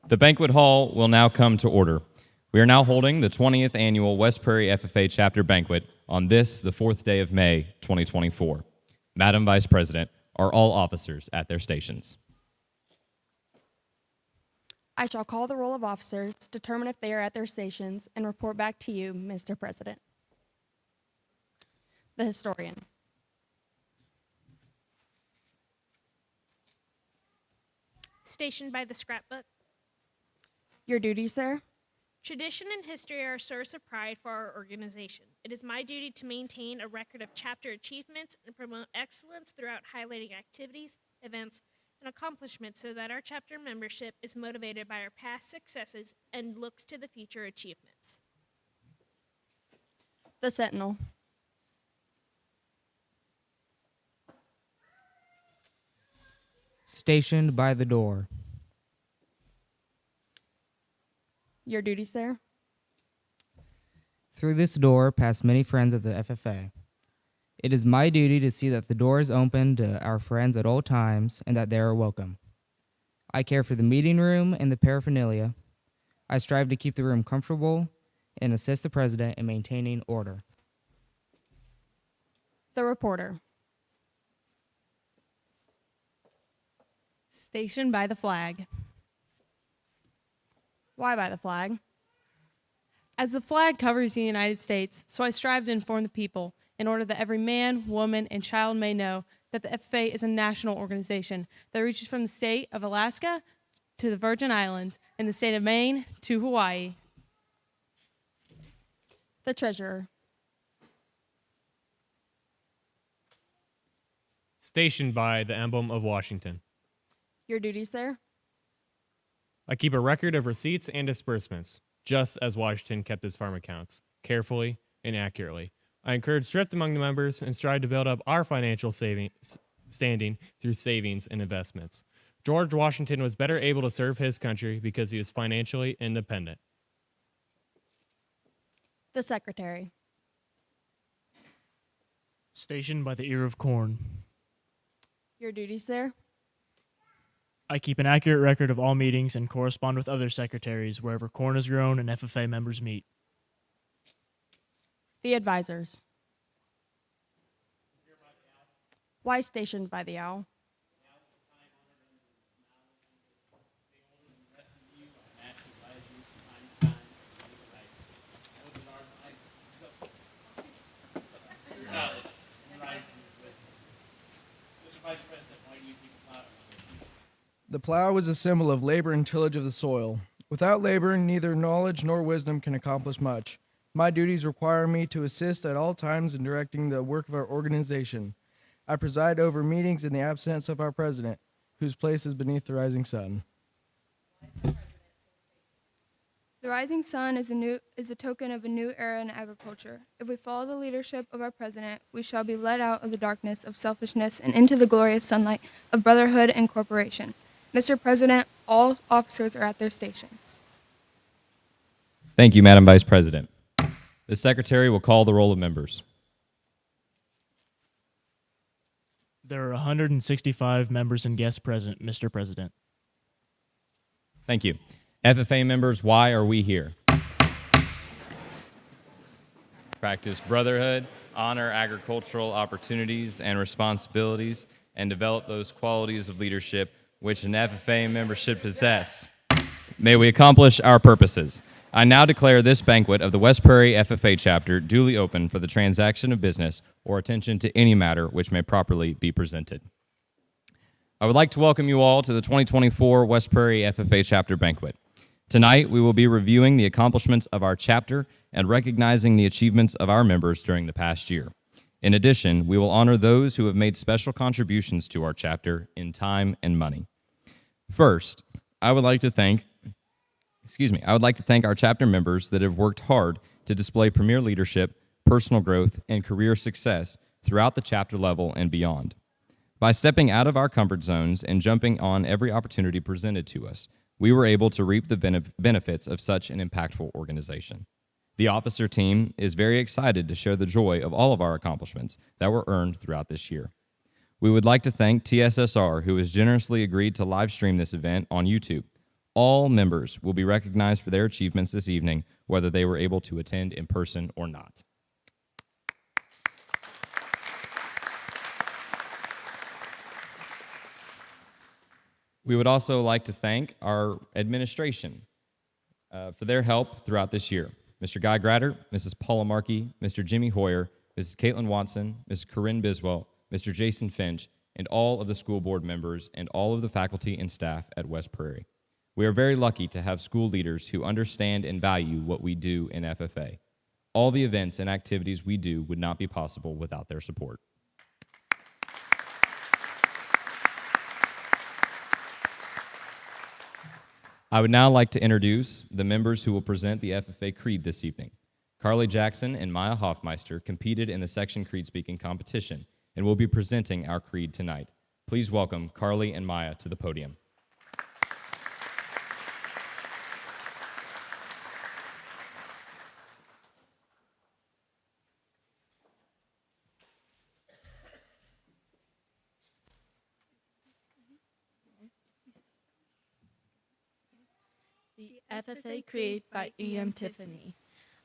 The banquet hall will now come to order. We are now holding the 20th Annual West Prairie FFA Chapter Banquet on this, the 4th day of May, 2024. Madam Vice President, are all officers at their stations? I shall call the roll of officers, determine if they are at their stations, and report back to you, Mr. President. The historian. Stationed by the scrapbook. Your duties, sir? Tradition and history are a source of pride for our organization. It is my duty to maintain a record of chapter achievements and promote excellence throughout highlighting activities, events, and accomplishments so that our chapter membership is motivated by our past successes and looks to the future achievements. The sentinel. Stationed by the door. Your duties, sir? Through this door pass many friends of the FFA. It is my duty to see that the door is open to our friends at all times and that they are welcome. I care for the meeting room and the paraphernalia. I strive to keep the room comfortable and assist the president in maintaining order. The reporter. Stationed by the flag. Why by the flag? As the flag covers the United States, so I strive to inform the people in order that every man, woman, and child may know that the FFA is a national organization that reaches from the state of Alaska to the Virgin Islands and the state of Maine to Hawaii. The treasurer. Stationed by the emblem of Washington. Your duties, sir? I keep a record of receipts and disbursements, just as Washington kept his farm accounts, carefully and accurately. I encourage thrift among the members and strive to build up our financial standing through savings and investments. George Washington was better able to serve his country because he was financially independent. The secretary. Stationed by the ear of corn. Your duties, sir? I keep an accurate record of all meetings and correspond with other secretaries wherever corn is grown and FFA members meet. The advisors. Why stationed by the owl? The plow is a symbol of labor and tillage of the soil. Without labor, neither knowledge nor wisdom can accomplish much. My duties require me to assist at all times in directing the work of our organization. I preside over meetings in the absence of our president, whose place is beneath the rising sun. The rising sun is a token of a new era in agriculture. If we follow the leadership of our president, we shall be led out of the darkness of selfishness and into the glorious sunlight of brotherhood and cooperation. Mr. President, all officers are at their stations. Thank you, Madam Vice President. The Secretary will call the roll of members. There are 165 members and guests present, Mr. President. Thank you. FFA members, why are we here? Practice brotherhood, honor agricultural opportunities and responsibilities, and develop those qualities of leadership which an FFA member should possess. May we accomplish our purposes. I now declare this banquet of the West Prairie FFA chapter duly open for the transaction of business or attention to any matter which may properly be presented. I would like to welcome you all to the 2024 West Prairie FFA chapter banquet. Tonight, we will be reviewing the accomplishments of our chapter and recognizing the achievements of our members during the past year. In addition, we will honor those who have made special contributions to our chapter in time and money. First, I would like to thank our chapter members that have worked hard to display premier leadership, personal growth, and career success throughout the chapter level and beyond. By stepping out of our comfort zones and jumping on every opportunity presented to us, we were able to reap the benefits of such an impactful organization. The officer team is very excited to share the joy of all of our accomplishments that were earned throughout this year. We would like to thank TSSR, who has generously agreed to live stream this event on YouTube. All members will be recognized for their achievements this evening, whether they were able to attend in person or not. We would also like to thank our administration for their help throughout this year. Mr. Guy Gratter, Mrs. Paula Markey, Mr. Jimmy Hoyer, Mrs. Caitlin Watson, Mrs. Corinne Biswell, Mr. Jason Finch, and all of the school board members and all of the faculty and staff at West Prairie. We are very lucky to have school leaders who understand and value what we do in FFA. All the events and activities we do would not be possible without their support. I would now like to introduce the members who will present the FFA Creed this evening. Carly Jackson and Maya Hoffmeister competed in the section Creed speaking competition and will be presenting our Creed tonight. Please welcome Carly and Maya to the podium. The FFA Creed by E.M. Tiffany.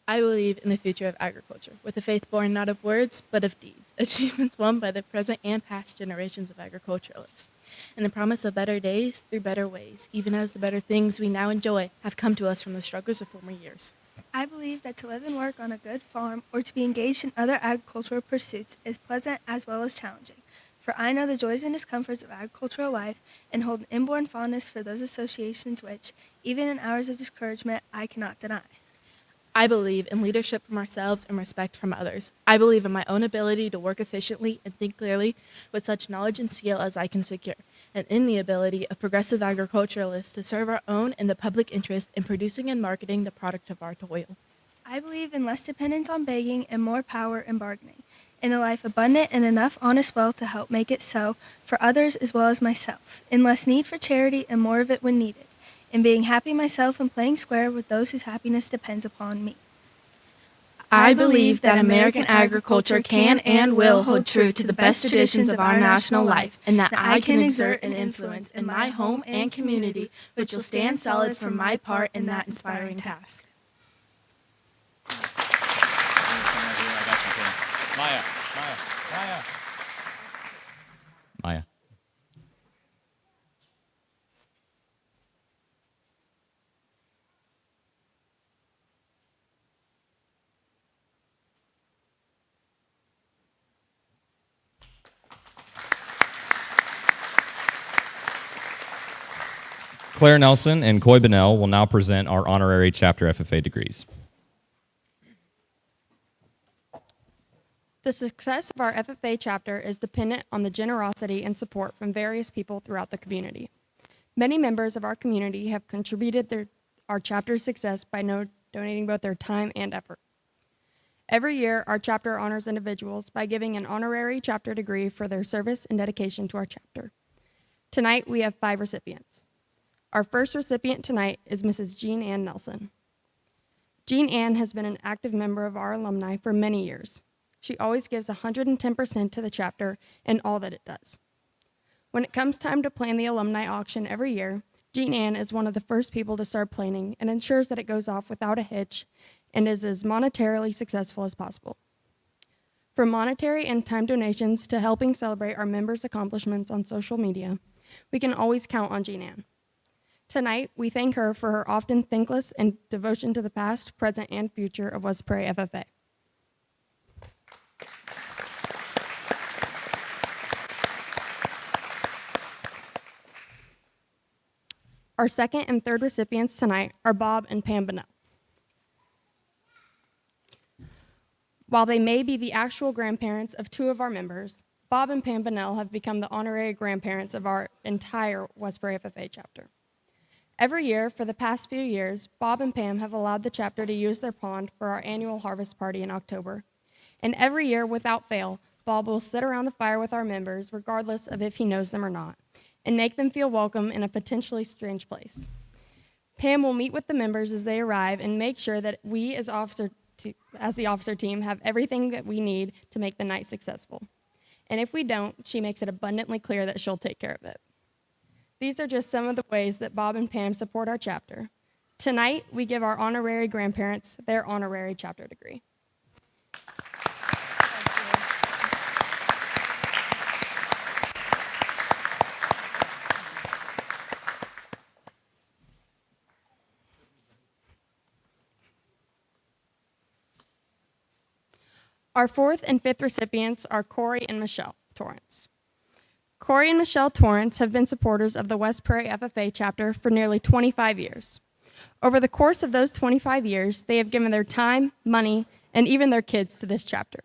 I believe in the future of agriculture, with a faith born not of words, but of deeds, achievements won by the present and past generations of agriculturalists, and the promise of better days through better ways, even as the better things we now enjoy have come to us from the struggles of former years. I believe that to live and work on a good farm or to be engaged in other agricultural pursuits is pleasant as well as challenging. For I know the joys and discomforts of agricultural life and hold an inborn fondness for those associations which, even in hours of discouragement, I cannot deny. I believe in leadership from ourselves and respect from others. I believe in my own ability to work efficiently and think clearly with such knowledge and skill as I can secure, and in the ability of progressive agriculturalists to serve our own and the public interest in producing and marketing the product of our toil. I believe in less dependence on begging and more power in bargaining, in a life abundant and enough honest wealth to help make it so for others as well as myself, in less need for charity and more of it when needed, in being happy myself and playing square with those whose happiness depends upon me. I believe that American agriculture can and will hold true to the best traditions of our national life, and that I can exert an influence in my home and community which will stand solid for my part in that inspiring task. Maya. Claire Nelson and Coy Bonnell will now present our honorary chapter FFA degrees. The success of our FFA chapter is dependent on the generosity and support from various people throughout the community. Many members of our community have contributed our chapter's success by donating both their time and effort. Every year, our chapter honors individuals by giving an honorary chapter degree for their service and dedication to our chapter. Tonight, we have 5 recipients. Our first recipient tonight is Mrs. Jean Ann Nelson. Jean Ann has been an active member of our alumni for many years. She always gives 110% to the chapter in all that it does. When it comes time to plan the alumni auction every year, Jean Ann is one of the first people to start planning and ensures that it goes off without a hitch and is as monetarily successful as possible. From monetary and time donations to helping celebrate our members' accomplishments on social media, we can always count on Jean Ann. Tonight, we thank her for her often thankless and devotion to the past, present, and future of West Prairie FFA. Our second and third recipients tonight are Bob and Pam Bonnell. While they may be the actual grandparents of 2 of our members, Bob and Pam Bonnell have become the honorary grandparents of our entire West Prairie FFA chapter. Every year, for the past few years, Bob and Pam have allowed the chapter to use their pond for our annual harvest party in October. And every year, without fail, Bob will sit around the fire with our members, regardless of if he knows them or not, and make them feel welcome in a potentially strange place. Pam will meet with the members as they arrive and make sure that we, as the officer team, have everything that we need to make the night successful. And if we don't, she makes it abundantly clear that she'll take care of it. These are just some of the ways that Bob and Pam support our chapter. Tonight, we give our honorary grandparents their honorary chapter degree. Our fourth and fifth recipients are Corey and Michelle Torrance. Corey and Michelle Torrance have been supporters of the West Prairie FFA chapter for nearly 25 years. Over the course of those 25 years, they have given their time, money, and even their kids to this chapter.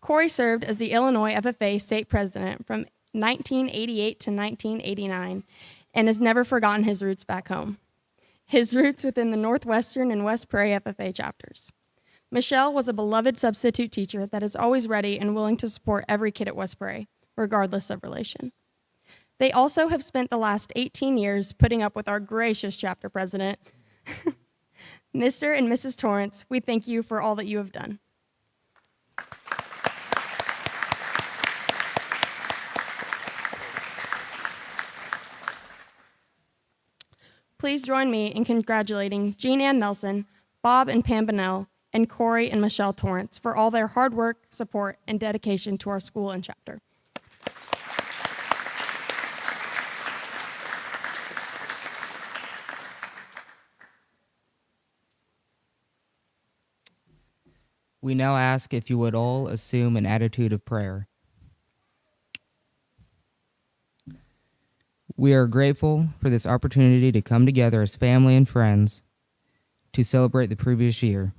Corey served as the Illinois FFA state president from 1988 to 1989 and has never forgotten his roots back home. His roots within the Northwestern and West Prairie FFA chapters. Michelle was a beloved substitute teacher that is always ready and willing to support every kid at West Prairie, regardless of relation. They also have spent the last 18 years putting up with our gracious chapter president. Mr. and Mrs. Torrance, we thank you for all that you have done. Please join me in congratulating Jean Ann Nelson, Bob and Pam Bonnell, and Corey and Michelle Torrance for all their hard work, support, and dedication to our school and chapter. We now ask if you would all assume an attitude of prayer. We are grateful for this opportunity to come together as family and friends to celebrate the previous year.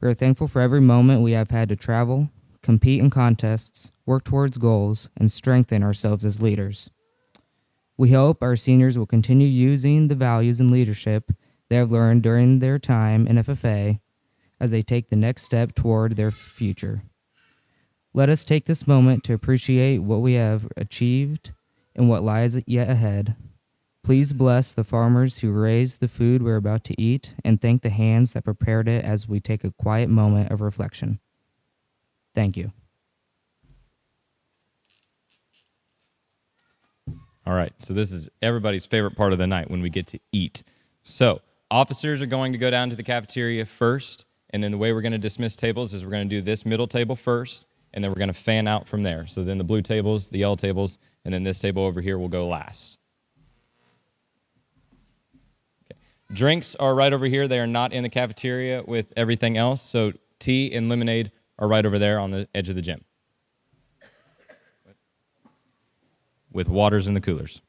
We are thankful for every moment we have had to travel, compete in contests, work towards goals, and strengthen ourselves as leaders. We hope our seniors will continue using the values and leadership they have learned during their time in FFA as they take the next step toward their future. Let us take this moment to appreciate what we have achieved and what lies yet ahead. Please bless the farmers who raised the food we're about to eat and thank the hands that prepared it as we take a quiet moment of reflection. Thank you. All right, so this is everybody's favorite part of the night when we get to eat. So officers are going to go down to the cafeteria first, and then the way we're going to dismiss tables is we're going to do this middle table first, and then we're going to fan out from there. So then the blue tables, the yellow tables, and then this table over here will go last. Okay. Drinks are right over here. They are not in the cafeteria with everything else, so tea and lemonade are right over there on the edge of the gym, with waters in the coolers.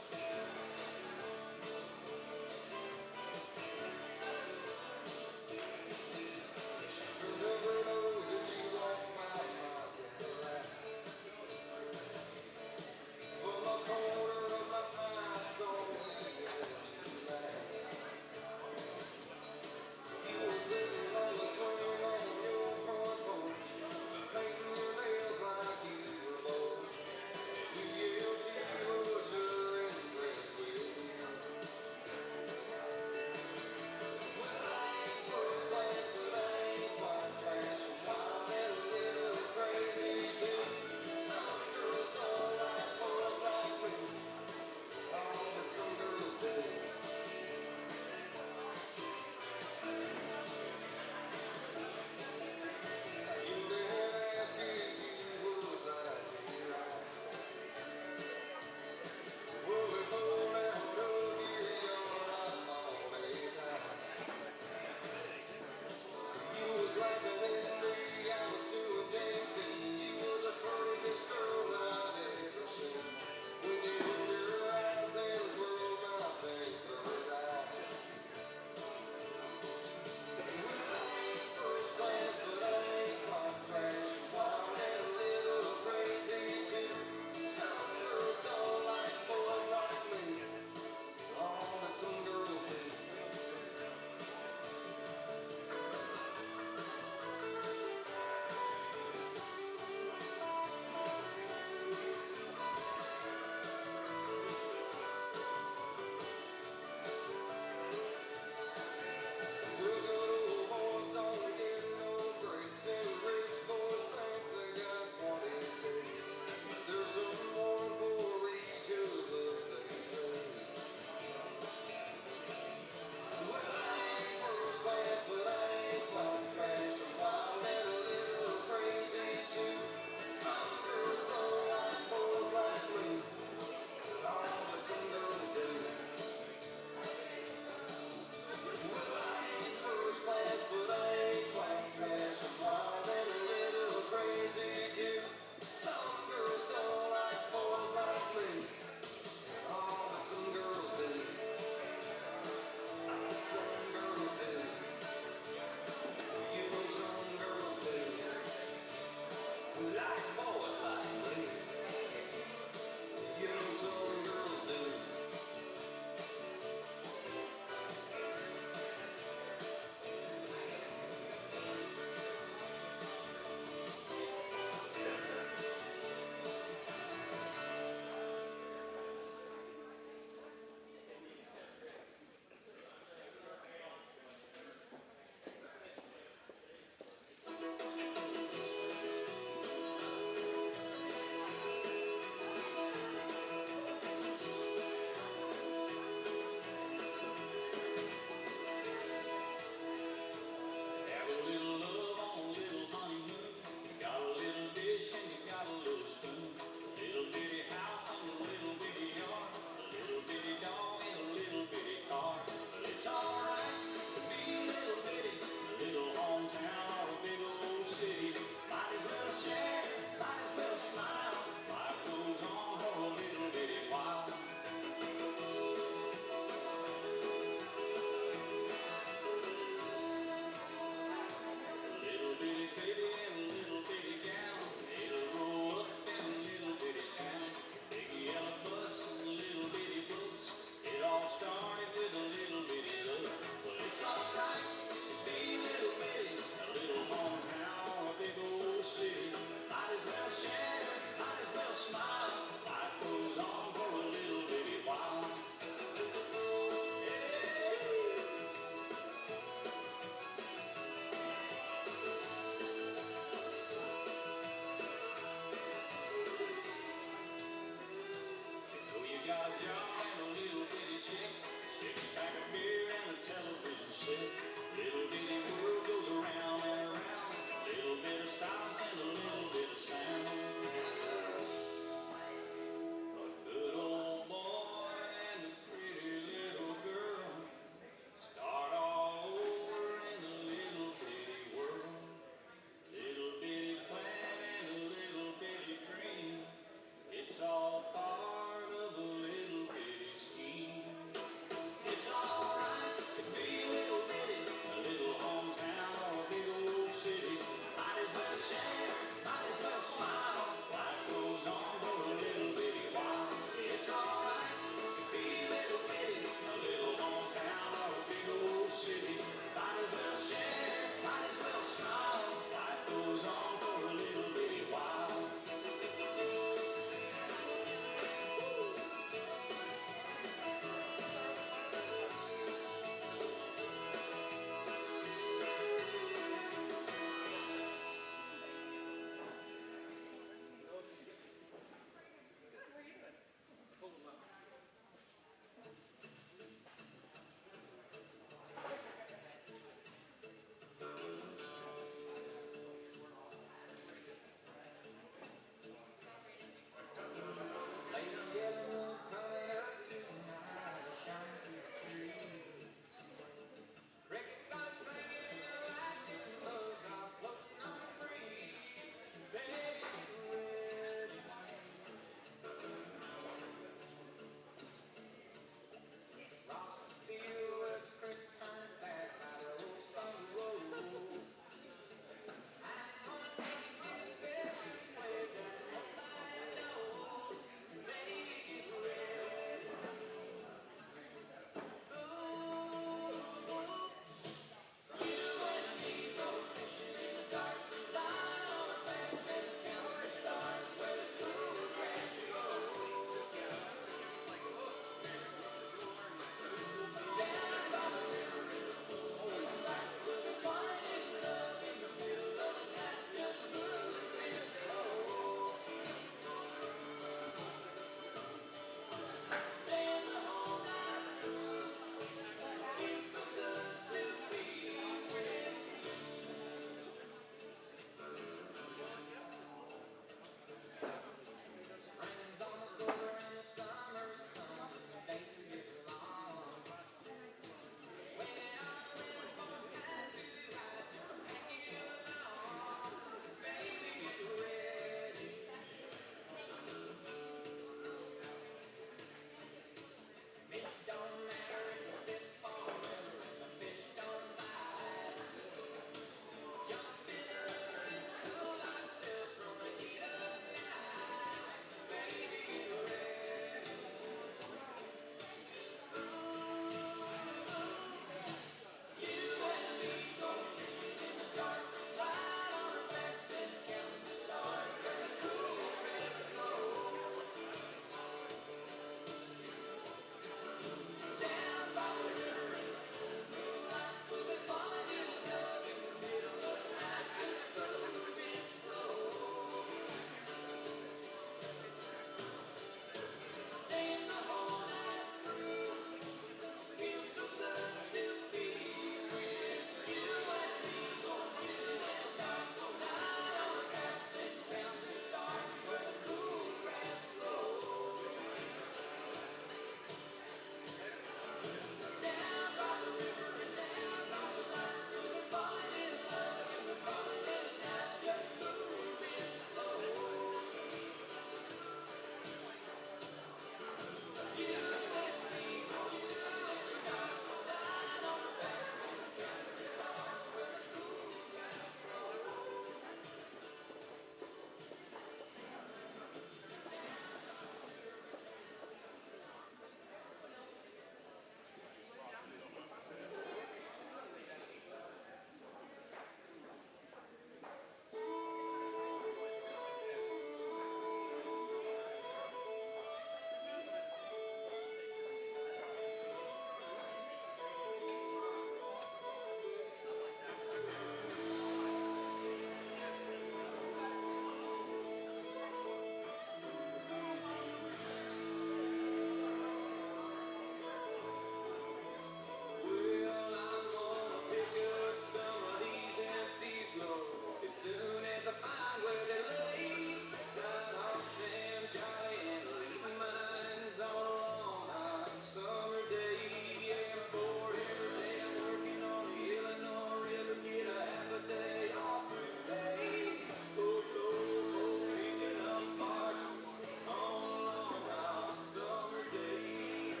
to find where they lay. Turn off them jolly and leaving minds on a long hot summer day. Yeah, for every day I'm working on the Illinois River, get a half a day off a day. Oh, toll, picking up margins on a long hot summer day.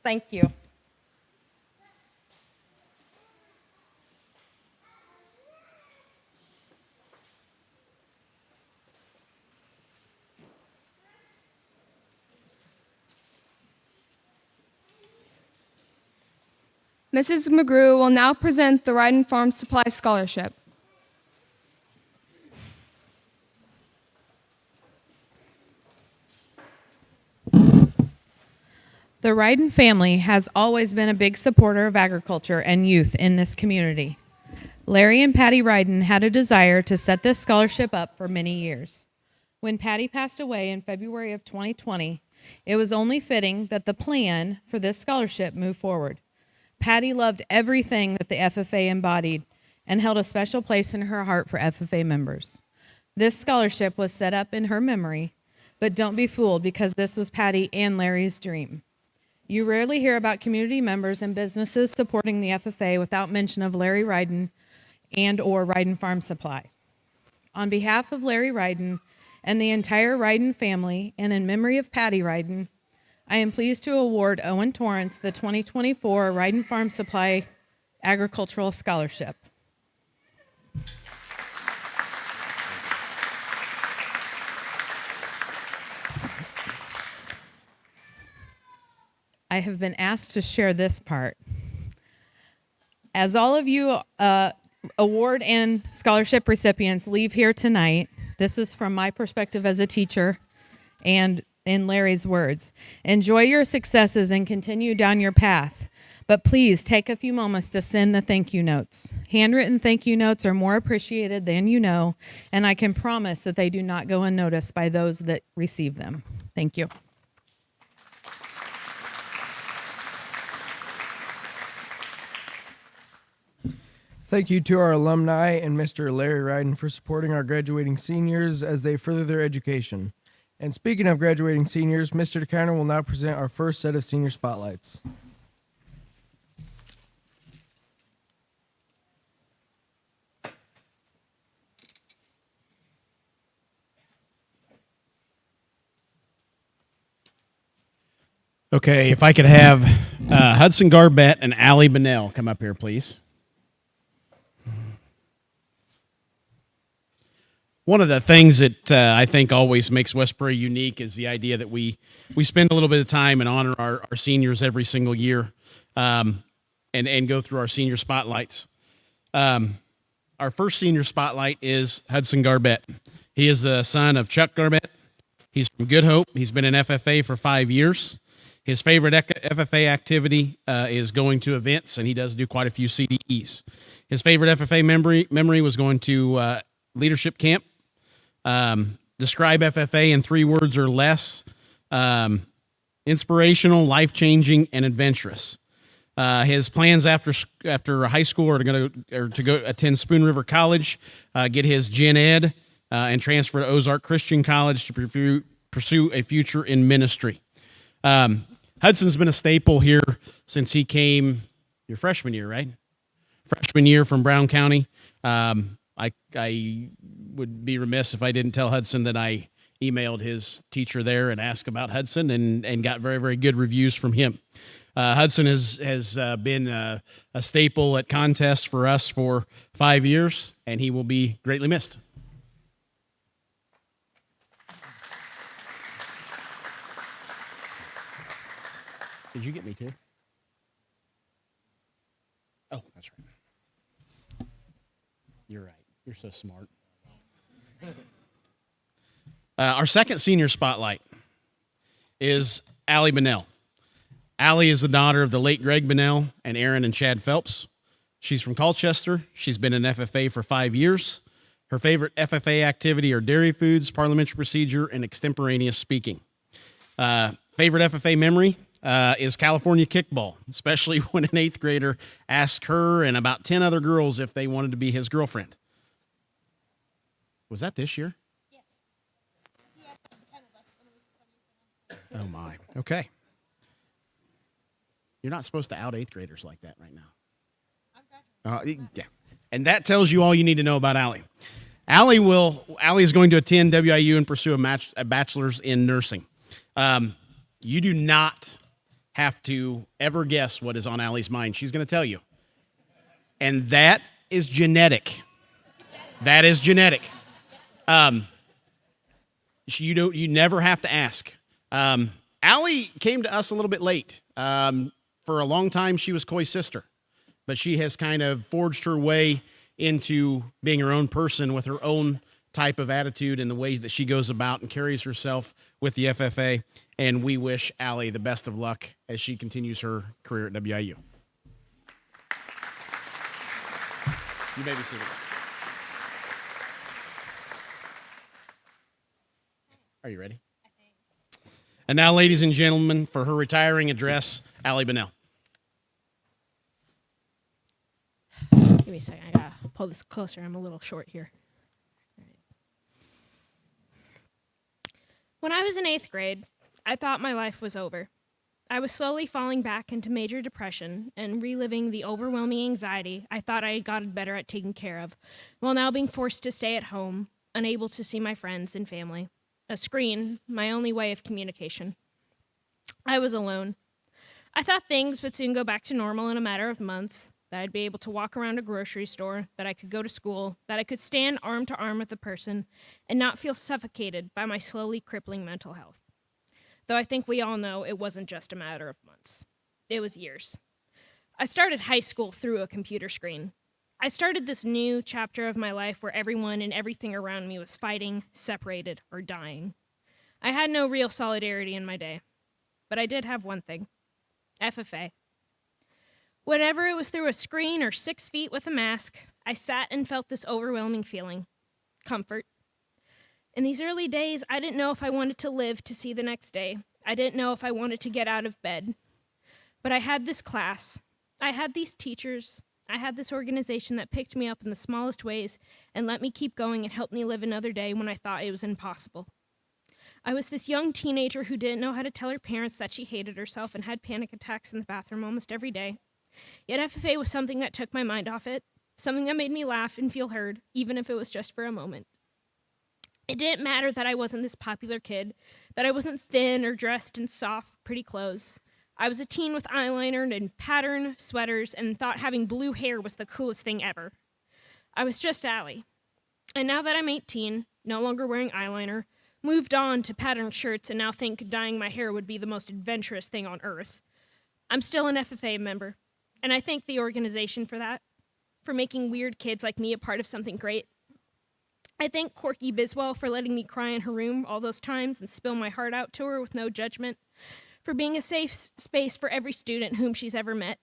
Thank you. Mrs. McGrew will now present the Ryden Farm Supply Scholarship. The Ryden family has always been a big supporter of agriculture and youth in this community. Larry and Patty Ryden had a desire to set this scholarship up for many years. When Patty passed away in February of 2020, it was only fitting that the plan for this scholarship move forward. Patty loved everything that the FFA embodied and held a special place in her heart for FFA members. This scholarship was set up in her memory, but don't be fooled because this was Patty and Larry's dream. You rarely hear about community members and businesses supporting the FFA without mention of Larry Ryden and or Ryden Farm Supply. On behalf of Larry Ryden and the entire Ryden family, and in memory of Patty Ryden, I am pleased to award Owen Torrance the 2024 Ryden Farm Supply Agricultural Scholarship. I have been asked to share this part. As all of you award and scholarship recipients leave here tonight, this is from my perspective as a teacher and in Larry's words. Enjoy your successes and continue down your path, but please take a few moments to send the thank you notes. Handwritten thank you notes are more appreciated than you know, and I can promise that they do not go unnoticed by those that receive them. Thank you. Thank you to our alumni and Mr. Larry Ryden for supporting our graduating seniors as they further their education. And speaking of graduating seniors, Mr. DeCounter will now present our first set of senior spotlights. Okay, if I could have Hudson Garbett and Allie Bunnell come up here, please. One of the things that I think always makes Westbury unique is the idea that we spend a little bit of time and honor our seniors every single year and go through our senior spotlights. Our first senior spotlight is Hudson Garbett. He is the son of Chuck Garbett. He's from Good Hope. He's been in FFA for 5 years. His favorite FFA activity is going to events, and he does do quite a few CDEs. His favorite FFA memory was going to leadership camp. Describe FFA in 3 words or less. Inspirational, life-changing, and adventurous. His plans after high school are to go attend Spoon River College, get his Gen Ed, and transfer to Ozark Christian College to pursue a future in ministry. Hudson's been a staple here since he came your freshman year, right? Freshman year from Brown County. I would be remiss if I didn't tell Hudson that I emailed his teacher there and asked about Hudson and got very, very good reviews from him. Hudson has been a staple at contests for us for 5 years, and he will be greatly missed. Did you get me too? Oh, that's right. You're right. You're so smart. Our second senior spotlight is Allie Bunnell. Allie is the daughter of the late Greg Bunnell and Aaron and Chad Phelps. She's from Colchester. She's been in FFA for 5 years. Her favorite FFA activity are dairy foods, parliamentary procedure, and extemporaneous speaking. Favorite FFA memory is California kickball, especially when an 8th grader asked her and about 10 other girls if they wanted to be his girlfriend. Was that this year? Yes. He had 10 of us when it was Oh, my. Okay. You're not supposed to out 8th graders like that right now. Yeah. And that tells you all you need to know about Allie. Allie is going to attend WIU and pursue a bachelor's in nursing. You do not have to ever guess what is on Allie's mind. She's going to tell you. And that is genetic. That is genetic. You never have to ask. Allie came to us a little bit late. For a long time, she was Coy's sister, but she has kind of forged her way into being her own person with her own type of attitude and the ways that she goes about and carries herself with the FFA. And we wish Allie the best of luck as she continues her career at WIU. You may be seated. Are you ready? And now, ladies and gentlemen, for her retiring address, Allie Bunnell. Give me a second. I gotta pull this closer. I'm a little short here. All right. When I was in 8th grade, I thought my life was over. I was slowly falling back into major depression and reliving the overwhelming anxiety I thought I had gotten better at taking care of, while now being forced to stay at home, unable to see my friends and family. A screen, my only way of communication. I was alone. I thought things would soon go back to normal in a matter of months, that I'd be able to walk around a grocery store, that I could go to school, that I could stand arm to arm with a person and not feel suffocated by my slowly crippling mental health. Though I think we all know it wasn't just a matter of months. It was years. I started high school through a computer screen. I started this new chapter of my life where everyone and everything around me was fighting, separated, or dying. I had no real solidarity in my day, but I did have one thing: FFA. Whenever it was through a screen or 6 feet with a mask, I sat and felt this overwhelming feeling: comfort. In these early days, I didn't know if I wanted to live to see the next day. I didn't know if I wanted to get out of bed. But I had this class. I had these teachers. I had this organization that picked me up in the smallest ways and let me keep going and helped me live another day when I thought it was impossible. I was this young teenager who didn't know how to tell her parents that she hated herself and had panic attacks in the bathroom almost every day. Yet FFA was something that took my mind off it, something that made me laugh and feel heard, even if it was just for a moment. It didn't matter that I wasn't this popular kid, that I wasn't thin or dressed in soft, pretty clothes. I was a teen with eyeliner and pattern sweaters and thought having blue hair was the coolest thing ever. I was just Allie. And now that I'm 18, no longer wearing eyeliner, moved on to patterned shirts and now think dyeing my hair would be the most adventurous thing on earth, I'm still an FFA member. And I thank the organization for that, for making weird kids like me a part of something great. I thank Corky Biswell for letting me cry in her room all those times and spill my heart out to her with no judgment, for being a safe space for every student whom she's ever met.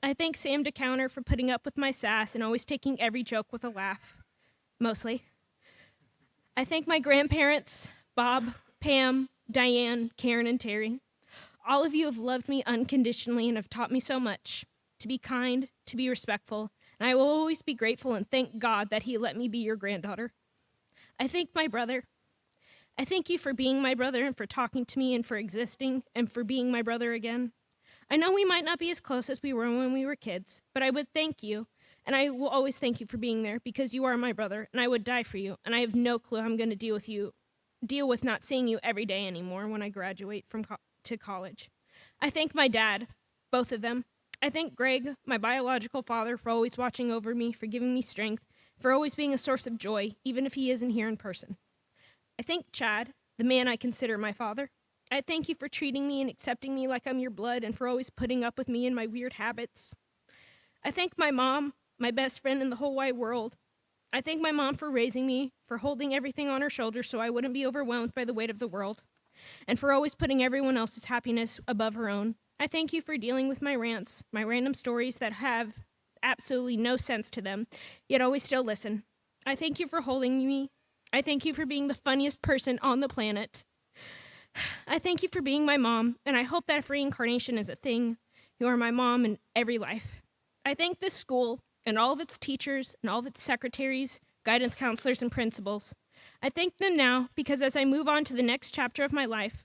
I thank Sam DeCounter for putting up with my sass and always taking every joke with a laugh, mostly. I thank my grandparents, Bob, Pam, Diane, Karen, and Terry. All of you have loved me unconditionally and have taught me so much: to be kind, to be respectful, and I will always be grateful and thank God that he let me be your granddaughter. I thank my brother. I thank you for being my brother and for talking to me and for existing and for being my brother again. I know we might not be as close as we were when we were kids, but I would thank you, and I will always thank you for being there because you are my brother, and I would die for you, and I have no clue how I'm going to deal with not seeing you every day anymore when I graduate to college. I thank my dad, both of them. I thank Greg, my biological father, for always watching over me, for giving me strength, for always being a source of joy, even if he isn't here in person. I thank Chad, the man I consider my father. I thank you for treating me and accepting me like I'm your blood and for always putting up with me and my weird habits. I thank my mom, my best friend in the whole wide world. I thank my mom for raising me, for holding everything on her shoulders so I wouldn't be overwhelmed by the weight of the world, and for always putting everyone else's happiness above her own. I thank you for dealing with my rants, my random stories that have absolutely no sense to them, yet always still listen. I thank you for holding me. I thank you for being the funniest person on the planet. I thank you for being my mom, and I hope that if reincarnation is a thing, you are my mom in every life. I thank this school and all of its teachers and all of its secretaries, guidance counselors, and principals. I thank them now because as I move on to the next chapter of my life,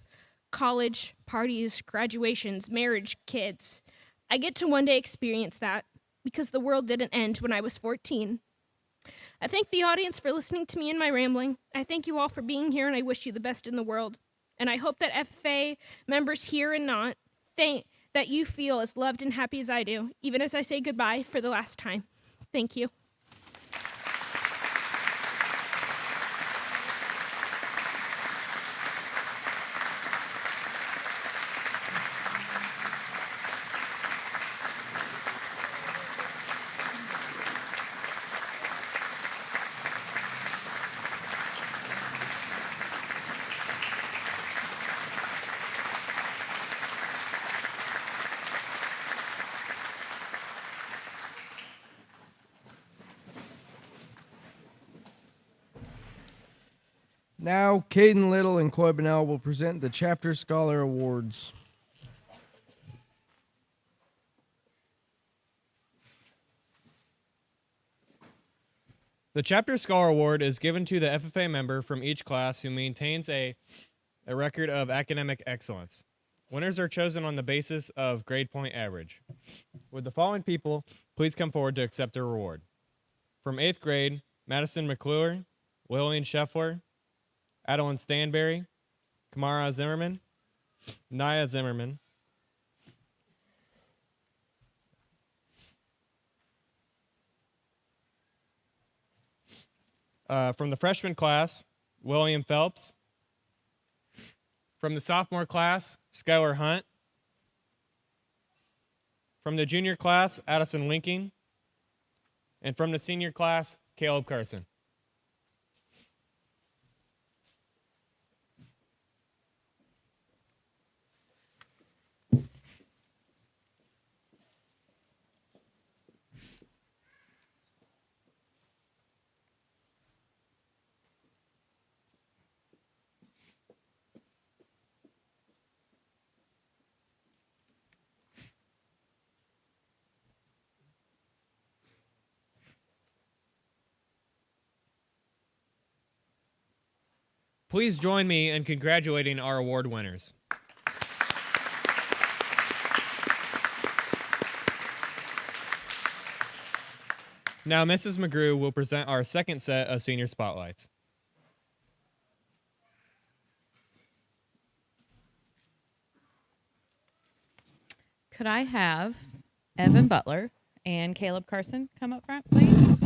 college, parties, graduations, marriage, kids, I get to one day experience that because the world didn't end when I was 14. I thank the audience for listening to me and my rambling. I thank you all for being here, and I wish you the best in the world. And I hope that FFA members here and not that you feel as loved and happy as I do, even as I say goodbye for the last time. Thank you. Now, Caden Little and Coy Bennell will present the Chapter Scholar Awards. The Chapter Scholar Award is given to the FFA member from each class who maintains a record of academic excellence. Winners are chosen on the basis of grade point average. Would the following people please come forward to accept their reward? From 8th grade, Madison McClure, Lillian Scheffler, Adeline Stanberry, Kamara Zimmerman, Naya Zimmerman, from the freshman class, William Phelps, from the sophomore class, Skylar Hunt, from the junior class, Addison Linking, and from the senior class, Caleb Carson. Please join me in congratulating our award winners. Now, Mrs. McGrew will present our second set of senior spotlights. Could I have Evan Butler and Caleb Carson come up front, please?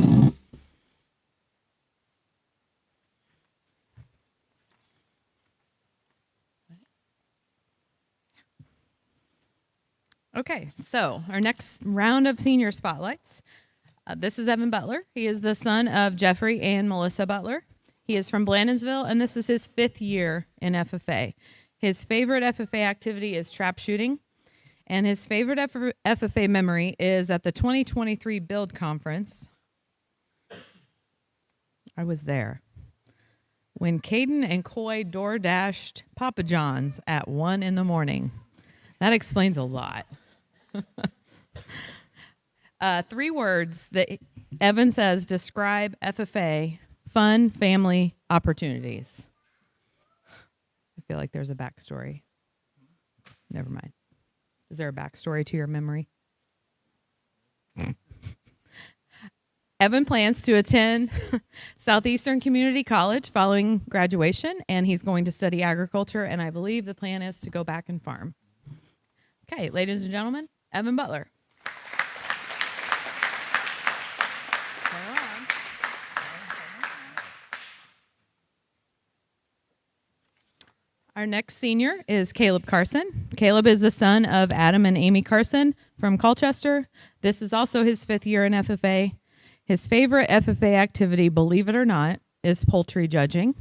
Okay, so our next round of senior spotlights. This is Evan Butler. He is the son of Jeffrey and Melissa Butler. He is from Blandonsville, and this is his 5th year in FFA. His favorite FFA activity is trap shooting, and his favorite FFA memory is at the 2023 Build Conference. I was there when Caden and Coy door dashed Papa John's at 1 in the morning. That explains a lot. 3 words that Evan says describe FFA: fun, family, opportunities. I feel like there's a backstory. Never mind. Is there a backstory to your memory? Evan plans to attend Southeastern Community College following graduation, and he's going to study agriculture, and I believe the plan is to go back and farm. Okay, ladies and gentlemen, Evan Butler. Our next senior is Caleb Carson. Caleb is the son of Adam and Amy Carson from Colchester. This is also his 5th year in FFA. His favorite FFA activity, believe it or not, is poultry judging.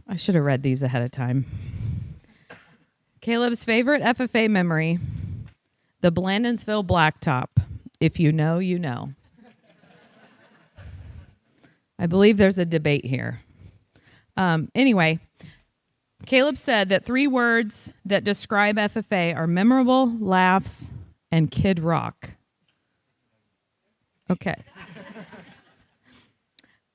I should have read these ahead of time. Caleb's favorite FFA memory, the Blandonsville Blacktop. If you know, you know. I believe there's a debate here. Anyway, Caleb said that 3 words that describe FFA are memorable, laughs, and Kid Rock. Okay.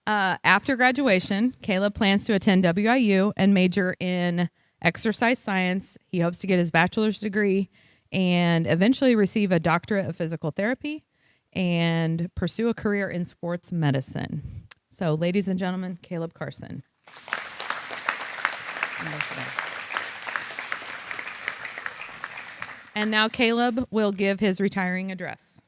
After graduation, Caleb plans to attend WIU and major in exercise science. He hopes to get his bachelor's degree and eventually receive a doctorate of physical therapy and pursue a career in sports medicine. So, ladies and gentlemen, Caleb Carson. And now Caleb will give his retiring address.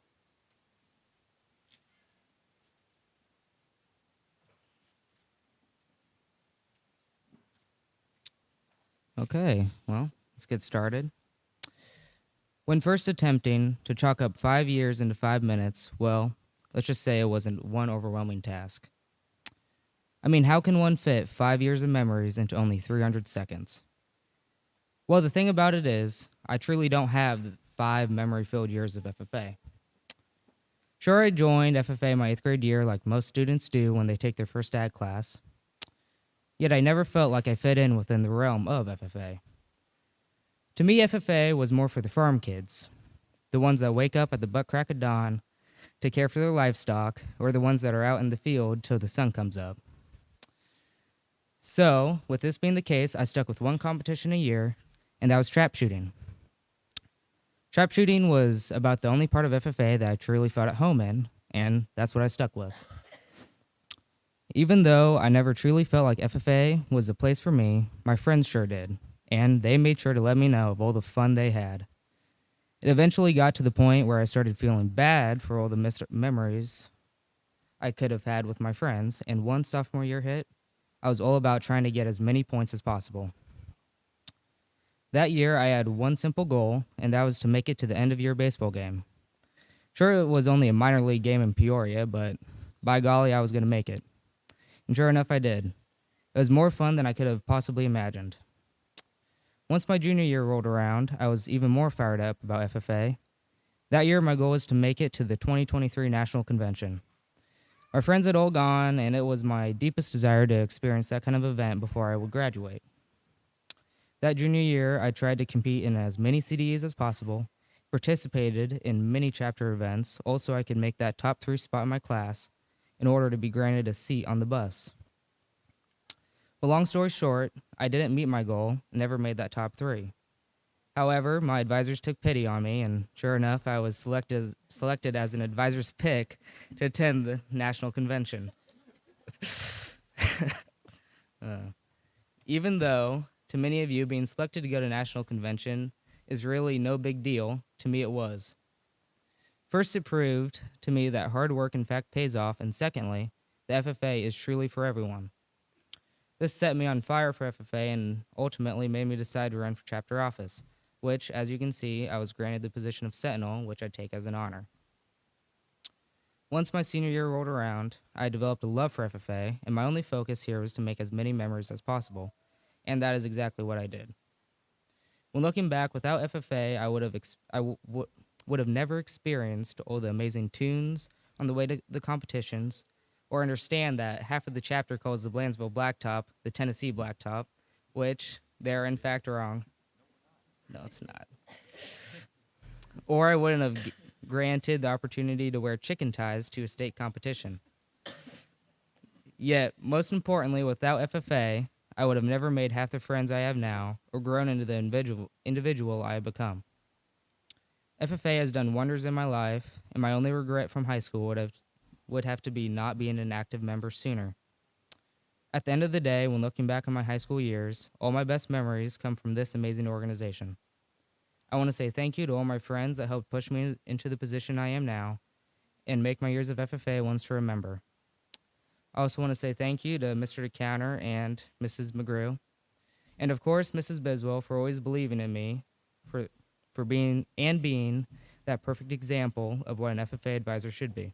Okay, well, let's get started. When first attempting to chalk up 5 years into 5 minutes, well, let's just say it wasn't one overwhelming task. I mean, how can one fit 5 years of memories into only 300 seconds? Well, the thing about it is, I truly don't have 5 memory-filled years of FFA. Sure, I joined FFA my 8th grade year like most students do when they take their first ag class. Yet I never felt like I fit in within the realm of FFA. To me, FFA was more for the farm kids, the ones that wake up at the butt crack of dawn to care for their livestock, or the ones that are out in the field till the sun comes up. So, with this being the case, I stuck with one competition a year, and that was trap shooting. Trap shooting was about the only part of FFA that I truly felt at home in, and that's what I stuck with. Even though I never truly felt like FFA was the place for me, my friends sure did, and they made sure to let me know of all the fun they had. It eventually got to the point where I started feeling bad for all the missed memories I could have had with my friends, and once sophomore year hit, I was all about trying to get as many points as possible. That year, I had one simple goal, and that was to make it to the end-of-year baseball game. Sure, it was only a minor league game in Peoria, but by golly, I was going to make it. And sure enough, I did. It was more fun than I could have possibly imagined. Once my junior year rolled around, I was even more fired up about FFA. That year, my goal was to make it to the 2023 National Convention. My friends had all gone, and it was my deepest desire to experience that kind of event before I would graduate. That junior year, I tried to compete in as many CDEs as possible, participated in many chapter events, also I could make that top 3 spot in my class in order to be granted a seat on the bus. But long story short, I didn't meet my goal and never made that top 3. However, my advisors took pity on me, and sure enough, I was selected as an advisor's pick to attend the national convention. Even though, to many of you, being selected to go to national convention is really no big deal, to me it was. First, it proved to me that hard work in fact pays off, and secondly, the FFA is truly for everyone. This set me on fire for FFA and ultimately made me decide to run for chapter office, which, as you can see, I was granted the position of Sentinel, which I take as an honor. Once my senior year rolled around, I developed a love for FFA, and my only focus here was to make as many memories as possible, and that is exactly what I did. When looking back, without FFA, I would have never experienced all the amazing tunes on the way to the competitions, or understand that half of the chapter calls the Blandesville Blacktop the Tennessee Blacktop, which they're in fact wrong. No, it's not. Or I wouldn't have granted the opportunity to wear chicken ties to a state competition. Yet, most importantly, without FFA, I would have never made half the friends I have now, or grown into the individual I have become. FFA has done wonders in my life, and my only regret from high school would have to be not being an active member sooner. At the end of the day, when looking back on my high school years, all my best memories come from this amazing organization. I want to say thank you to all my friends that helped push me into the position I am now, and make my years of FFA ones to remember. I also want to say thank you to Mr. DeCounter and Mrs. McGrew, and of course Mrs. Biswell for always believing in me, for being that perfect example of what an FFA advisor should be.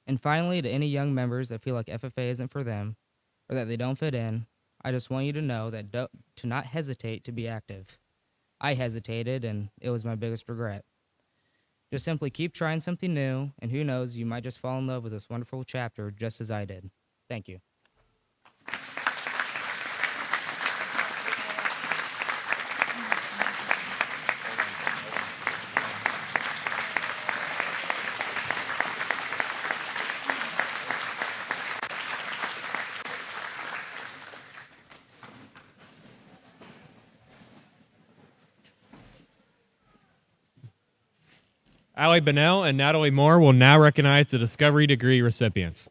And finally, to any young members that feel like FFA isn't for them, or that they don't fit in, I just want you to know that to not hesitate to be active. I hesitated, and it was my biggest regret. Just simply keep trying something new, and who knows, you might just fall in love with this wonderful chapter just as I did. Thank you. Allie Bennell and Natalie Moore will now recognize the Discovery Degree recipients.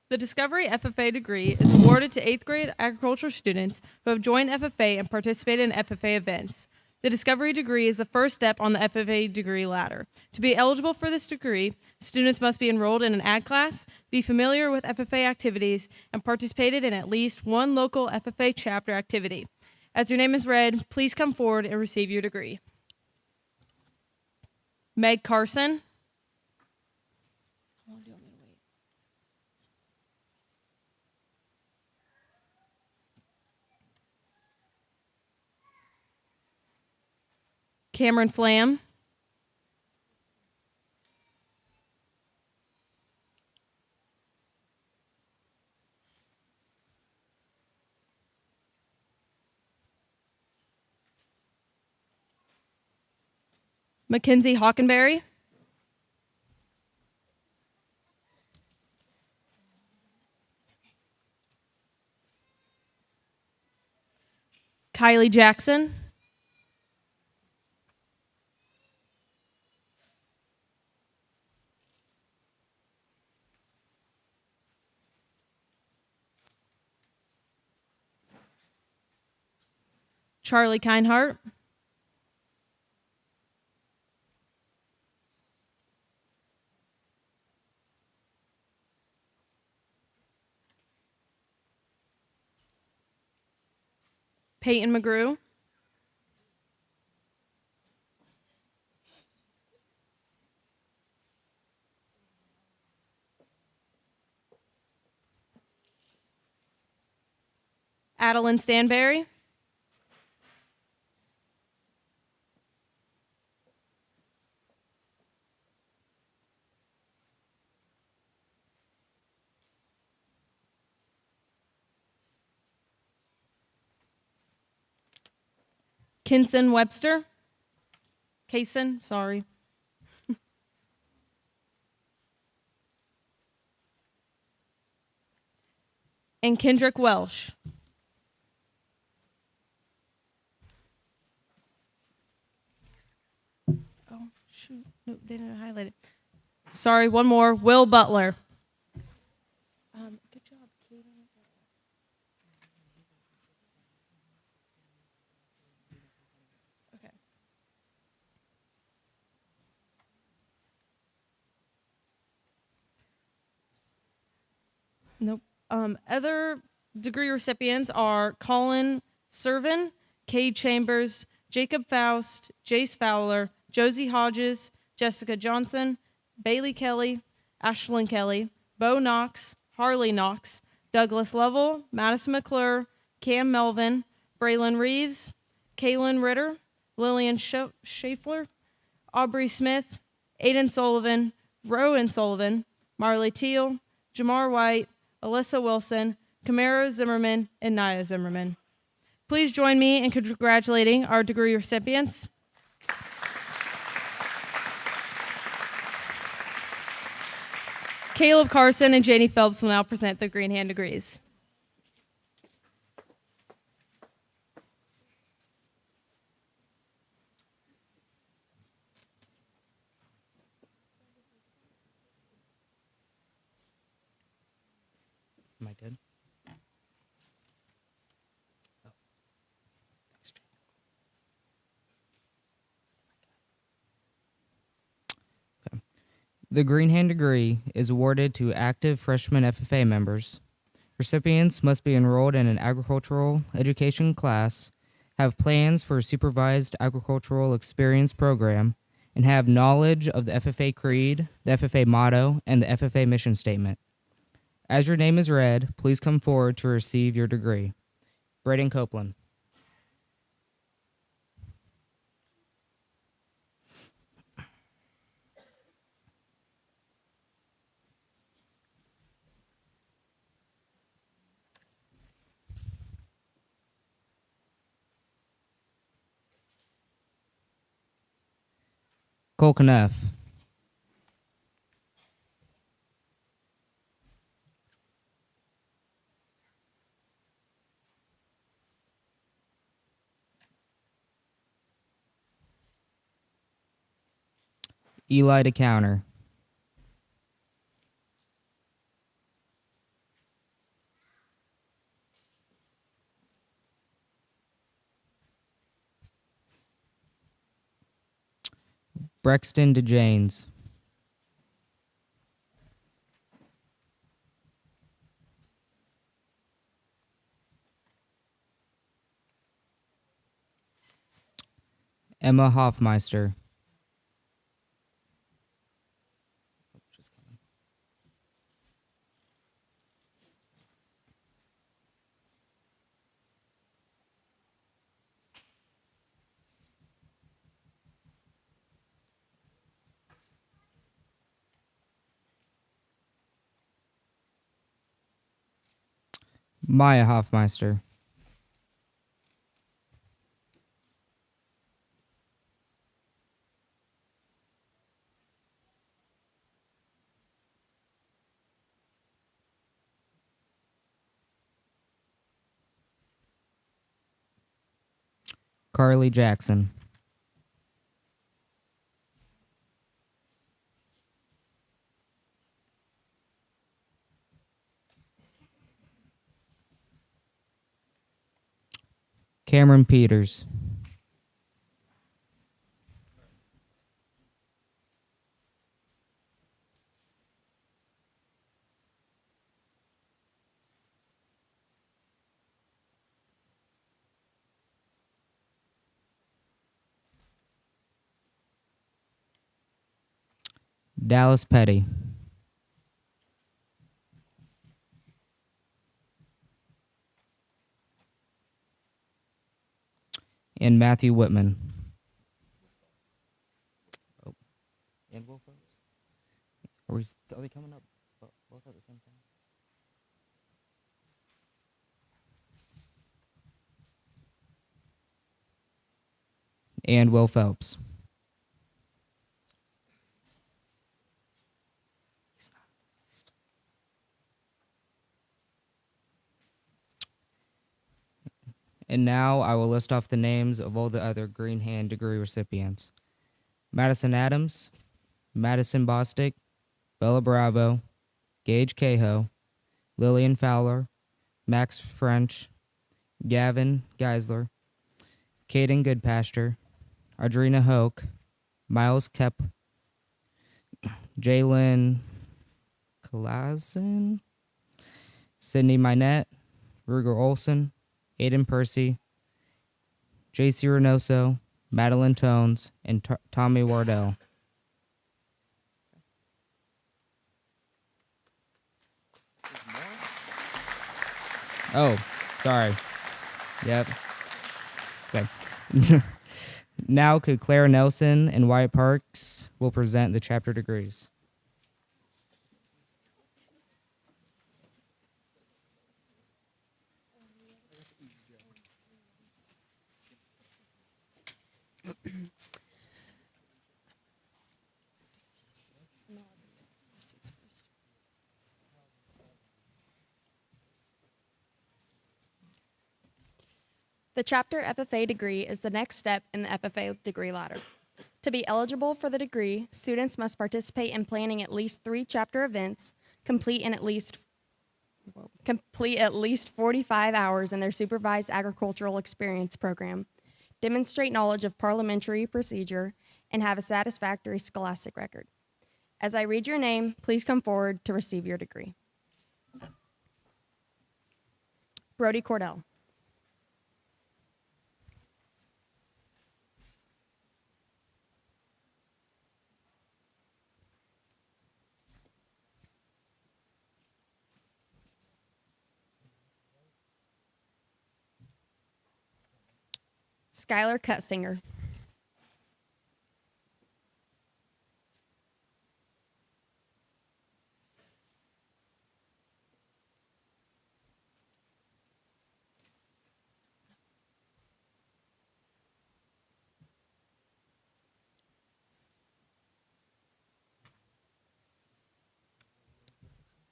The Discovery FFA degree is awarded to 8th grade agriculture students who have joined FFA and participated in FFA events. The Discovery degree is the first step on the FFA degree ladder. To be eligible for this degree, students must be enrolled in an ag class, be familiar with FFA activities, and participated in at least one local FFA chapter activity. As your name is read, please come forward and receive your degree. Meg Carson. Cameron Flam. Mackenzie Hockenberry. Kylie Jackson. Charlie Kinehart. Peyton McGrew. Adeline Stanberry. Kinson Webster. Kaysen, sorry. And Kendrick Welsh. Oh, shoot. No, they didn't highlight it. Sorry, one more. Will Butler. Good job, Katie. Okay. Nope. Other degree recipients are Colin Servin, Cade Chambers, Jacob Faust, Jace Fowler, Josie Hodges, Jessica Johnson, Bailey Kelly, Ashlyn Kelly, Bo Knox, Harley Knox, Douglas Lovell, Madison McClure, Cam Melvin, Braylon Reeves, Kaylin Ritter, Lillian Schaeffler, Aubrey Smith, Aiden Sullivan, Rowan Sullivan, Marley Teal, Jamar White, Alyssa Wilson, Camara Zimmerman, and Naya Zimmerman. Please join me in congratulating our degree recipients. Caleb Carson and Janie Phelps will now present the Greenhand degrees. Am I good? Okay. The Greenhand degree is awarded to active freshman FFA members. Recipients must be enrolled in an agricultural education class, have plans for a supervised agricultural experience program, and have knowledge of the FFA Creed, the FFA motto, and the FFA mission statement. As your name is read, please come forward to receive your degree. Braden Copeland. Cole Kneff. Eli DeCounter. Brexton DeJanes. Emma Hoffmeister. Maya Hoffmeister. Carly Jackson. Cameron Peters. Dallas Petty. And Matthew Whitman. Oh. And Will Phillips? Are they coming up both at the same time? And Will Phelps. And now I will list off the names of all the other Greenhand degree recipients. Madison Adams, Madison Bostick, Bella Bravo, Gage Cahoe, Lillian Fowler, Max French, Gavin Geisler, Caden Goodpasture, Audrina Hoke, Miles Kep, Jalen Kalazin, Sydney Minette, Ruger Olson, Aiden Percy, J.C. Reynoso, Madeline Tones, and Tommy Wardell. Oh, sorry. Yep. Okay. Now could Claire Nelson and Wyatt Parks will present the chapter degrees. The chapter FFA degree is the next step in the FFA degree ladder. To be eligible for the degree, students must participate in planning at least 3 chapter events, complete at least 45 hours in their supervised agricultural experience program, demonstrate knowledge of parliamentary procedure, and have a satisfactory scholastic record. As I read your name, please come forward to receive your degree. Brody Cordell. Skylar Cutsinger.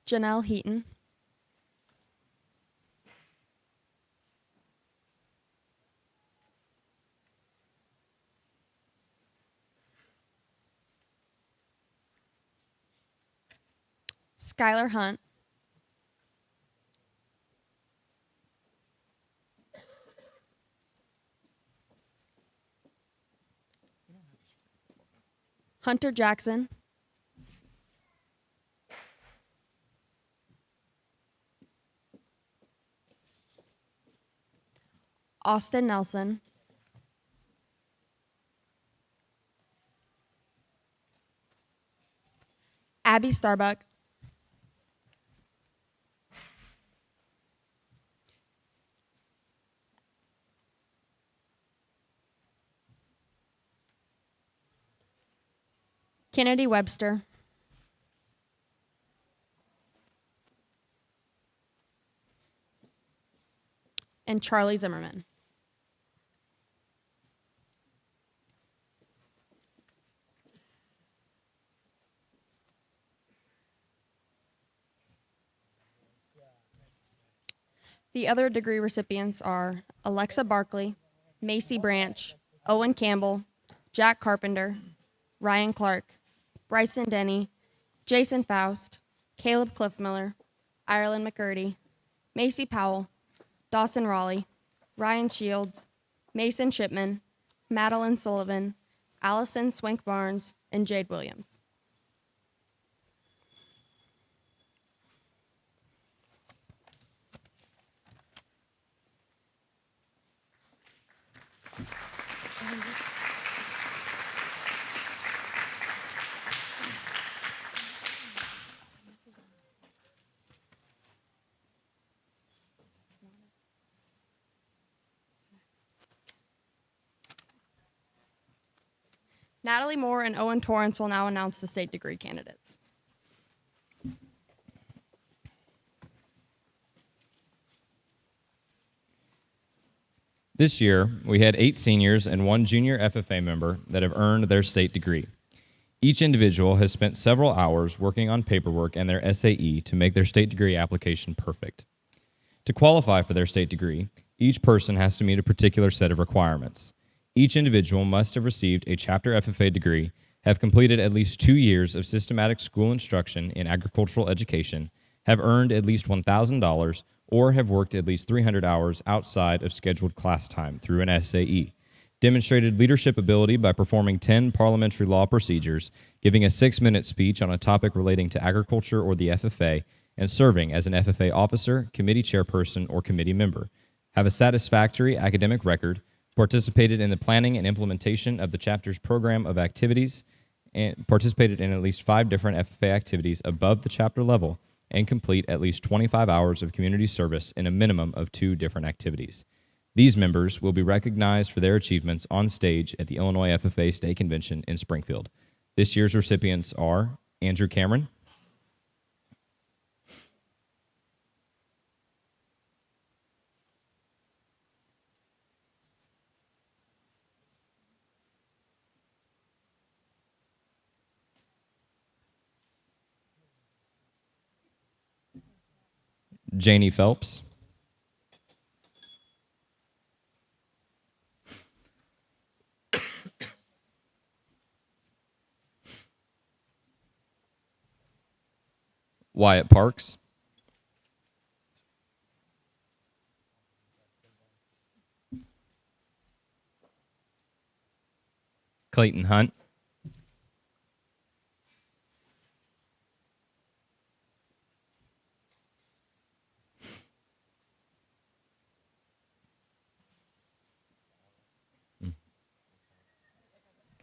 Janelle Heaton. Skylar Hunt. Hunter Jackson, Austin Nelson, Abby Starbuck, Kennedy Webster, and Charlie Zimmerman. The other degree recipients are Alexa Barkley, Macy Branch, Owen Campbell, Jack Carpenter, Ryan Clark, Bryson Denny, Jason Faust, Caleb Cliffmiller, Ireland McCurdy, Macy Powell, Dawson Raleigh, Ryan Shields, Mason Shipman, Madeline Sullivan, Allison Swank Barnes, and Jade Williams. Natalie Moore and Owen Torrance will now announce the state degree candidates. This year, we had 8 seniors and 1 junior FFA member that have earned their state degree. Each individual has spent several hours working on paperwork and their SAE to make their state degree application perfect. To qualify for their state degree, each person has to meet a particular set of requirements. Each individual must have received a chapter FFA degree, have completed at least 2 years of systematic school instruction in agricultural education, have earned at least $1,000, or have worked at least 300 hours outside of scheduled class time through an SAE, demonstrated leadership ability by performing 10 parliamentary law procedures, giving a 6-minute speech on a topic relating to agriculture or the FFA, and serving as an FFA officer, committee chairperson, or committee member, have a satisfactory academic record, participated in the planning and implementation of the chapter's program of activities, and participated in at least 5 different FFA activities above the chapter level, and complete at least 25 hours of community service in a minimum of 2 different activities. These members will be recognized for their achievements on stage at the Illinois FFA State Convention in Springfield. This year's recipients are Andrew Cameron, Janie Phelps, Wyatt Parks, Clayton Hunt,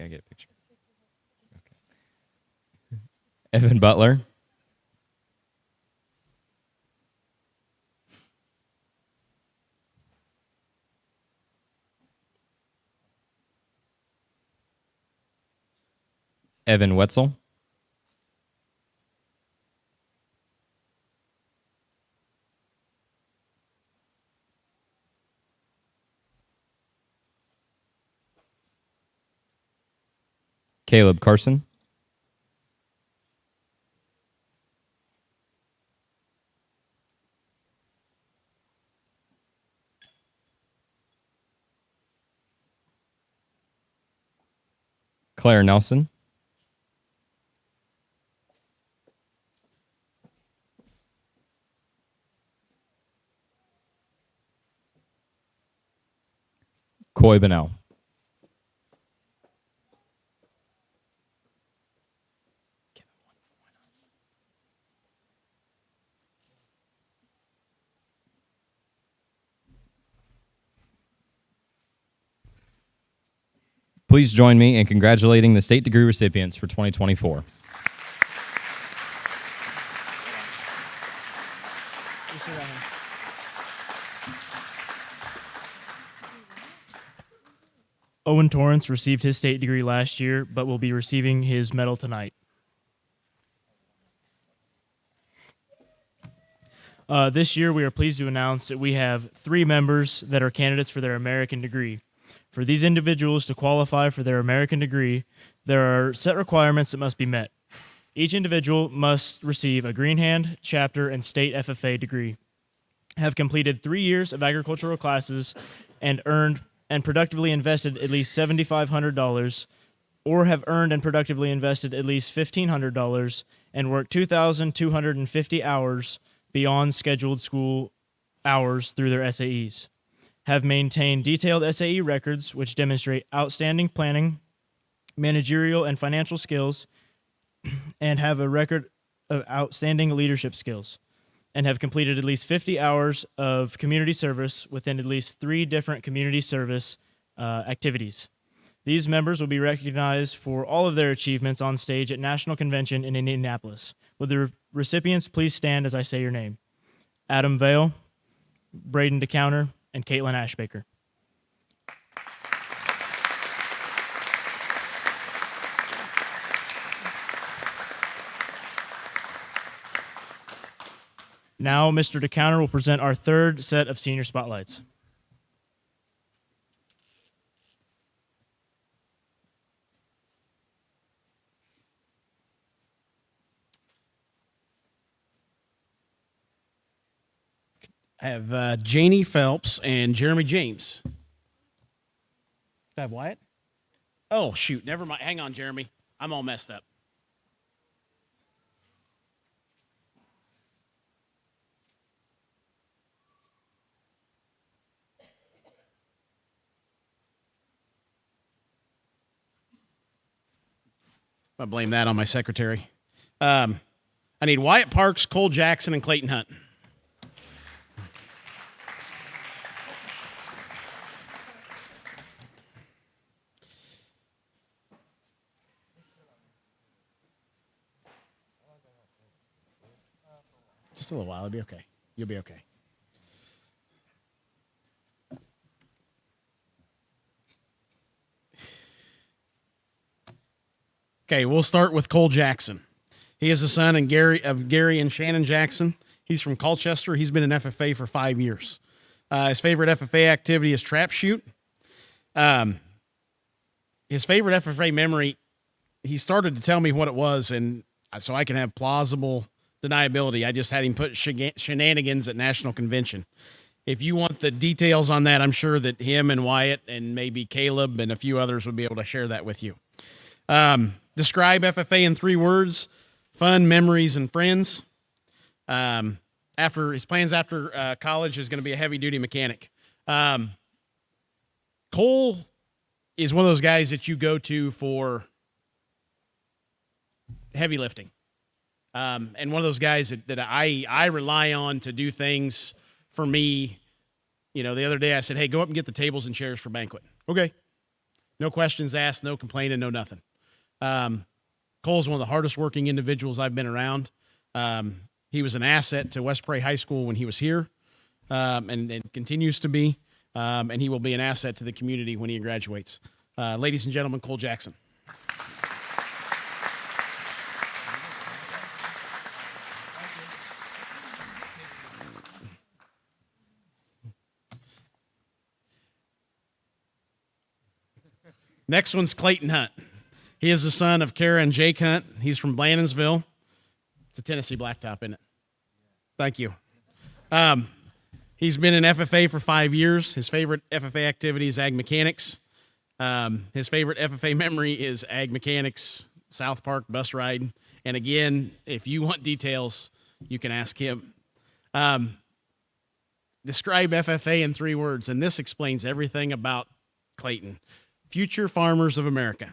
Can I get a picture? Okay. Evan Butler, Evan Wetzel, Caleb Carson, Claire Nelson, Coy Bennell. Please join me in congratulating the state degree recipients for 2024. Owen Torrance received his state degree last year, but will be receiving his medal tonight. This year, we are pleased to announce that we have 3 members that are candidates for their American degree. For these individuals to qualify for their American degree, there are set requirements that must be met. Each individual must receive a Greenhand, chapter, and state FFA degree, have completed 3 years of agricultural classes, and earned and productively invested at least $7,500, or have earned and productively invested at least $1,500, and worked 2,250 hours beyond scheduled school hours through their SAEs, have maintained detailed SAE records which demonstrate outstanding planning, managerial and financial skills, and have a record of outstanding leadership skills, and have completed at least 50 hours of community service within at least 3 different community service activities. These members will be recognized for all of their achievements on stage at National Convention in Indianapolis. Will the recipients please stand as I say your name? Adam Vale, Braden DeCounter, and Caitlin Ashbaker. Now, Mr. DeCounter will present our 3rd set of senior spotlights. I have Janie Phelps and Jeremy James. Do I have Wyatt? Oh, shoot. Never mind. Hang on, Jeremy. I'm all messed up. I blame that on my secretary. I need Wyatt Parks, Cole Jackson, and Clayton Hunt. Just a little while. It'll be okay. You'll be okay. Okay, we'll start with Cole Jackson. He is the son of Gary and Shannon Jackson. He's from Colchester. He's been an FFA for 5 years. His favorite FFA activity is trap shoot. His favorite FFA memory, he started to tell me what it was, and so I can have plausible deniability. I just had him put shenanigans at National Convention. If you want the details on that, I'm sure that him and Wyatt and maybe Caleb and a few others would be able to share that with you. Describe FFA in 3 words: fun, memories, and friends. After his plans after college is going to be a heavy-duty mechanic. Cole is one of those guys that you go to for heavy lifting. And one of those guys that I rely on to do things for me. You know, the other day I said, hey, go up and get the tables and chairs for Banquet. Okay. No questions asked, no complaining, no nothing. Cole's one of the hardest working individuals I've been around. He was an asset to West Prairie High School when he was here, and continues to be, and he will be an asset to the community when he graduates. Ladies and gentlemen, Cole Jackson. Next one's Clayton Hunt. He is the son of Kara and Jake Hunt. He's from Blandonsville. It's a Tennessee blacktop, isn't it? Thank you. He's been in FFA for 5 years. His favorite FFA activity is ag mechanics. His favorite FFA memory is ag mechanics, South Park bus ride. And again, if you want details, you can ask him. Describe FFA in 3 words, and this explains everything about Clayton. Future farmers of America.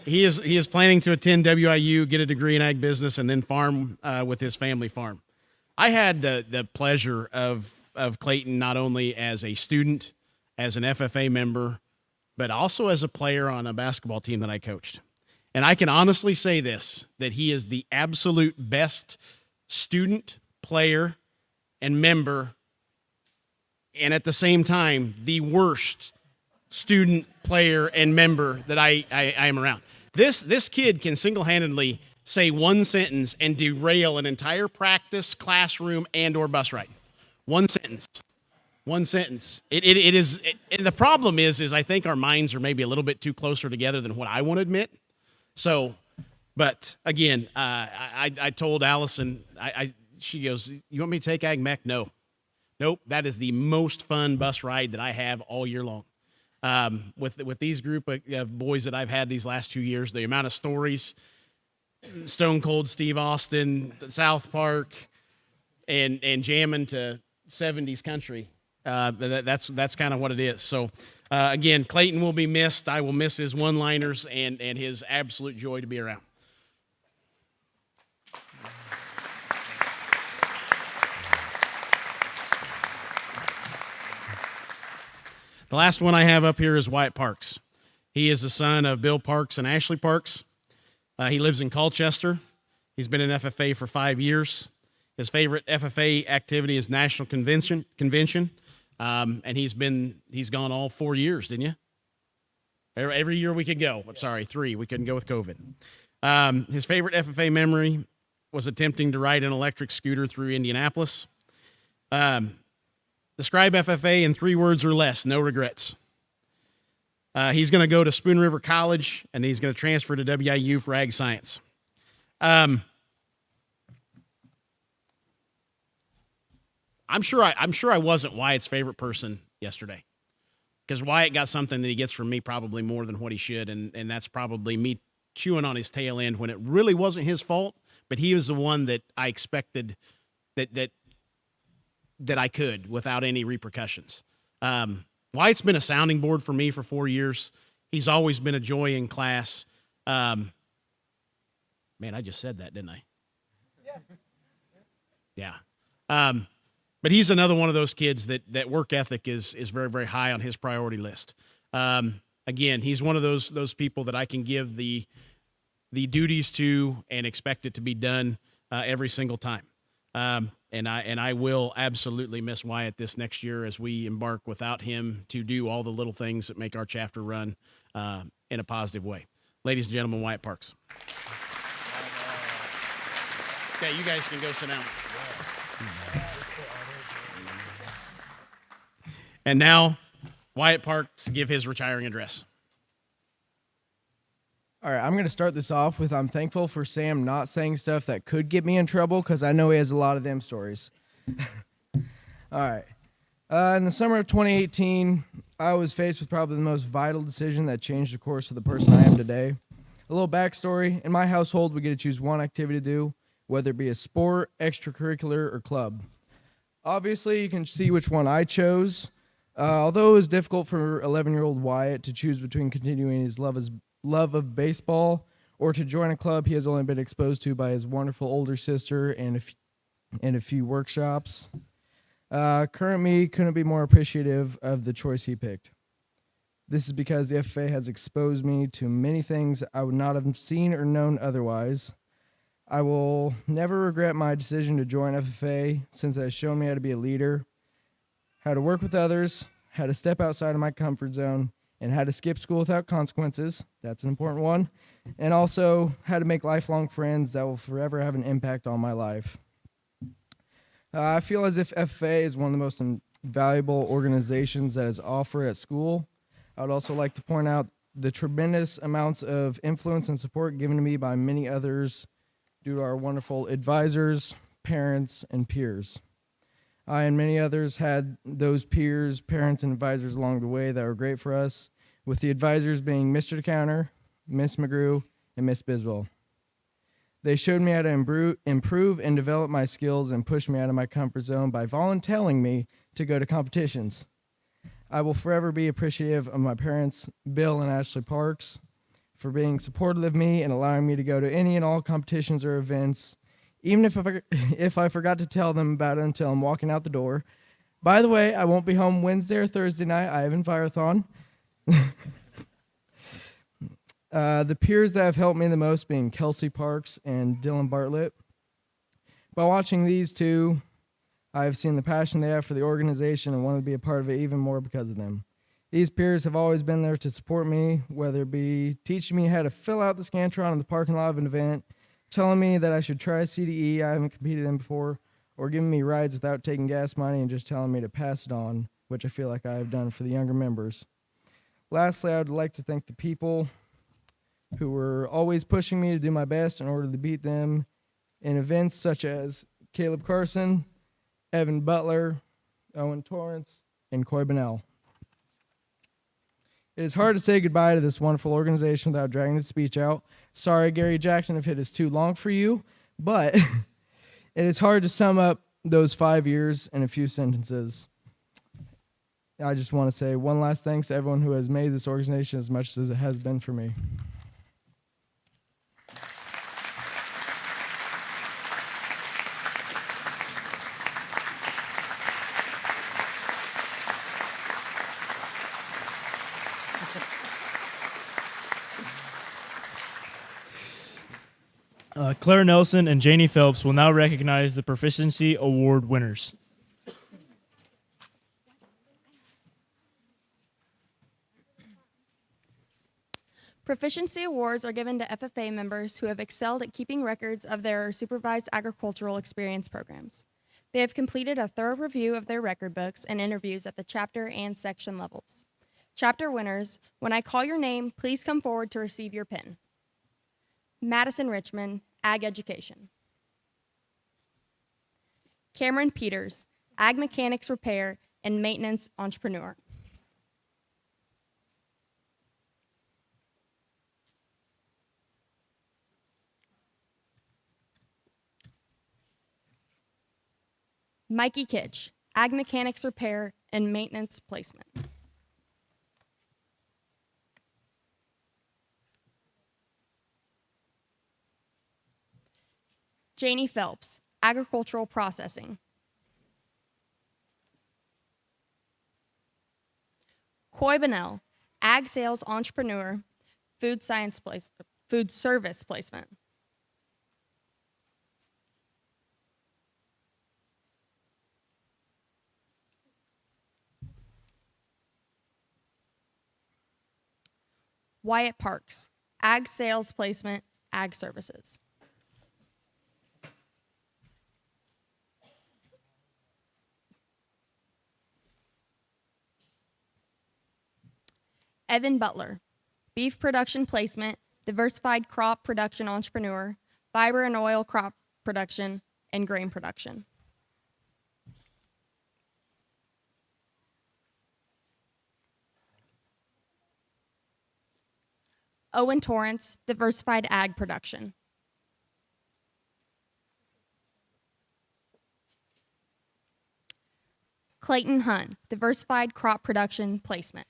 He is planning to attend WIU, get a degree in ag business, and then farm with his family farm. I had the pleasure of Clayton not only as a student, as an FFA member, but also as a player on a basketball team that I coached. And I can honestly say this, that he is the absolute best student, player, and member, and at the same time, the worst student, player, and member that I am around. This kid can single-handedly say one sentence and derail an entire practice, classroom, and or bus ride. One sentence. One sentence. And the problem is I think our minds are maybe a little bit too closer together than what I want to admit. So, but again, I told Allison, she goes, "You want me to take Ag Mech?" No. Nope. That is the most fun bus ride that I have all year long. With these group of boys that I've had these last 2 years, the amount of stories, Stone Cold Steve Austin, South Park, and jamming to 70s country. That's kind of what it is. So, again, Clayton will be missed. I will miss his one-liners and his absolute joy to be around. The last one I have up here is Wyatt Parks. He is the son of Bill Parks and Ashley Parks. He lives in Colchester. He's been in FFA for 5 years. His favorite FFA activity is National Convention. And he's gone all 4 years, didn't you? Every year we could go. I'm sorry, 3. We couldn't go with COVID. His favorite FFA memory was attempting to ride an electric scooter through Indianapolis. Describe FFA in 3 words or less. No regrets. He's going to go to Spoon River College, and he's going to transfer to WIU for Ag Science. I'm sure I wasn't Wyatt's favorite person yesterday, because Wyatt got something that he gets from me probably more than what he should, and that's probably me chewing on his tail end when it really wasn't his fault, but he was the one that I expected that I could without any repercussions. Wyatt's been a sounding board for me for 4 years. He's always been a joy in class. Man, I just said that, didn't I? Yeah. But he's another one of those kids that work ethic is very, very high on his priority list. Again, he's one of those people that I can give the duties to and expect it to be done every single time. And I will absolutely miss Wyatt this next year as we embark without him to do all the little things that make our chapter run in a positive way. Ladies and gentlemen, Wyatt Parks. Okay, you guys can go sit down. And now, Wyatt Parks give his retiring address. All right, I'm going to start this off with I'm thankful for Sam not saying stuff that could get me in trouble, because I know he has a lot of them stories. All right. In the summer of 2018, I was faced with probably the most vital decision that changed the course of the person I am today. A little backstory. In my household, we get to choose one activity to do, whether it be a sport, extracurricular, or club. Obviously, you can see which one I chose. Although it was difficult for 11-year-old Wyatt to choose between continuing his love of baseball or to join a club he has only been exposed to by his wonderful older sister and a few workshops. Current me couldn't be more appreciative of the choice he picked. This is because the FFA has exposed me to many things I would not have seen or known otherwise. I will never regret my decision to join FFA, since it has shown me how to be a leader, how to work with others, how to step outside of my comfort zone, and how to skip school without consequences. That's an important one. And also how to make lifelong friends that will forever have an impact on my life. I feel as if FFA is one of the most valuable organizations that is offered at school. I would also like to point out the tremendous amounts of influence and support given to me by many others due to our wonderful advisors, parents, and peers. I and many others had those peers, parents, and advisors along the way that were great for us, with the advisors being Mr. DeCounter, Miss McGrew, and Miss Biswell. They showed me how to improve and develop my skills and pushed me out of my comfort zone by volunteering me to go to competitions. I will forever be appreciative of my parents, Bill and Ashley Parks, for being supportive of me and allowing me to go to any and all competitions or events, even if I forgot to tell them about it until I'm walking out the door. By the way, I won't be home Wednesday or Thursday night. I have in Firethon. The peers that have helped me the most being Kelsey Parks and Dylan Bartlett. By watching these two, I've seen the passion they have for the organization and want to be a part of it even more because of them. These peers have always been there to support me, whether it be teaching me how to fill out the Scantron in the parking lot of an event, telling me that I should try CDE, I haven't competed in before, or giving me rides without taking gas money and just telling me to pass it on, which I feel like I have done for the younger members. Lastly, I would like to thank the people who were always pushing me to do my best in order to beat them in events such as Caleb Carson, Evan Butler, Owen Torrance, and Coy Bunnell. It is hard to say goodbye to this wonderful organization without dragging the speech out. Sorry, Gary Jackson, if it is too long for you, but it is hard to sum up those 5 years in a few sentences. I just want to say one last thanks to everyone who has made this organization as much as it has been for me. Claire Nelson and Janie Phelps will now recognize the Proficiency Award winners. Proficiency awards are given to FFA members who have excelled at keeping records of their supervised agricultural experience programs. They have completed a thorough review of their record books and interviews at the chapter and section levels. Chapter winners, when I call your name, please come forward to receive your pin. Madison Richmond, Ag Education. Cameron Peters, Ag Mechanics Repair and Maintenance Entrepreneur. Mikey Kitch, Ag Mechanics Repair and Maintenance Placement. Janie Phelps, Agricultural Processing. Coy Bunnell, Ag Sales Entrepreneur, Food Service Placement. Wyatt Parks, Ag Sales Placement, Ag Services. Evan Butler, Beef Production Placement, Diversified Crop Production Entrepreneur, Fiber and Oil Crop Production, and Grain Production. Owen Torrance, Diversified Ag Production. Clayton Hunt, Diversified Crop Production Placement.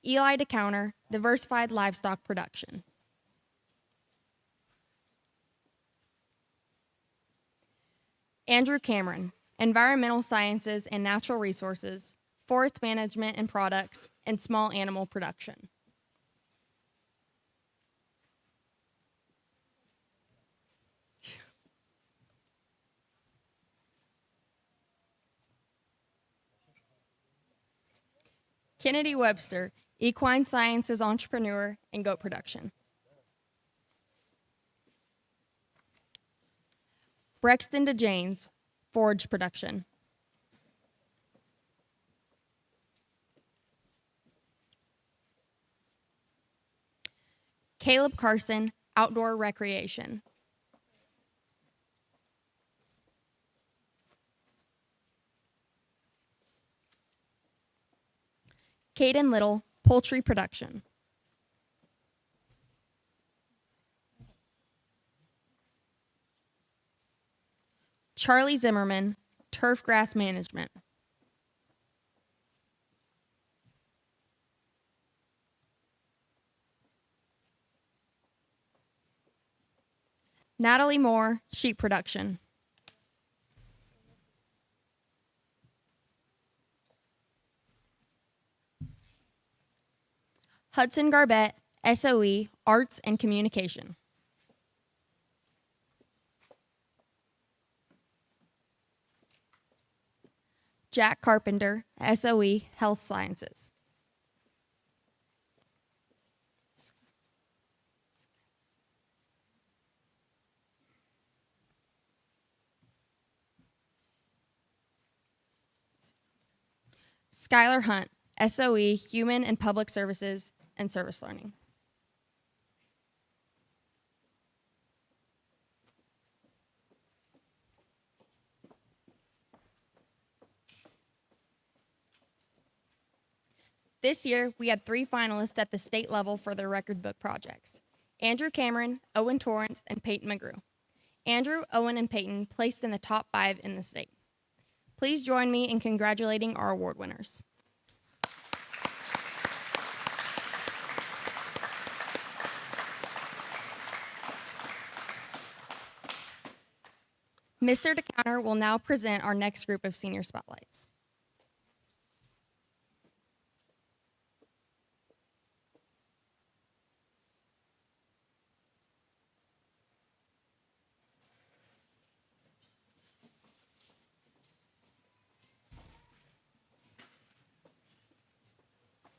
Eli DeCounter, Diversified Livestock Production. Andrew Cameron, Environmental Sciences and Natural Resources, Forest Management and Products, and Small Animal Production. Kennedy Webster, Equine Sciences Entrepreneur and Goat Production. Brexton DeJanes, Forage Production. Caleb Carson, Outdoor Recreation. Caden Little, Poultry Production. Charlie Zimmerman, Turf Grass Management. Natalie Moore, sheep production. Hudson Garbett, SOE, arts and communication. Jack Carpenter, SOE, health sciences. Skylar Hunt, SOE, Human and Public Services and Service Learning. This year, we had 3 finalists at the state level for their record book projects: Andrew Cameron, Owen Torrance, and Peyton McGrew. Andrew, Owen, and Peyton placed in the top 5 in the state. Please join me in congratulating our award winners. Mr. DeCounter will now present our next group of senior spotlights.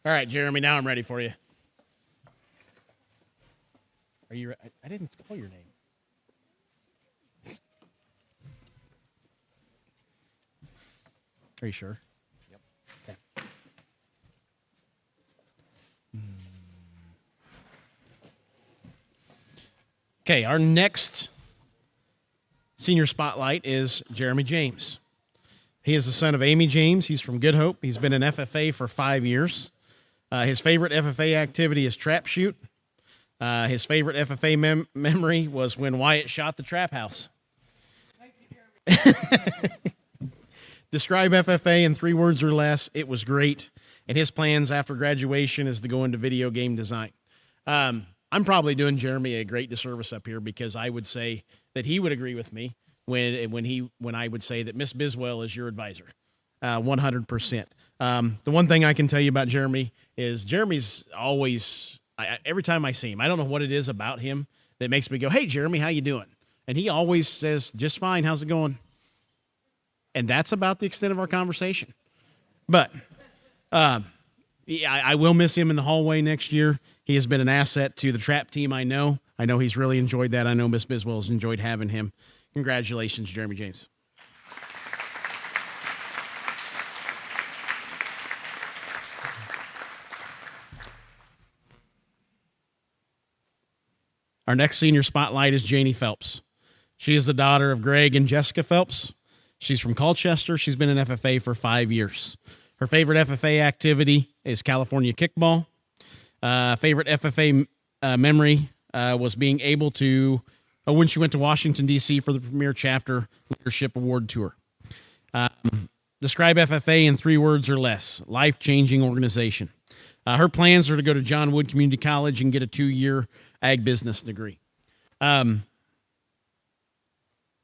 All right, Jeremy, now I'm ready for you. Are you ready? I didn't call your name. Are you sure? Yep. Okay. Okay, our next senior spotlight is Jeremy James. He is the son of Amy James. He's from Good Hope. He's been in FFA for 5 years. His favorite FFA activity is trap shoot. His favorite FFA memory was when Wyatt shot the trap house. Thank you, Jeremy. Describe FFA in 3 words or less. It was great. And his plans after graduation is to go into video game design. I'm probably doing Jeremy a great disservice up here because I would say that he would agree with me when I would say that Miss Biswell is your advisor. 100%. The one thing I can tell you about Jeremy is Jeremy's always, every time I see him, I don't know what it is about him that makes me go, "Hey, Jeremy, how you doing?" And he always says, "Just fine. How's it going?" And that's about the extent of our conversation. But yeah, I will miss him in the hallway next year. He has been an asset to the trap team, I know. I know he's really enjoyed that. I know Miss Biswell has enjoyed having him. Congratulations, Jeremy James. Our next senior spotlight is Janie Phelps. She is the daughter of Greg and Jessica Phelps. She's from Colchester. She's been in FFA for 5 years. Her favorite FFA activity is California kickball. Favorite FFA memory was being able to, when she went to Washington, D.C. for the Premier Chapter Leadership Award Tour. Describe FFA in 3 words or less. Life-changing organization. Her plans are to go to John Wood Community College and get a 2-year ag business degree. We've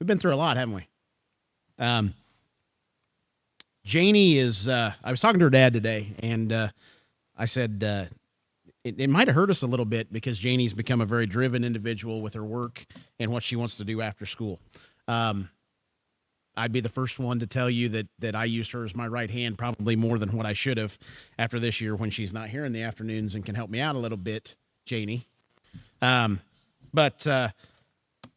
been through a lot, haven't we? Janie is, I was talking to her dad today, and I said it might have hurt us a little bit because Janie's become a very driven individual with her work and what she wants to do after school. I'd be the first one to tell you that I used her as my right hand probably more than what I should have after this year when she's not here in the afternoons and can help me out a little bit, Janie. But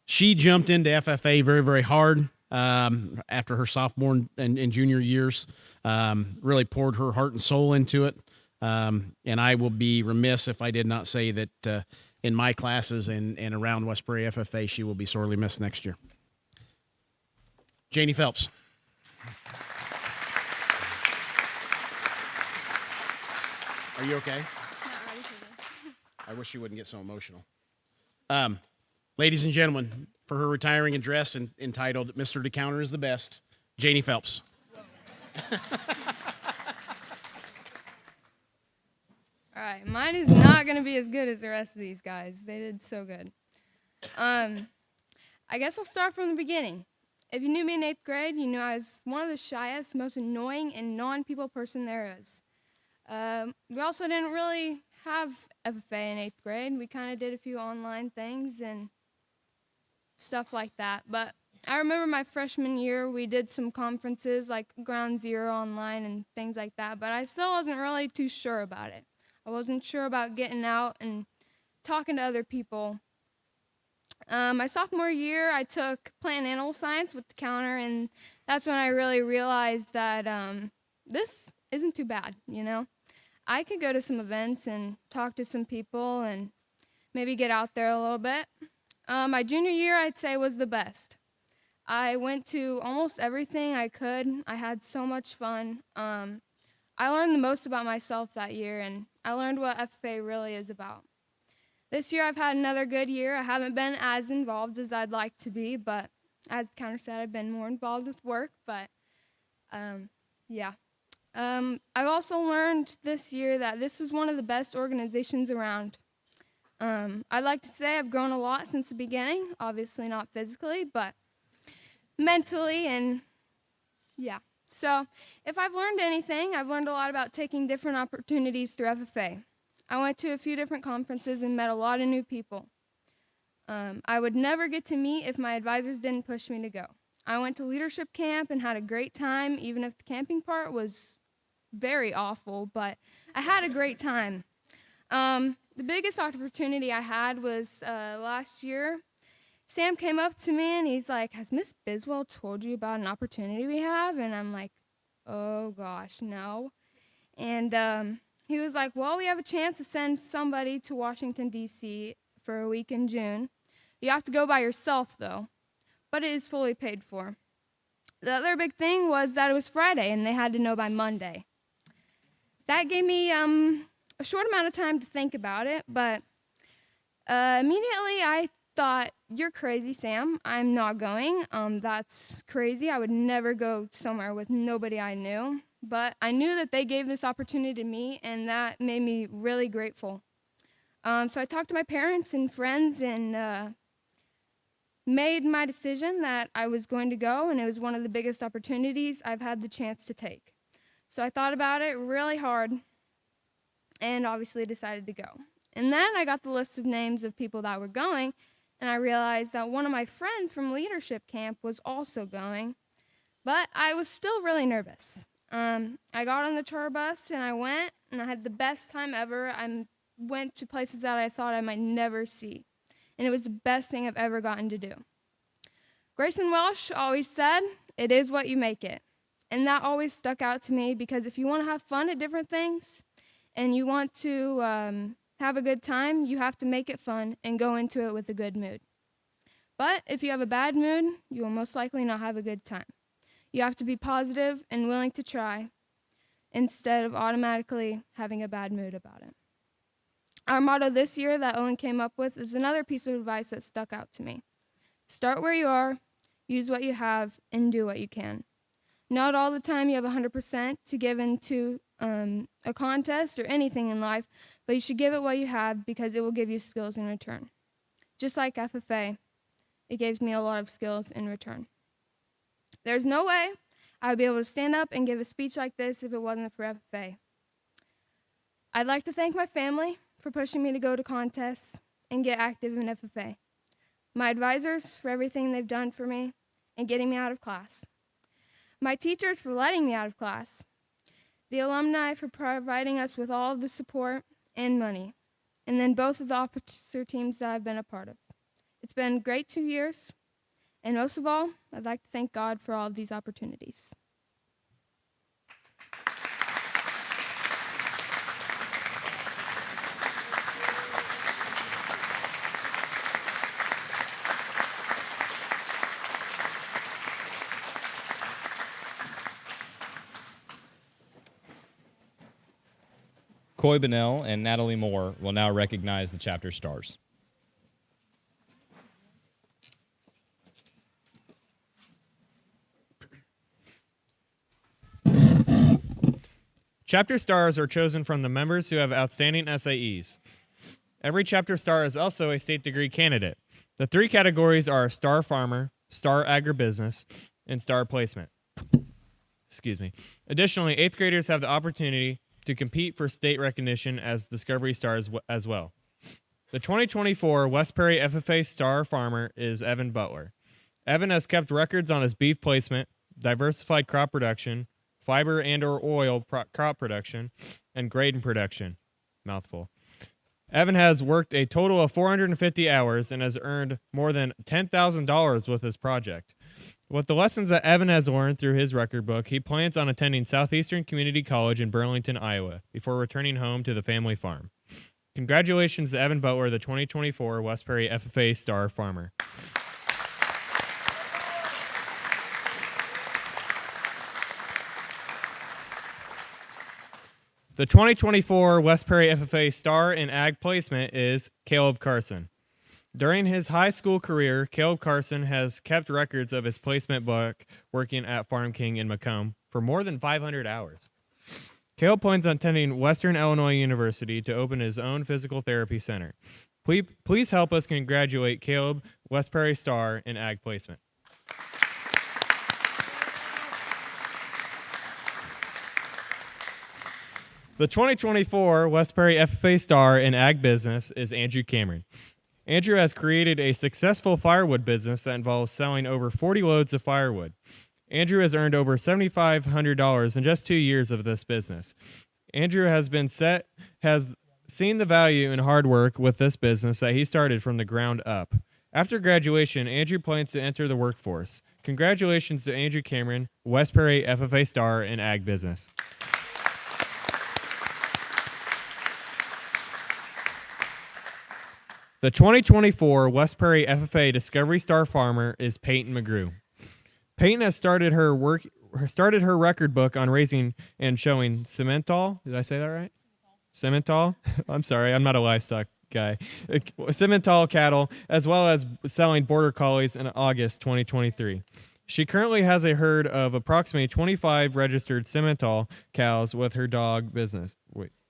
she jumped into FFA very, very hard after her sophomore and junior years, really poured her heart and soul into it. And I will be remiss if I did not say that in my classes and around West Prairie FFA, she will be sorely missed next year. Janie Phelps. Are you okay? Not ready for this. I wish you wouldn't get so emotional. Ladies and gentlemen, for her retiring address entitled "Mr. DeCounter is the Best," Janie Phelps. All right, mine is not going to be as good as the rest of these guys. They did so good. I guess I'll start from the beginning. If you knew me in 8th grade, you knew I was one of the shyest, most annoying, and non-people person there is. We also didn't really have FFA in 8th grade. We kind of did a few online things and stuff like that. But I remember my freshman year, we did some conferences like Ground Zero online and things like that, but I still wasn't really too sure about it. I wasn't sure about getting out and talking to other people. My sophomore year, I took plant and animal science with the counter, and that's when I really realized that this isn't too bad, you know? I could go to some events and talk to some people and maybe get out there a little bit. My junior year, I'd say, was the best. I went to almost everything I could. I had so much fun. I learned the most about myself that year, and I learned what FFA really is about. This year, I've had another good year. I haven't been as involved as I'd like to be, but as the counter said, I've been more involved with work, but yeah. I've also learned this year that this was one of the best organizations around. I'd like to say I've grown a lot since the beginning, obviously not physically, but mentally, and yeah. So if I've learned anything, I've learned a lot about taking different opportunities through FFA. I went to a few different conferences and met a lot of new people. I would never get to meet if my advisors didn't push me to go. I went to leadership camp and had a great time, even if the camping part was very awful, but I had a great time. The biggest opportunity I had was last year. Sam came up to me and he's like, "Has Miss Biswell told you about an opportunity we have?" And I'm like, "Oh gosh, no." And he was like, "Well, we have a chance to send somebody to Washington, D.C. for a week in June. You have to go by yourself, though, but it is fully paid for." The other big thing was that it was Friday and they had to know by Monday. That gave me a short amount of time to think about it, but immediately I thought, "You're crazy, Sam. I'm not going. That's crazy. I would never go somewhere with nobody I knew." But I knew that they gave this opportunity to me, and that made me really grateful. So I talked to my parents and friends and made my decision that I was going to go, and it was one of the biggest opportunities I've had the chance to take. So I thought about it really hard and obviously decided to go. And then I got the list of names of people that were going, and I realized that one of my friends from leadership camp was also going, but I was still really nervous. I got on the tour bus and I went, and I had the best time ever. I went to places that I thought I might never see, and it was the best thing I've ever gotten to do. Grayson Welsh always said, "It is what you make it." And that always stuck out to me, because if you want to have fun at different things and you want to have a good time, you have to make it fun and go into it with a good mood. But if you have a bad mood, you will most likely not have a good time. You have to be positive and willing to try instead of automatically having a bad mood about it. Our motto this year that Owen came up with is another piece of advice that stuck out to me. Start where you are, use what you have, and do what you can. Not all the time you have 100% to give into a contest or anything in life, but you should give it what you have, because it will give you skills in return. Just like FFA, it gave me a lot of skills in return. There's no way I would be able to stand up and give a speech like this if it wasn't for FFA. I'd like to thank my family for pushing me to go to contests and get active in FFA. My advisors for everything they've done for me and getting me out of class. My teachers for letting me out of class. The alumni for providing us with all of the support and money. And then both of the officer teams that I've been a part of. It's been a great 2 years. And most of all, I'd like to thank God for all of these opportunities. Coy Bonnell and Natalie Moore will now recognize the chapter stars. Chapter stars are chosen from the members who have outstanding SAEs. Every chapter star is also a state degree candidate. The three categories are Star Farmer, Star Agribusiness, and Star Placement. Excuse me. Additionally, 8th graders have the opportunity to compete for state recognition as Discovery Stars as well. The 2024 West Prairie FFA Star Farmer is Evan Butler. Evan has kept records on his beef placement, diversified crop production, fiber and or oil crop production, and grain production. Mouthful. Evan has worked a total of 450 hours and has earned more than $10,000 with his project. With the lessons that Evan has learned through his record book, he plans on attending Southeastern Community College in Burlington, Iowa, before returning home to the family farm. Congratulations to Evan Butler, the 2024 West Prairie FFA Star Farmer. The 2024 West Prairie FFA Star in Ag Placement is Caleb Carson. During his high school career, Caleb Carson has kept records of his placement book working at Farm King in Macomb for more than 500 hours. Caleb plans on attending Western Illinois University to open his own physical therapy center. Please help us congratulate Caleb, West Prairie Star in Ag Placement. The 2024 West Prairie FFA Star in Ag Business is Andrew Cameron. Andrew has created a successful firewood business that involves selling over 40 loads of firewood. Andrew has earned over $7,500 in just 2 years of this business. Andrew has seen the value in hard work with this business that he started from the ground up. After graduation, Andrew plans to enter the workforce. Congratulations to Andrew Cameron, West Prairie FFA Star in Ag Business. The 2024 West Prairie FFA Discovery Star Farmer is Peyton McGrew. Peyton has started her record book on raising and showing Simmental. Did I say that right? Simmental? I'm sorry, I'm not a livestock guy. Simmental cattle, as well as selling border collies in August 2023. She currently has a herd of approximately 25 registered Simmental cows with her dog business.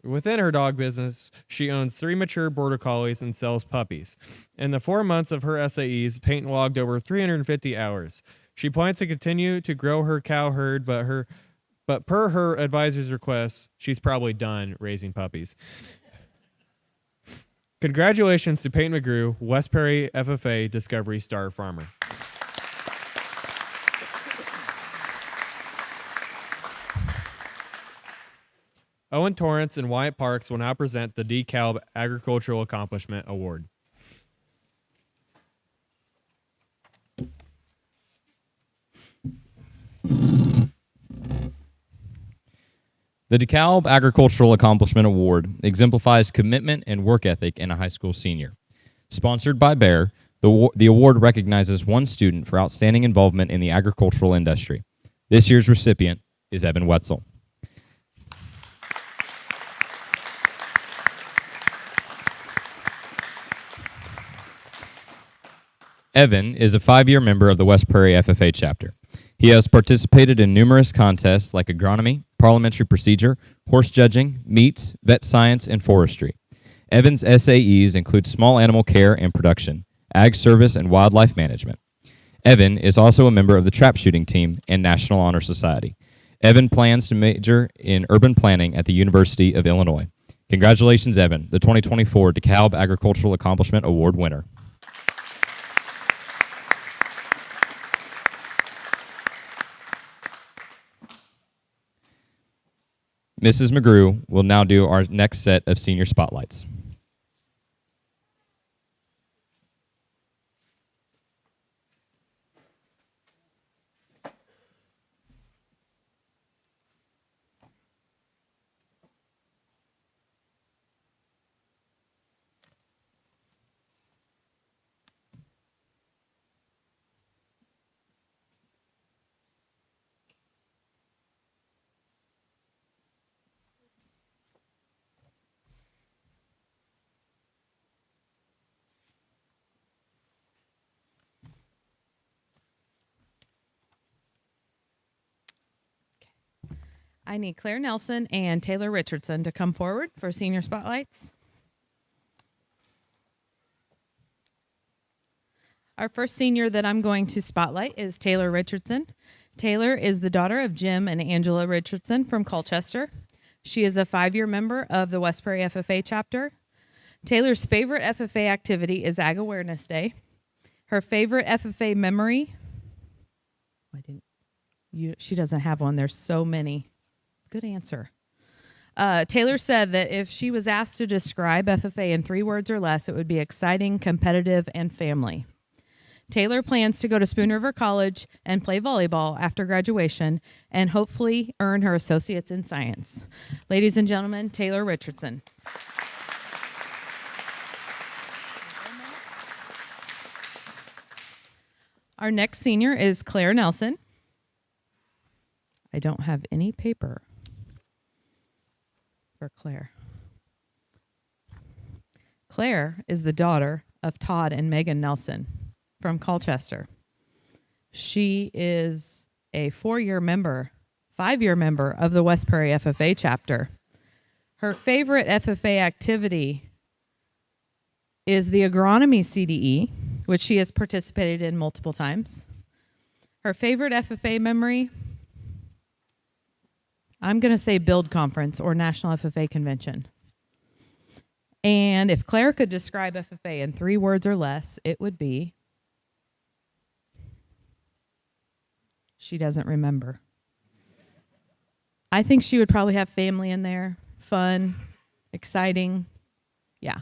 Within her dog business, she owns 3 mature border collies and sells puppies. In the 4 months of her SAEs, Peyton logged over 350 hours. She plans to continue to grow her cow herd, but per her advisor's request, she's probably done raising puppies. Congratulations to Peyton McGrew, West Prairie FFA Discovery Star Farmer. Owen Torrance and Wyatt Parks will now present the Decalb Agricultural Accomplishment Award. The Decalb Agricultural Accomplishment Award exemplifies commitment and work ethic in a high school senior. Sponsored by Bayer, the award recognizes one student for outstanding involvement in the agricultural industry. This year's recipient is Evan Wetzel. Evan is a 5-year member of the West Prairie FFA chapter. He has participated in numerous contests like agronomy, parliamentary procedure, horse judging, meats, vet science, and forestry. Evan's SAEs include small animal care and production, ag service, and wildlife management. Evan is also a member of the trap shooting team and National Honor Society. Evan plans to major in urban planning at the University of Illinois. Congratulations, Evan, the 2024 DeKalb Agricultural Accomplishment Award winner. Mrs. McGrew will now do our next set of senior spotlights. I need Claire Nelson and Taylor Richardson to come forward for senior spotlights. Our first senior that I'm going to spotlight is Taylor Richardson. Taylor is the daughter of Jim and Angela Richardson from Colchester. She is a 5-year member of the West Prairie FFA chapter. Taylor's favorite FFA activity is Ag Awareness Day. Her favorite FFA memory, she doesn't have one, there's so many. Good answer. Taylor said that if she was asked to describe FFA in 3 words or less, it would be exciting, competitive, and family. Taylor plans to go to Spoon River College and play volleyball after graduation and hopefully earn her associates in science. Ladies and gentlemen, Taylor Richardson. Our next senior is Claire Nelson. I don't have any paper for Claire. Claire is the daughter of Todd and Megan Nelson from Colchester. She is a 5-year member of the West Prairie FFA chapter. Her favorite FFA activity is the agronomy CDE, which she has participated in multiple times. Her favorite FFA memory, I'm going to say Build Conference or National FFA Convention. And if Claire could describe FFA in 3 words or less, it would be, she doesn't remember. I think she would probably have family in there, fun, exciting, yeah.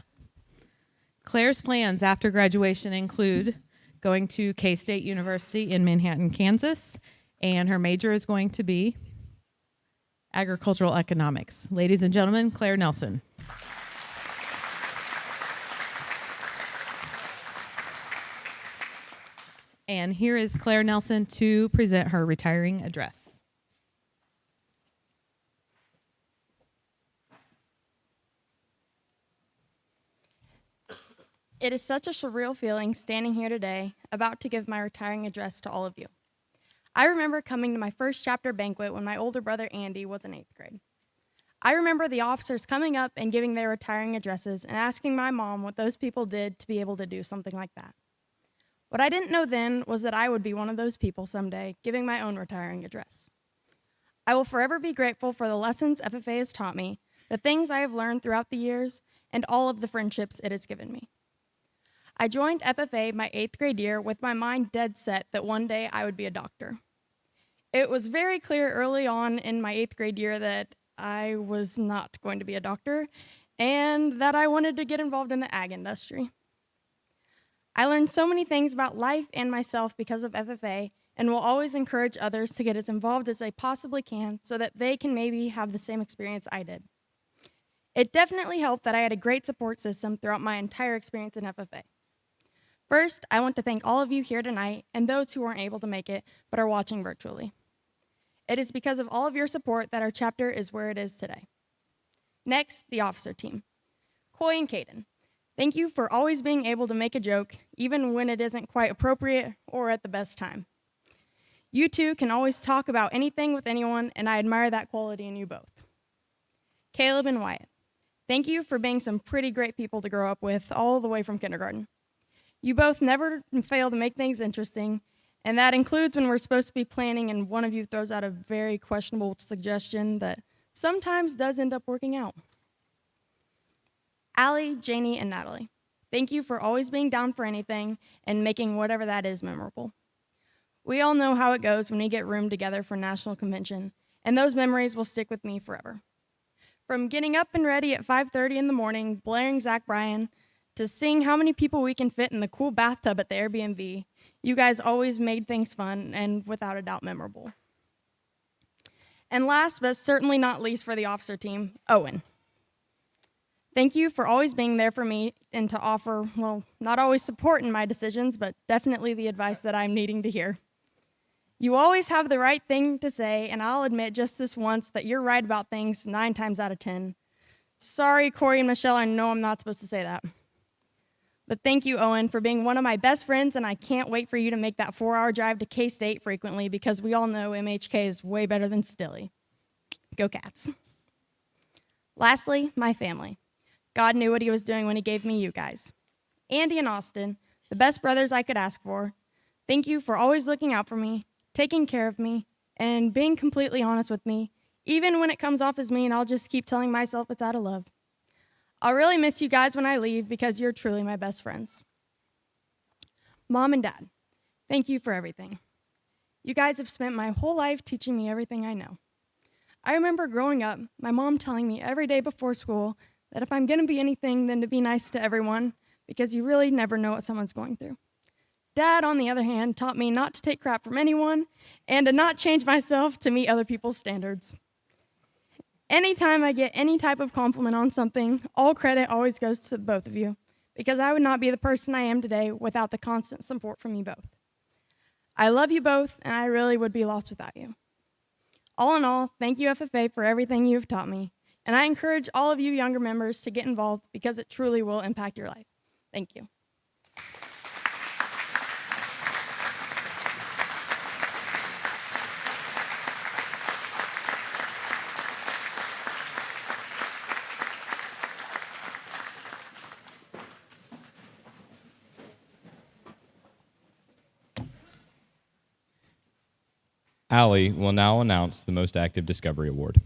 Claire's plans after graduation include going to K-State University in Manhattan, Kansas, and her major is going to be agricultural economics. Ladies and gentlemen, Claire Nelson. And here is Claire Nelson to present her retiring address. It is such a surreal feeling standing here today, about to give my retiring address to all of you. I remember coming to my first chapter banquet when my older brother Andy was in 8th grade. I remember the officers coming up and giving their retiring addresses and asking my mom what those people did to be able to do something like that. What I didn't know then was that I would be one of those people someday giving my own retiring address. I will forever be grateful for the lessons FFA has taught me, the things I have learned throughout the years, and all of the friendships it has given me. I joined FFA my 8th grade year with my mind dead set that one day I would be a doctor. It was very clear early on in my 8th grade year that I was not going to be a doctor and that I wanted to get involved in the ag industry. I learned so many things about life and myself because of FFA and will always encourage others to get as involved as they possibly can so that they can maybe have the same experience I did. It definitely helped that I had a great support system throughout my entire experience in FFA. First, I want to thank all of you here tonight and those who weren't able to make it but are watching virtually. It is because of all of your support that our chapter is where it is today. Next, the officer team. Coy and Caden, thank you for always being able to make a joke, even when it isn't quite appropriate or at the best time. You two can always talk about anything with anyone, and I admire that quality in you both. Caleb and Wyatt, thank you for being some pretty great people to grow up with all the way from kindergarten. You both never fail to make things interesting, and that includes when we're supposed to be planning and one of you throws out a very questionable suggestion that sometimes does end up working out. Allie, Janie, and Natalie, thank you for always being down for anything and making whatever that is memorable. We all know how it goes when we get roomed together for National Convention, and those memories will stick with me forever. From getting up and ready at 5:30 in the morning, blaring Zach Bryan, to seeing how many people we can fit in the cool bathtub at the Airbnb, you guys always made things fun and without a doubt memorable. And last but certainly not least for the officer team, Owen. Thank you for always being there for me and to offer, well, not always support in my decisions, but definitely the advice that I'm needing to hear. You always have the right thing to say, and I'll admit just this once that you're right about things 9 times out of 10. Sorry, Corey and Michelle, I know I'm not supposed to say that. But thank you, Owen, for being one of my best friends, and I can't wait for you to make that 4-hour drive to K-State frequently because we all know MHK is way better than Stilly. Go Cats. Lastly, my family. God knew what he was doing when he gave me you guys. Andy and Austin, the best brothers I could ask for. Thank you for always looking out for me, taking care of me, and being completely honest with me. Even when it comes off as mean, I'll just keep telling myself it's out of love. I'll really miss you guys when I leave because you're truly my best friends. Mom and Dad, thank you for everything. You guys have spent my whole life teaching me everything I know. I remember growing up, my mom telling me every day before school that if I'm going to be anything, then to be nice to everyone because you really never know what someone's going through. Dad, on the other hand, taught me not to take crap from anyone and to not change myself to meet other people's standards. Anytime I get any type of compliment on something, all credit always goes to both of you because I would not be the person I am today without the constant support from you both. I love you both, and I really would be lost without you. All in all, thank you, FFA, for everything you have taught me, and I encourage all of you younger members to get involved because it truly will impact your life. Thank you. Allie will now announce the Most Active Discovery Award.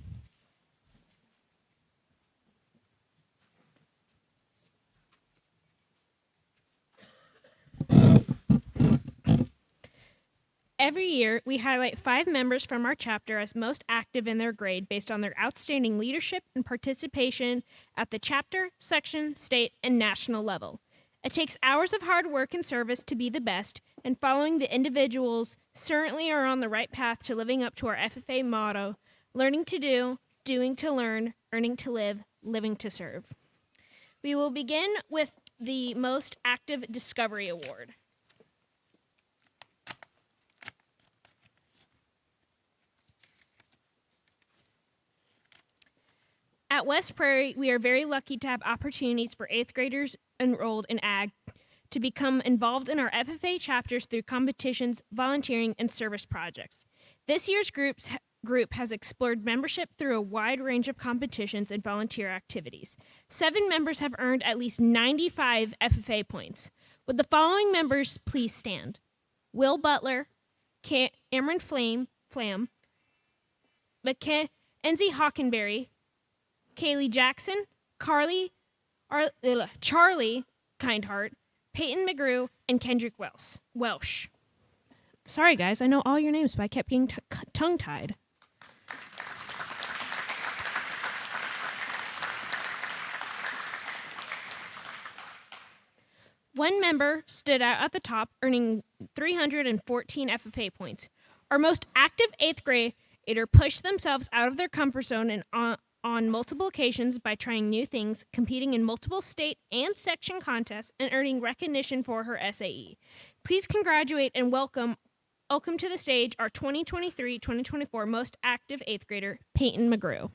Every year, we highlight 5 members from our chapter as most active in their grade based on their outstanding leadership and participation at the chapter, section, state, and national level. It takes hours of hard work and service to be the best, and following the individuals certainly are on the right path to living up to our FFA motto, learning to do, doing to learn, earning to live, living to serve. We will begin with the Most Active Discovery Award. At West Prairie, we are very lucky to have opportunities for 8th graders enrolled in ag to become involved in our FFA chapters through competitions, volunteering, and service projects. This year's group has explored membership through a wide range of competitions and volunteer activities. 7 members have earned at least 95 FFA points. Would the following members please stand? Will Butler, Cameron Flam, Mackenzie Hockenberry, Kaylee Jackson, Charlie Kindheart, Peyton McGrew, and Kendrick Welsh. Sorry, guys, I know all your names, but I kept getting tongue-tied. One member stood out at the top, earning 314 FFA points. Our most active 8th grader pushed themselves out of their comfort zone and on multiple occasions by trying new things, competing in multiple state and section contests, and earning recognition for her SAE. Please congratulate and welcome to the stage our 2023-2024 most active 8th grader, Peyton McGrew.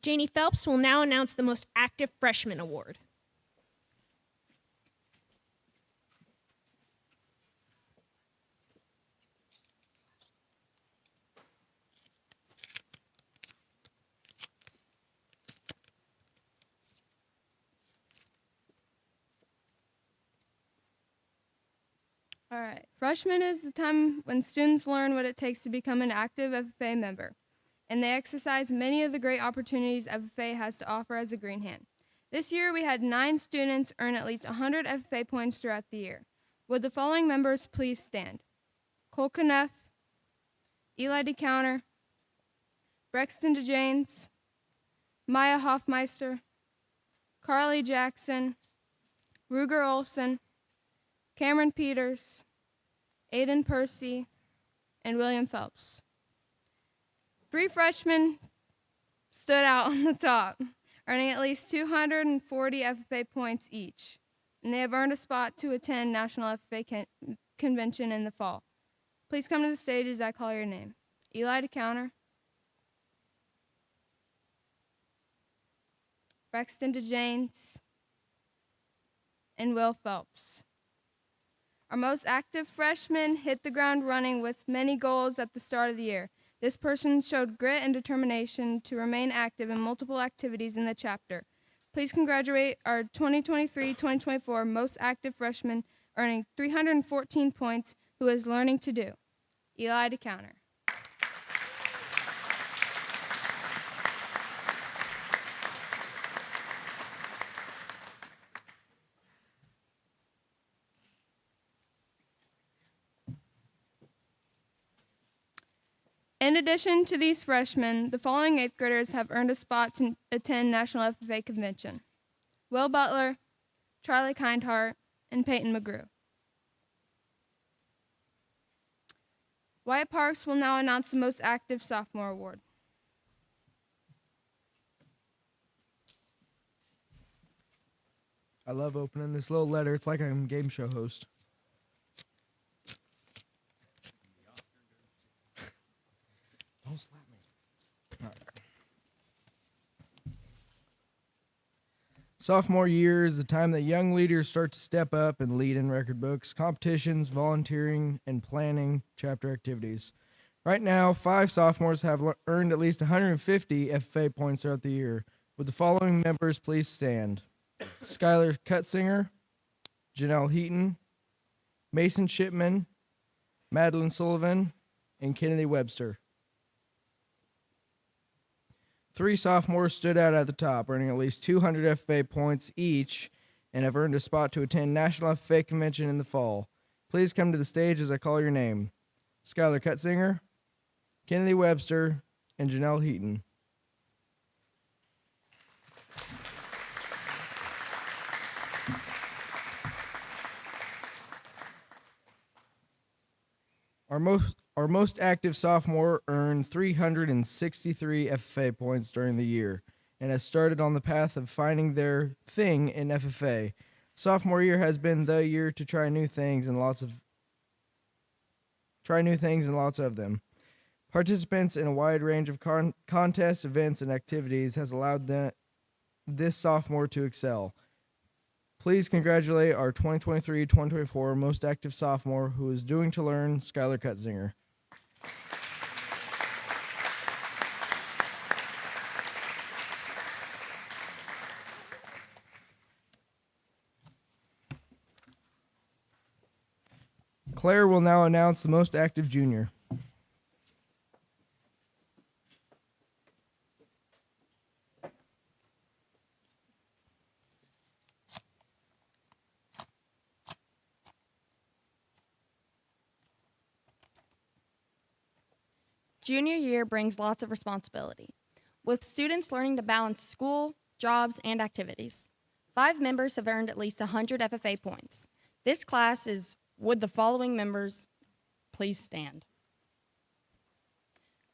Janie Phelps will now announce the Most Active Freshman Award. All right. Freshman is the time when students learn what it takes to become an active FFA member, and they exercise many of the great opportunities FFA has to offer as a Greenhand. This year, we had 9 students earn at least 100 FFA points throughout the year. Would the following members please stand? Cole Kneff, Eli DeCounter, Brexton DeJanes, Maya Hoffmeister, Carly Jackson, Ruger Olson, Cameron Peters, Aiden Percy, and William Phelps. 3 freshmen stood out on the top, earning at least 240 FFA points each, and they have earned a spot to attend National FFA Convention in the fall. Please come to the stage as I call your name. Eli DeCounter, Braxton DeJanes, and Will Phelps. Our most active freshman hit the ground running with many goals at the start of the year. This person showed grit and determination to remain active in multiple activities in the chapter. Please congratulate our 2023-2024 most active freshman earning 314 points who is learning to do, Eli DeCounter. In addition to these freshmen, the following 8th graders have earned a spot to attend National FFA Convention: Will Butler, Charlie Kindheart, and Peyton McGrew. Wyatt Parks will now announce the most active sophomore award. I love opening this little letter. It's like I'm a game show host. Don't slap me. All right. Sophomore year is the time that young leaders start to step up and lead in record books, competitions, volunteering, and planning chapter activities. Right now, 5 sophomores have earned at least 150 FFA points throughout the year. Would the following members please stand? Skylar Cutsinger, Janelle Heaton, Mason Shipman, Madeline Sullivan, and Kennedy Webster. 3 sophomores stood out at the top, earning at least 200 FFA points each, and have earned a spot to attend National FFA Convention in the fall. Please come to the stage as I call your name. Skylar Cutsinger, Kennedy Webster, and Janelle Heaton. Our most active sophomore earned 363 FFA points during the year and has started on the path of finding their thing in FFA. Sophomore year has been the year to try new things and lots of them. Participants in a wide range of contests, events, and activities has allowed this sophomore to excel. Please congratulate our 2023-2024 most active sophomore who is doing to learn, Skylar Cutsinger. Claire will now announce the most active junior. Junior year brings lots of responsibility, with students learning to balance school, jobs, and activities. 5 members have earned at least 100 FFA points. This class is, would the following members please stand?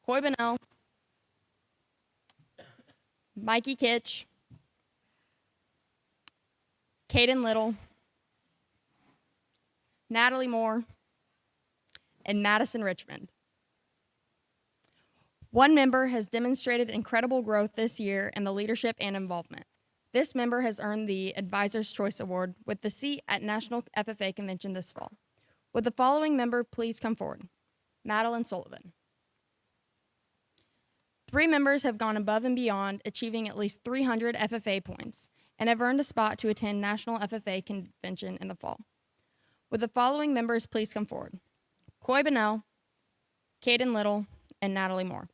Coy Bonnell, Mikey Kitch, Caden Little, Natalie Moore, and Madison Richmond. 1 member has demonstrated incredible growth this year in the leadership and involvement. This member has earned the Advisor's Choice Award with the seat at National FFA Convention this fall. Would the following member please come forward? Madeline Sullivan. 3 members have gone above and beyond, achieving at least 300 FFA points, and have earned a spot to attend National FFA Convention in the fall. Would the following members please come forward? Coy Bonnell, Caden Little, and Natalie Moore.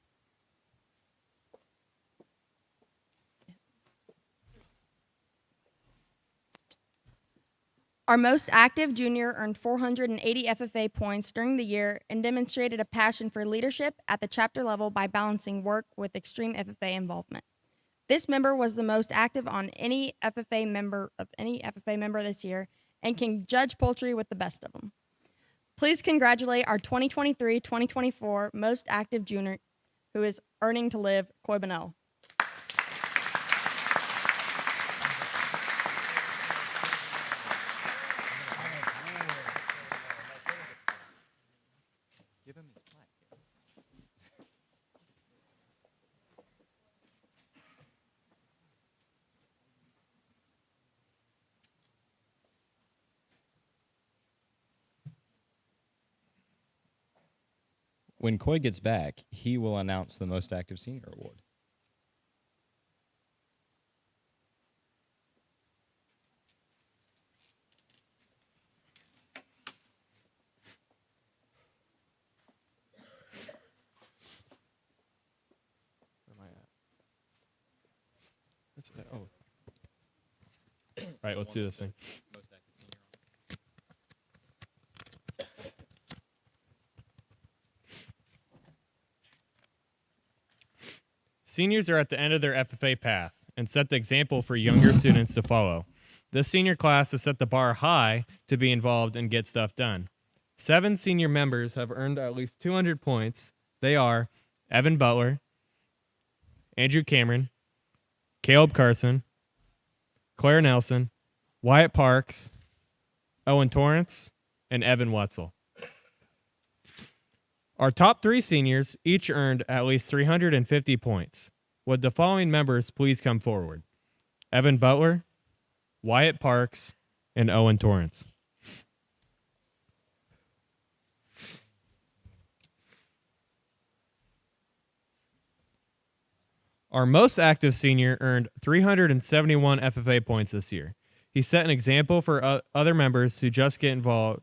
Our most active junior earned 480 FFA points during the year and demonstrated a passion for leadership at the chapter level by balancing work with extreme FFA involvement. This member was the most active on any FFA member this year and can judge poultry with the best of them. Please congratulate our 2023-2024 most active junior who is earning to live, Coy Bonnell. When Coy gets back, he will announce the Most Active Senior Award. Where am I at? That's it. Oh. All right, let's do this thing. Seniors are at the end of their FFA path and set the example for younger students to follow. This senior class has set the bar high to be involved and get stuff done. 7 senior members have earned at least 200 points. They are Evan Butler, Andrew Cameron, Caleb Carson, Claire Nelson, Wyatt Parks, Owen Torrance, and Evan Wetzel. Our top 3 seniors each earned at least 350 points. Would the following members please come forward? Evan Butler, Wyatt Parks, and Owen Torrance. Our most active senior earned 371 FFA points this year. He set an example for other members who just get involved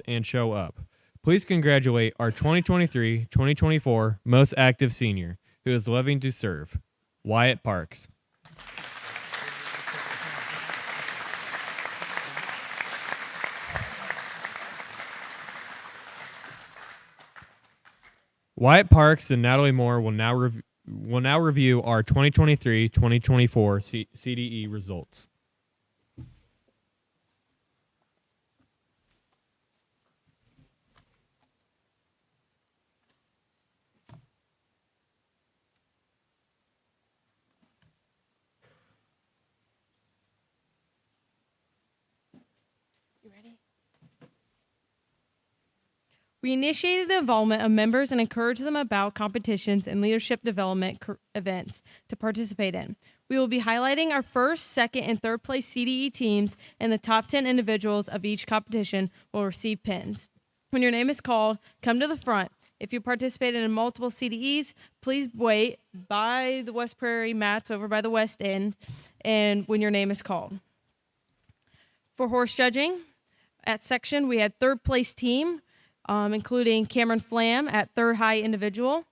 and show up. Please congratulate our 2023-2024 most active senior who is living to serve, Wyatt Parks. Wyatt Parks and Natalie Moore will now review our 2023-2024 CDE results. We initiated the involvement of members and encouraged them about competitions and leadership development events to participate in. We will be highlighting our first, second, and third place CDE teams, and the top 10 individuals of each competition will receive pins. When your name is called, come to the front. If you participated in multiple CDEs, please wait by the West Prairie mats over by the West End, and when your name is called. For horse judging, at section, we had third place team, including Cameron Flam at third high individual,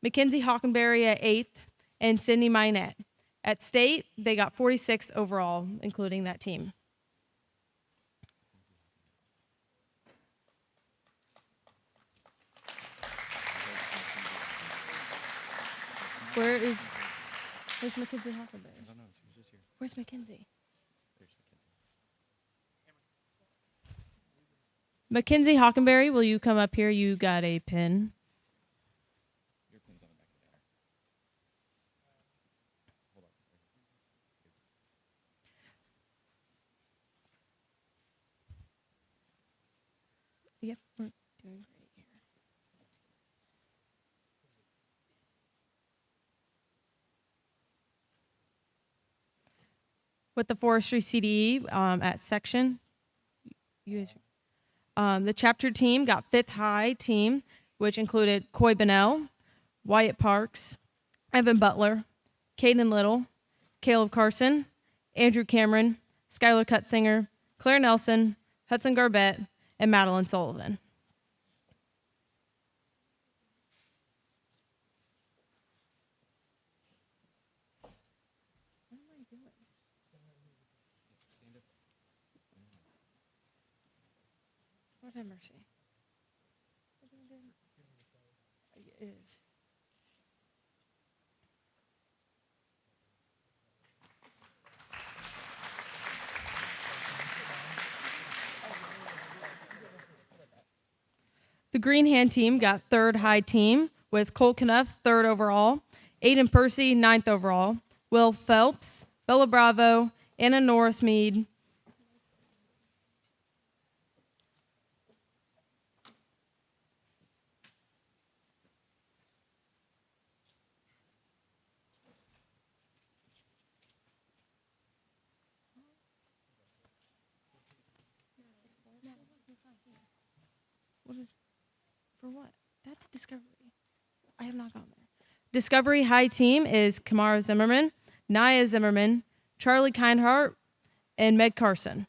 Mackenzie Hockenberry at 8th, and Sydney Minette. At state, they got 46th overall, including that team. Where's Mackenzie Hockenberry? I don't know. She was just here. Where's Mackenzie? Mackenzie Hockenberry, will you come up here? You got a pin. Your pin's on the back of the banner. Hold on. Yep, we're doing great here. With the forestry CDE at section, you guys. The chapter team got 5th high team, which included Coy Bennell, Wyatt Parks, Evan Butler, Caden Little, Caleb Carson, Andrew Cameron, Skylar Cutsinger, Claire Nelson, Hudson Garbett, and Madeline Sullivan. What am I doing? Stand up. Lord have mercy. It is. The Greenhand team got 3rd high team with Cole Knuff 3rd overall, Aiden Percy 9th overall, Will Phelps, Bella Bravo, Anna Norris Mead, For what? That's Discovery. I have not gone there. Discovery High Team is Kamara Zimmerman, Naya Zimmerman, Charlie Kindhart, and Meg Carson.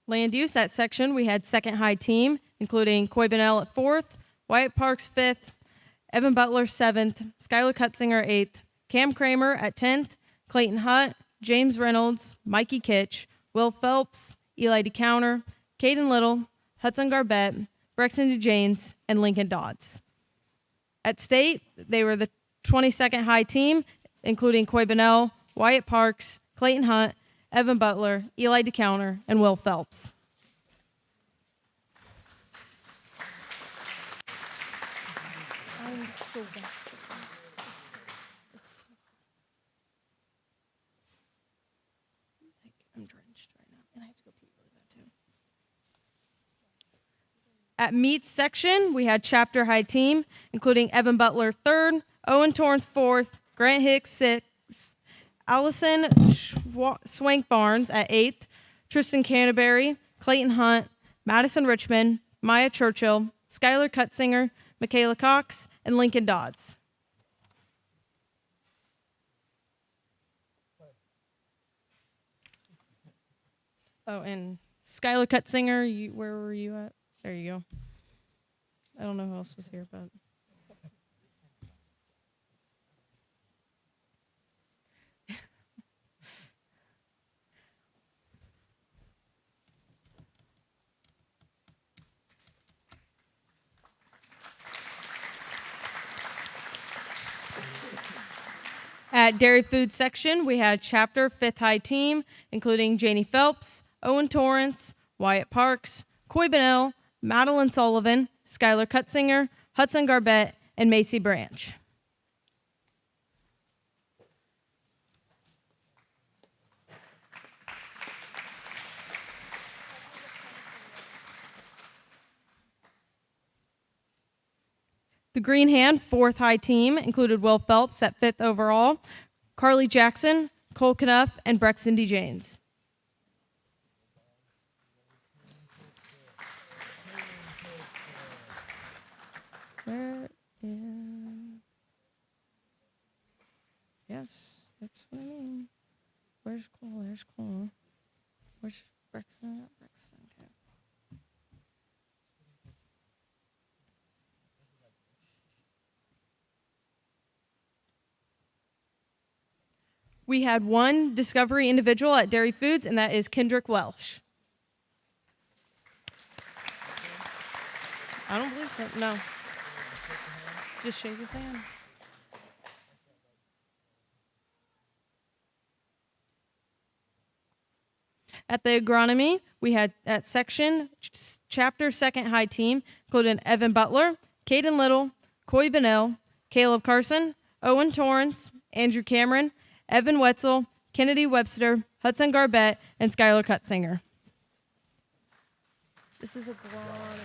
Land use, that section, we had second high team, including Coy Bennell at 4th, Wyatt Parks 5th, Evan Butler 7th, Skylar Cutzinger 8th, Cam Kramer at 10th, Clayton Hutt, James Reynolds, Mikey Kitch, Will Phelps, Eli DeCounter, Caden Little, Hudson Garbett, Brexton DeJanes, and Lincoln Dodds. At state, they were the 22nd high team, including Coy Bennell, Wyatt Parks, Clayton Hutt, Evan Butler, Eli DeCounter, and Will Phelps. I'm so bad. I'm drenched right now, and I have to go pee really bad too. At meets section, we had chapter high team, including Evan Butler 3rd, Owen Torrance 4th, Grant Hicks 6th, Allison Swank Barnes at 8th, Tristan Canterbury, Clayton Hunt, Madison Richmond, Maya Churchill, Skylar Cutzinger, Michaela Cox, and Lincoln Dodds. Oh, and Skylar Cutzinger, where were you at? There you go. I don't know who else was here, but... At dairy food section, we had chapter 5th high team, including Janie Phelps, Owen Torrance, Wyatt Parks, Coy Bennell, Madeline Sullivan, Skylar Cutzinger, Hudson Garbett, and Macy Branch. The Greenhand 4th high team included Will Phelps at 5th overall, Carly Jackson, Cole Knuff, and Brexton DeJanes. Where is... Yes, that's what I mean. Where's Cole? There's Cole. Where's Brexton? Brexton, okay. We had one Discovery individual at Dairy Foods, and that is Kendrick Welsh. I don't believe so. No. Just shake his hand. At the agronomy, we had at section, chapter 2nd high team, including Evan Butler, Caden Little, Coy Bennell, Caleb Carson, Owen Torrance, Andrew Cameron, Evan Wetzel, Kennedy Webster, Hudson Garbett, and Skylar Cutzinger. This is agronomy.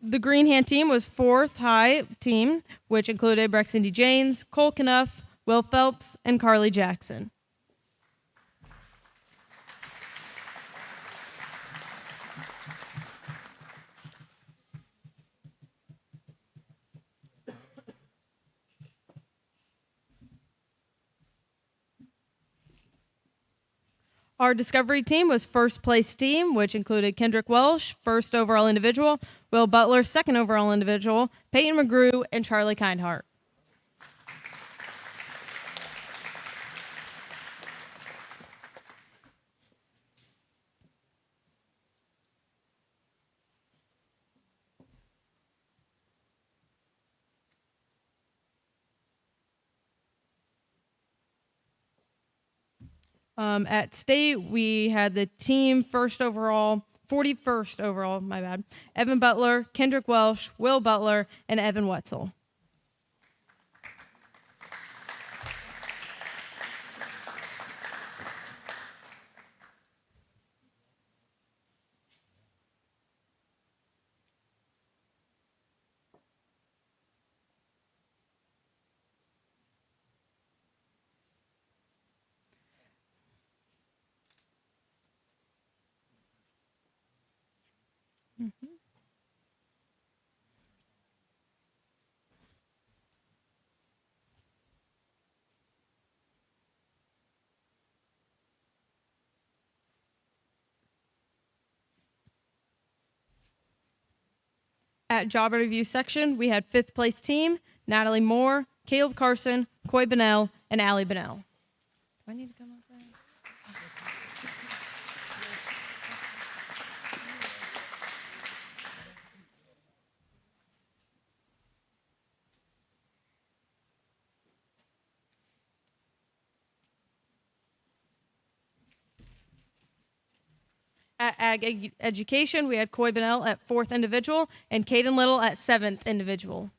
The Greenhand team was 4th high team, which included Brexton DeJanes, Cole Knuff, Will Phelps, and Carly Jackson. Our Discovery team was 1st place team, which included Kendrick Welsh, 1st overall individual, Will Butler, 2nd overall individual, Peyton McGrew, and Charlie Kindhart. At state, we had the team 41st overall, my bad, Evan Butler, Kendrick Welsh, Will Butler, and Evan Wetzel. At job review section, we had 5th place team, Natalie Moore, Caleb Carson, Coy Bennell, and Allie Bennell. Do I need to come up there? At Ag Education, we had Coy Bennell at 4th individual and Caden Little at 7th individual.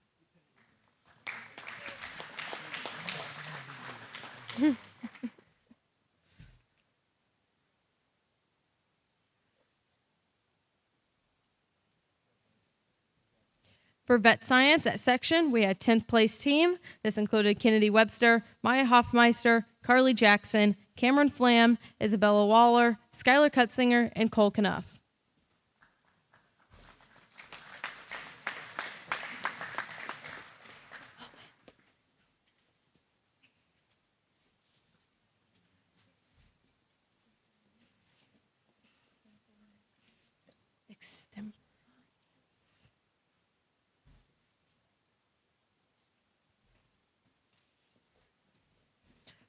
For vet science at section, we had 10th place team. This included Kennedy Webster, Maya Hoffmeister, Carly Jackson, Cameron Flam, Isabella Waller, Skylar Cutzinger, and Cole Knuff.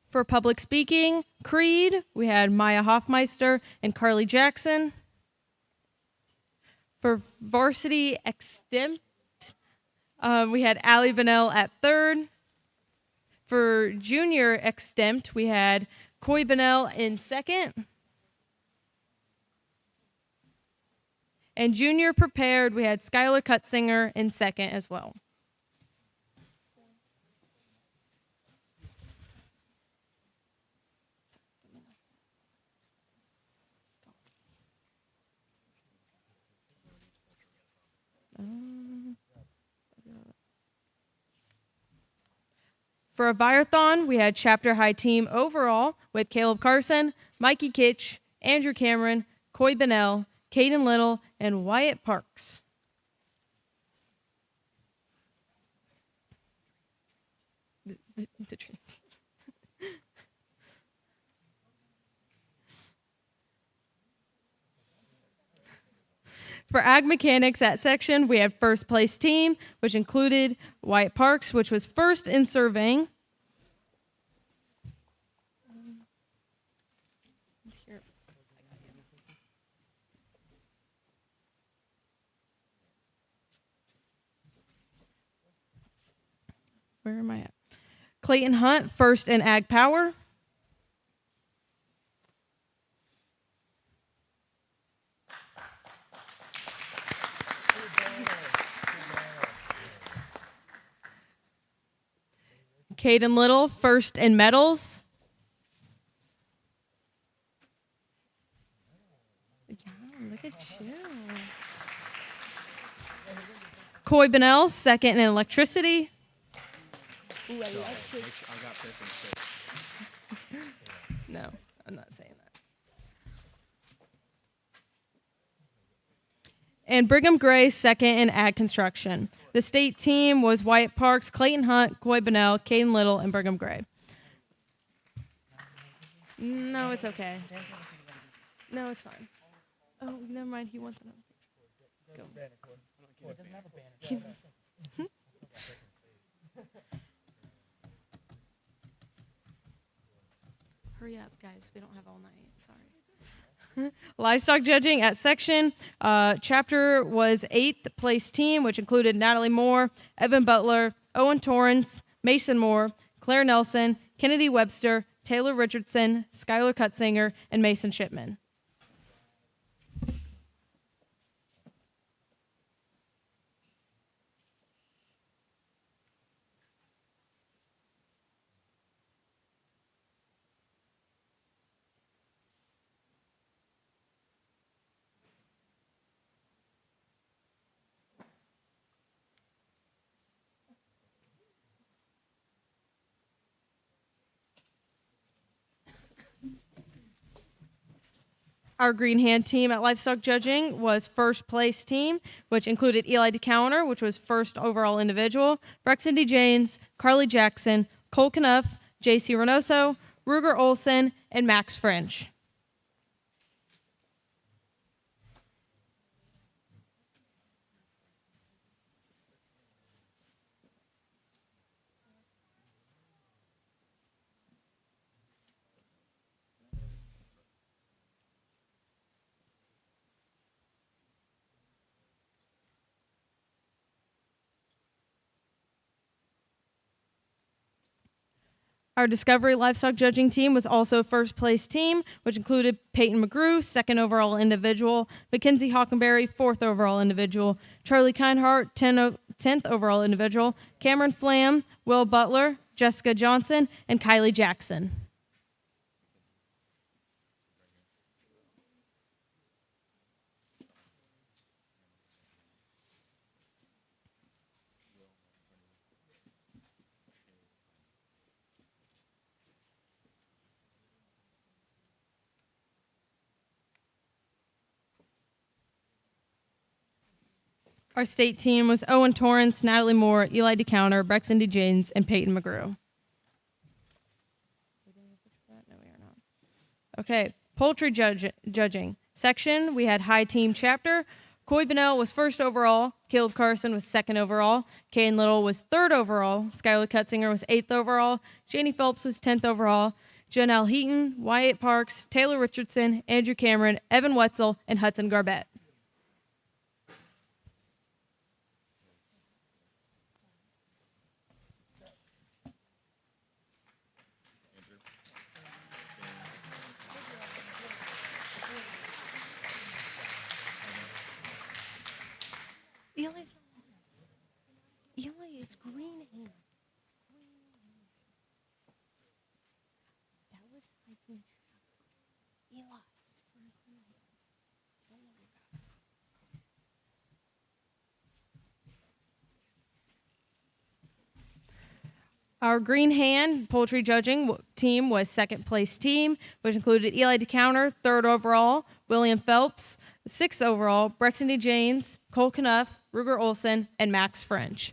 For public speaking, Creed, we had Maya Hoffmeister and Carly Jackson. For varsity extempt, we had Allie Bennell at 3rd. For junior extempt, we had Coy Bennell in 2nd. And junior prepared, we had Skylar Cutzinger in 2nd as well. For a Viathon, we had chapter high team overall with Caleb Carson, Mikey Kitch, Andrew Cameron, Coy Bennell, Caden Little, and Wyatt Parks. The Trinity. For ag mechanics at section, we had 1st place team, which included Wyatt Parks, which was 1st in surveying. Where am I at? Clayton Hunt, 1st in ag power. Caden Little, 1st in metals. Yeah, look at you. Coy Bennell, 2nd in electricity. Ooh, no, I'm not saying that. And Brigham Gray, 2nd in ag construction. The state team was Wyatt Parks, Clayton Hunt, Coy Bennell, Caden Little, and Brigham Gray. No, it's okay. No, it's fine. Oh, never mind. He wants another picture. Go. He doesn't have a banner. Hurry up, guys. We don't have all night. Sorry. Livestock judging at section. Chapter was 8th place team, which included Natalie Moore, Evan Butler, Owen Torrance, Mason Moore, Claire Nelson, Kennedy Webster, Taylor Richardson, Skylar Cutsinger, and Mason Shipman. Our Greenhand team at livestock judging was first place team, which included Eli DeCounter, which was first overall individual, Brexton D. Janes, Carly Jackson, Cole Knuff, J.C. Reynoso, Ruger Olson, and Max French. Our Discovery Livestock Judging team was also first place team, which included Peyton McGrew, second overall individual, Mackenzie Hockenberry, fourth overall individual, Charlie Kinehart, 10th overall individual, Cameron Flam, Will Butler, Jessica Johnson, and Kylie Jackson. Our state team was Owen Torrance, Natalie Moore, Eli DeCounter, Brexton D. Janes, and Peyton McGrew. Okay, poultry judging. Section, we had high team chapter. Coy Bennell was first overall. Caleb Carson was second overall. Kaden Little was third overall. Skylar Cutsinger was eighth overall. Janie Phelps was 10th overall. Janelle Heaton, Wyatt Parks, Taylor Richardson, Andrew Cameron, Evan Wetzel, and Hudson Garbett. Eli is Greenhand. That was hiking. Eli. Don't worry about it. Our Greenhand poultry judging team was second place team, which included Eli DeCounter, third overall, William Phelps, sixth overall, Brexton D. Janes, Cole Knuff, Ruger Olson, and Max French.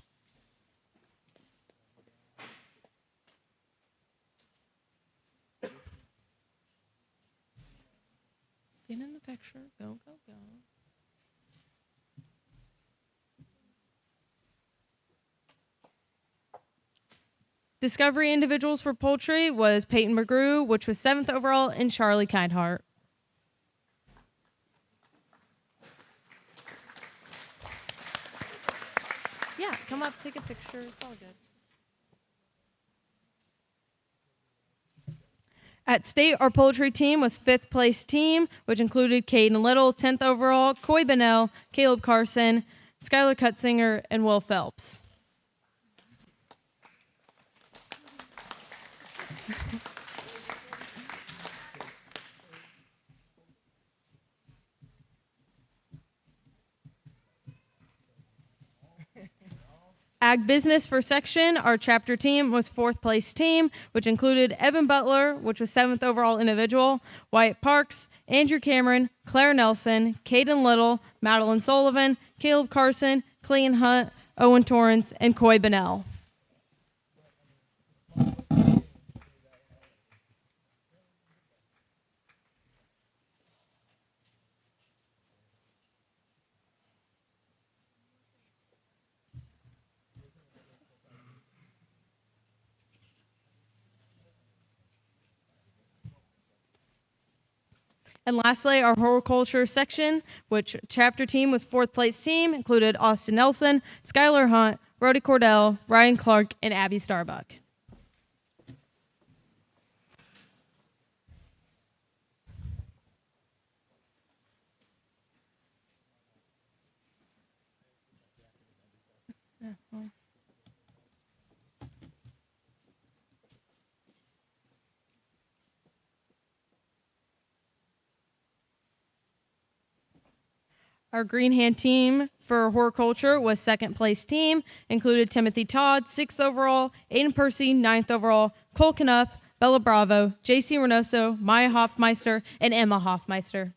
Get in the picture. Go, go, go. Discovery individuals for poultry was Peyton McGrew, which was 7th overall, and Charlie Kinehart. Yeah, come up, take a picture. It's all good. At state, our poultry team was 5th place team, which included Caden Little, 10th overall, Coy Bennell, Caleb Carson, Skylar Cutsinger, and Will Phelps. Ag Business for section, our chapter team was 4th place team, which included Evan Butler, which was 7th overall individual, Wyatt Parks, Andrew Cameron, Claire Nelson, Caden Little, Madeline Sullivan, Caleb Carson, Clean Hunt, Owen Torrance, and Coy Bennell. And lastly, our horticulture section, which chapter team was 4th place team, included Austin Nelson, Skylar Hunt, Brody Cordell, Ryan Clark, and Abby Starbuck. Our Greenhand team for horticulture was second place team, included Timothy Todd, 6th overall, Aiden Percy, 9th overall, Cole Knuff, Bella Bravo, JC Reynoso, Maya Hoffmeister, and Emma Hoffmeister.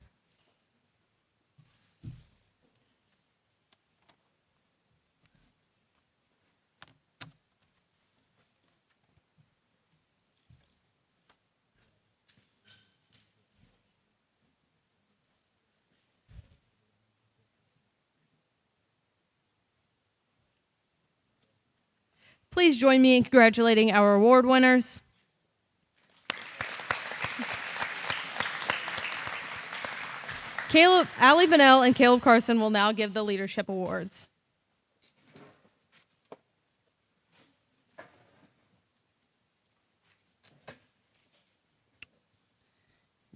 Please join me in congratulating our award winners. Allie Bonnell and Caleb Carson will now give the leadership awards.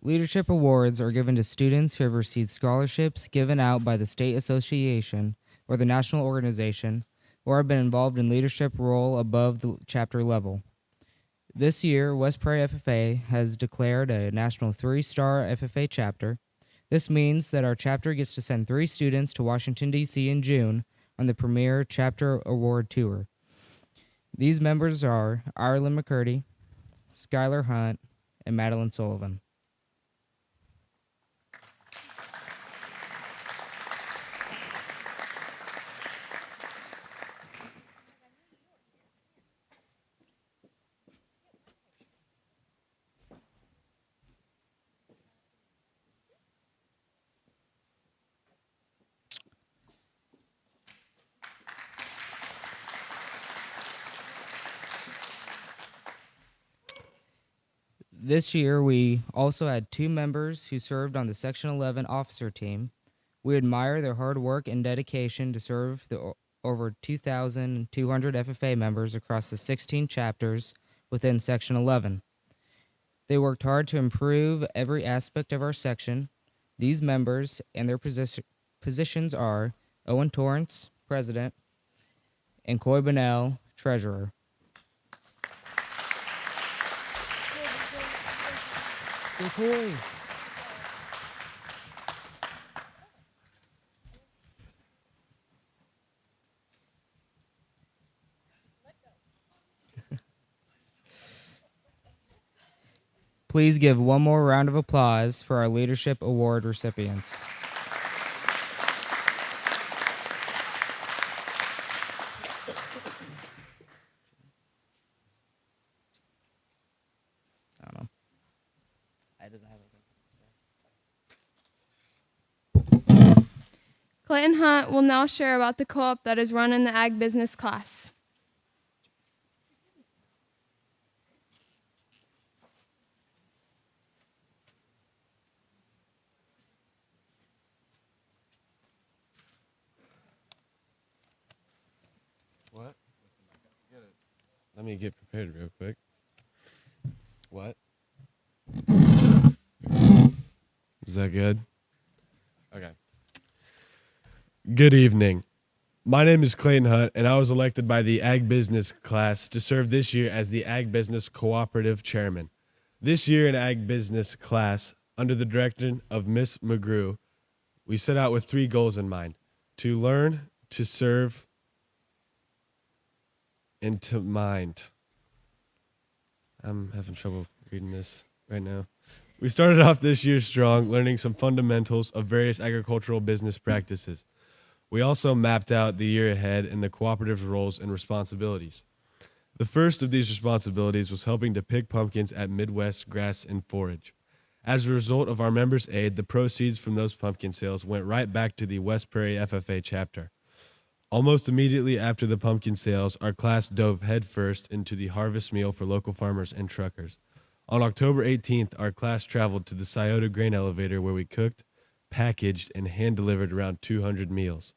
Leadership awards are given to students who have received scholarships given out by the state association or the national organization, or have been involved in leadership role above the chapter level. This year, West Prairie FFA has declared a national 3-star FFA chapter. This means that our chapter gets to send 3 students to Washington, D.C. in June on the premier chapter award tour. These members are Ireland McCurdy, Skylar Hunt, and Madeline Sullivan. This year, we also had 2 members who served on the Section 11 officer team. We admire their hard work and dedication to serve the over 2,200 FFA members across the 16 chapters within Section 11. They worked hard to improve every aspect of our section. These members and their positions are Owen Torrance, President, and Coy Bonnell, Treasurer. Coy. Please give one more round of applause for our Leadership Award recipients. I don't know. It doesn't have anything. Clayton Hunt will now share about the co-op that is run in the Ag Business class. What? Let me get prepared real quick. What? Is that good? Okay. Good evening. My name is Clayton Hunt, and I was elected by the Ag Business class to serve this year as the Ag Business Cooperative Chairman. This year in Ag Business class, under the direction of Miss McGrew, we set out with 3 goals in mind: to learn, to serve, and to mind. I'm having trouble reading this right now. We started off this year strong, learning some fundamentals of various agricultural business practices. We also mapped out the year ahead and the cooperative's roles and responsibilities. The first of these responsibilities was helping to pick pumpkins at Midwest Grass and Forage. As a result of our members' aid, the proceeds from those pumpkin sales went right back to the West Prairie FFA chapter. Almost immediately after the pumpkin sales, our class dove headfirst into the harvest meal for local farmers and truckers. On October 18th, our class traveled to the Scioto Grain Elevator where we cooked, packaged, and hand-delivered around 200 meals.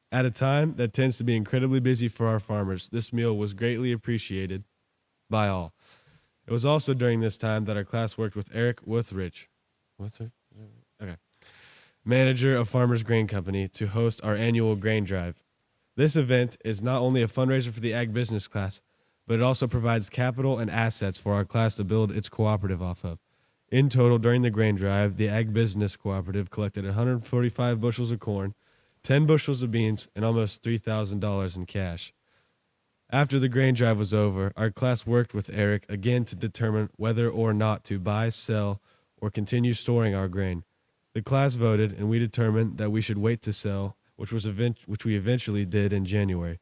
At a time that tends to be incredibly busy for our farmers, this meal was greatly appreciated by all. It was also during this time that our class worked with Eric Wuthrich, manager of Farmers Grain Company, to host our annual grain drive. This event is not only a fundraiser for the Ag Business class, but it also provides capital and assets for our class to build its cooperative off of. In total, during the grain drive, the Ag Business Cooperative collected 145 bushels of corn, 10 bushels of beans, and almost $3,000 in cash. After the grain drive was over, our class worked with Eric again to determine whether or not to buy, sell, or continue storing our grain. The class voted, and we determined that we should wait to sell, which we eventually did in January.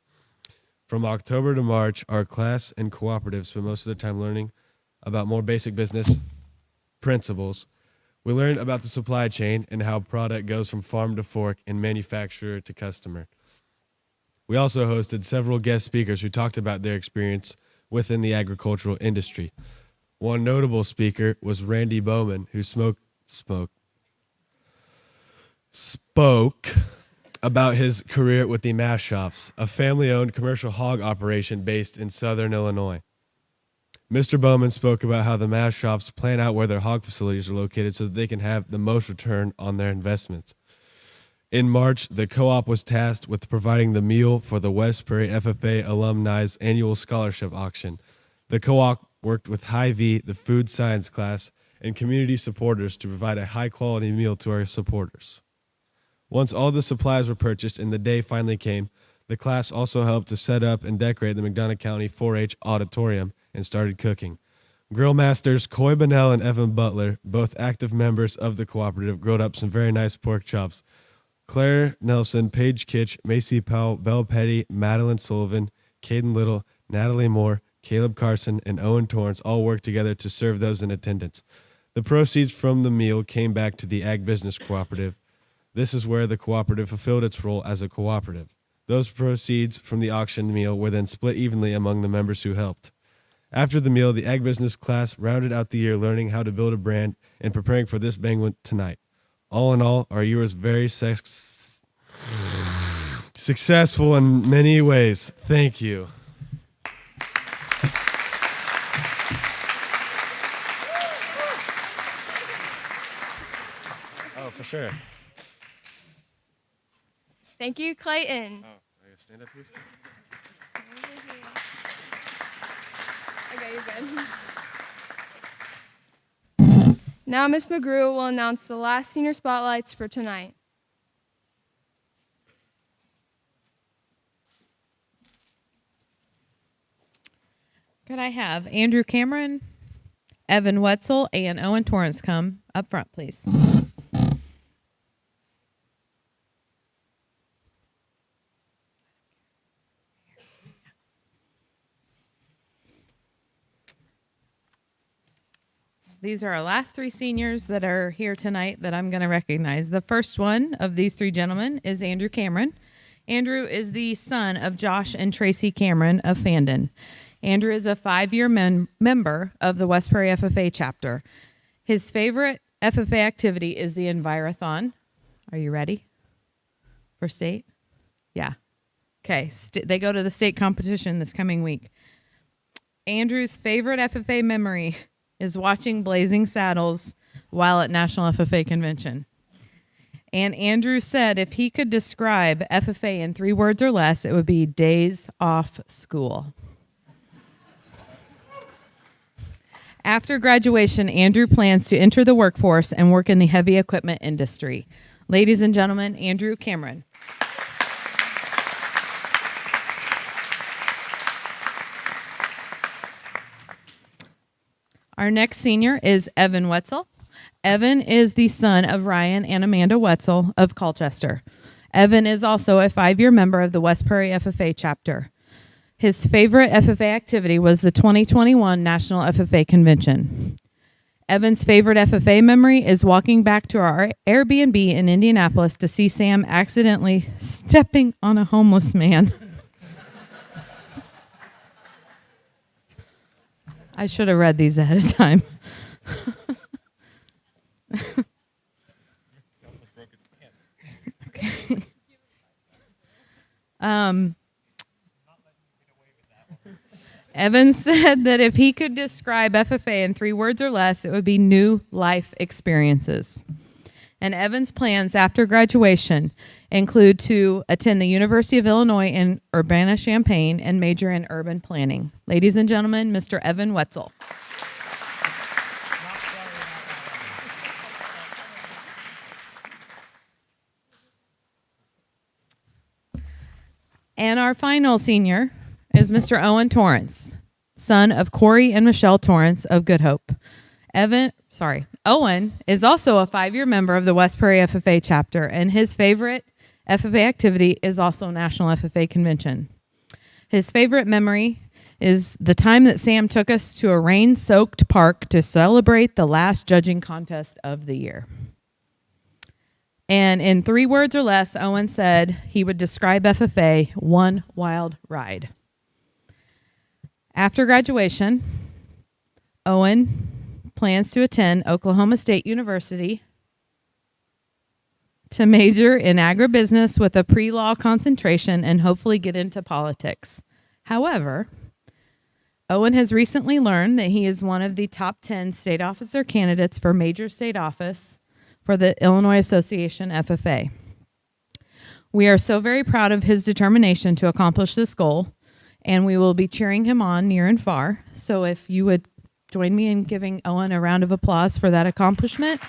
From October to March, our class and cooperative spent most of the time learning about more basic business principles. We learned about the supply chain and how product goes from farm to fork and manufacturer to customer. We also hosted several guest speakers who talked about their experience within the agricultural industry. One notable speaker was Randy Bowman, who spoke about his career with the Mash Shops, a family-owned commercial hog operation based in southern Illinois. Mr. Bowman spoke about how the Mash Shops plan out where their hog facilities are located so that they can have the most return on their investments. In March, the co-op was tasked with providing the meal for the West Prairie FFA alumni's annual scholarship auction. The co-op worked with Hy-Vee, the food science class, and community supporters to provide a high-quality meal to our supporters. Once all the supplies were purchased and the day finally came, the class also helped to set up and decorate the McDonough County 4-H auditorium and started cooking. Grill masters Coy Bonnell and Evan Butler, both active members of the cooperative, grilled up some very nice pork chops. Claire Nelson, Paige Kitch, Macy Powell, Belle Petty, Madeline Sullivan, Caden Little, Natalie Moore, Caleb Carson, and Owen Torrance all worked together to serve those in attendance. The proceeds from the meal came back to the Ag Business Cooperative. This is where the cooperative fulfilled its role as a cooperative. Those proceeds from the auction meal were then split evenly among the members who helped. After the meal, the Ag Business class rounded out the year learning how to build a brand and preparing for this banquet tonight. All in all, our year was very successful in many ways. Thank you. Oh, for sure. Thank you, Clayton. Oh, I gotta stand up here. Okay, you're good. Now Ms. McGrew will announce the last senior spotlights for tonight. Could I have Andrew Cameron, Evan Wetzel, and Owen Torrance come up front, please? These are our last three seniors that are here tonight that I'm going to recognize. The first one of these three gentlemen is Andrew Cameron. Andrew is the son of Josh and Tracy Cameron of Fandon. Andrew is a 5-year member of the West Prairie FFA chapter. His favorite FFA activity is the Envirothon. Are you ready for state? Yeah. Okay. They go to the state competition this coming week. Andrew's favorite FFA memory is watching Blazing Saddles while at National FFA Convention. And Andrew said if he could describe FFA in 3 words or less, it would be days off school. After graduation, Andrew plans to enter the workforce and work in the heavy equipment industry. Ladies and gentlemen, Andrew Cameron. Our next senior is Evan Wetzel. Evan is the son of Ryan and Amanda Wetzel of Colchester. Evan is also a 5-year member of the West Prairie FFA chapter. His favorite FFA activity was the 2021 National FFA Convention. Evan's favorite FFA memory is walking back to our Airbnb in Indianapolis to see Sam accidentally stepping on a homeless man. I should have read these ahead of time. Okay. Evan said that if he could describe FFA in 3 words or less, it would be new life experiences. And Evan's plans after graduation include to attend the University of Illinois in Urbana-Champaign and major in urban planning. Ladies and gentlemen, Mr. Evan Wetzel. And our final senior is Mr. Owen Torrance, son of Corey and Michelle Torrance of Good Hope. Owen is also a 5-year member of the West Prairie FFA chapter, and his favorite FFA activity is also National FFA Convention. His favorite memory is the time that Sam took us to a rain-soaked park to celebrate the last judging contest of the year. And in 3 words or less, Owen said he would describe FFA, one wild ride. After graduation, Owen plans to attend Oklahoma State University to major in agribusiness with a pre-law concentration and hopefully get into politics. However, Owen has recently learned that he is one of the top 10 state officer candidates for major state office for the Illinois Association FFA. We are so very proud of his determination to accomplish this goal, and we will be cheering him on near and far. So if you would join me in giving Owen a round of applause for that accomplishment.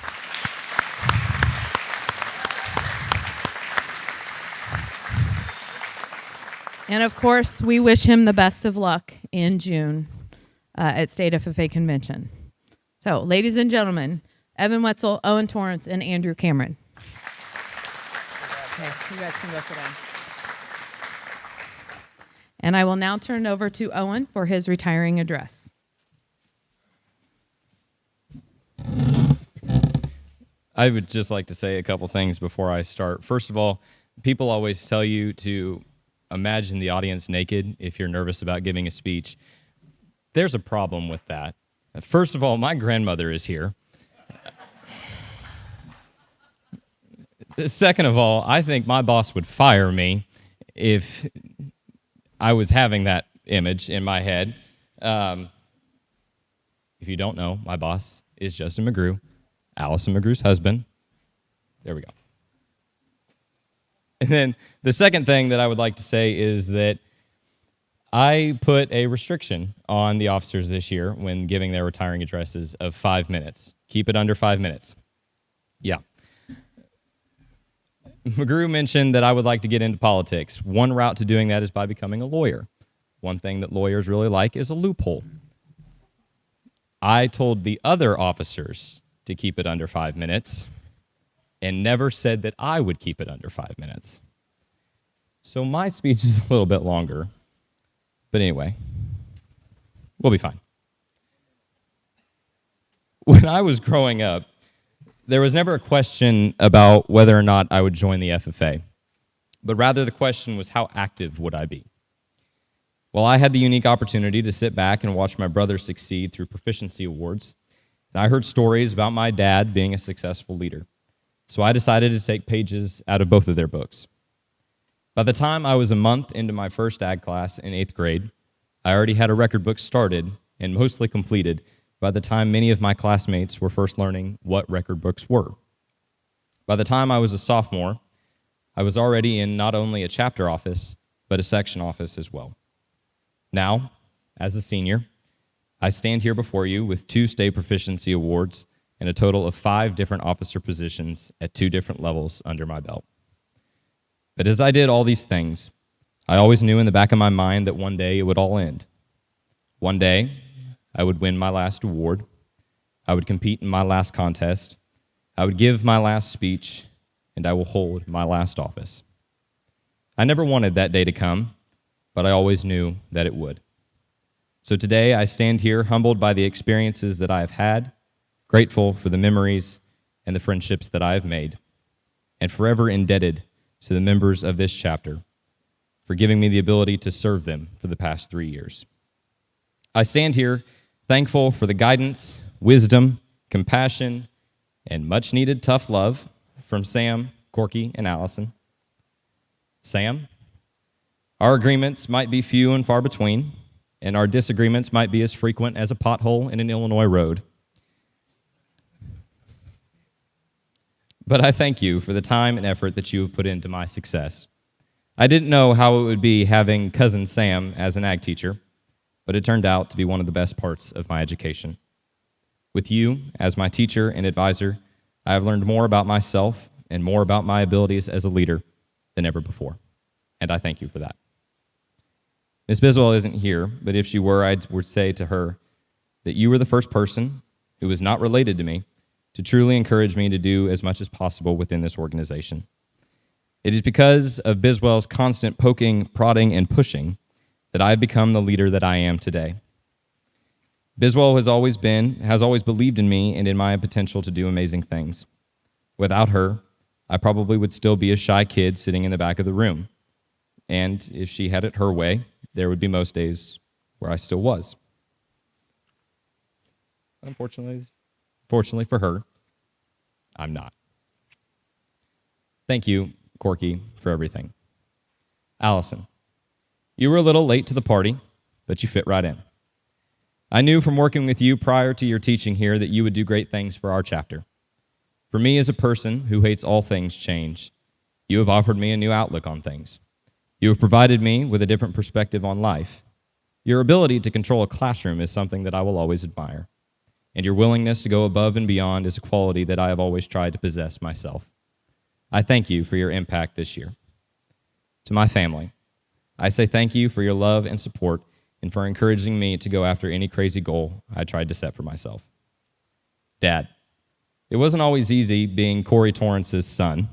And of course, we wish him the best of luck in June at State FFA Convention. So, ladies and gentlemen, Evan Wetzel, Owen Torrance, and Andrew Cameron. Okay, you guys can go sit down. And I will now turn it over to Owen for his retiring address. I would just like to say a couple things before I start. First of all, people always tell you to imagine the audience naked if you're nervous about giving a speech. There's a problem with that. First of all, my grandmother is here. Second of all, I think my boss would fire me if I was having that image in my head. If you don't know, my boss is Justin McGrew, Allison McGrew's husband. There we go. And then the second thing that I would like to say is that I put a restriction on the officers this year when giving their retiring addresses of 5 minutes. Keep it under 5 minutes. Yeah. McGrew mentioned that I would like to get into politics. One route to doing that is by becoming a lawyer. One thing that lawyers really like is a loophole. I told the other officers to keep it under 5 minutes and never said that I would keep it under 5 minutes. So my speech is a little bit longer. But anyway, we'll be fine. When I was growing up, there was never a question about whether or not I would join the FFA, but rather the question was how active would I be? Well, I had the unique opportunity to sit back and watch my brother succeed through Proficiency awards, and I heard stories about my dad being a successful leader. So I decided to take pages out of both of their books. By the time I was a month into my first ag class in 8th grade, I already had a record book started and mostly completed by the time many of my classmates were first learning what record books were. By the time I was a sophomore, I was already in not only a chapter office, but a section office as well. Now, as a senior, I stand here before you with 2 state proficiency awards and a total of 5 different officer positions at 2 different levels under my belt. But as I did all these things, I always knew in the back of my mind that one day it would all end. One day, I would win my last award. I would compete in my last contest. I would give my last speech, and I will hold my last office. I never wanted that day to come, but I always knew that it would. So today, I stand here humbled by the experiences that I have had, grateful for the memories and the friendships that I have made, and forever indebted to the members of this chapter for giving me the ability to serve them for the past 3 years. I stand here thankful for the guidance, wisdom, compassion, and much-needed tough love from Sam, Corky, and Allison. Sam, our agreements might be few and far between, and our disagreements might be as frequent as a pothole in an Illinois road. But I thank you for the time and effort that you have put into my success. I didn't know how it would be having cousin Sam as an ag teacher, but it turned out to be one of the best parts of my education. With you as my teacher and advisor, I have learned more about myself and more about my abilities as a leader than ever before, and I thank you for that. Miss Biswell isn't here, but if she were, I would say to her that you were the first person who was not related to me to truly encourage me to do as much as possible within this organization. It is because of Biswell's constant poking, prodding, and pushing that I have become the leader that I am today. Biswell has always believed in me and in my potential to do amazing things. Without her, I probably would still be a shy kid sitting in the back of the room. And if she had it her way, there would be most days where I still was. Unfortunately, fortunately for her, I'm not. Thank you, Corky, for everything. Allison, you were a little late to the party, but you fit right in. I knew from working with you prior to your teaching here that you would do great things for our chapter. For me as a person who hates all things change, you have offered me a new outlook on things. You have provided me with a different perspective on life. Your ability to control a classroom is something that I will always admire, and your willingness to go above and beyond is a quality that I have always tried to possess myself. I thank you for your impact this year. To my family, I say thank you for your love and support and for encouraging me to go after any crazy goal I tried to set for myself. Dad, it wasn't always easy being Corey Torrance's son,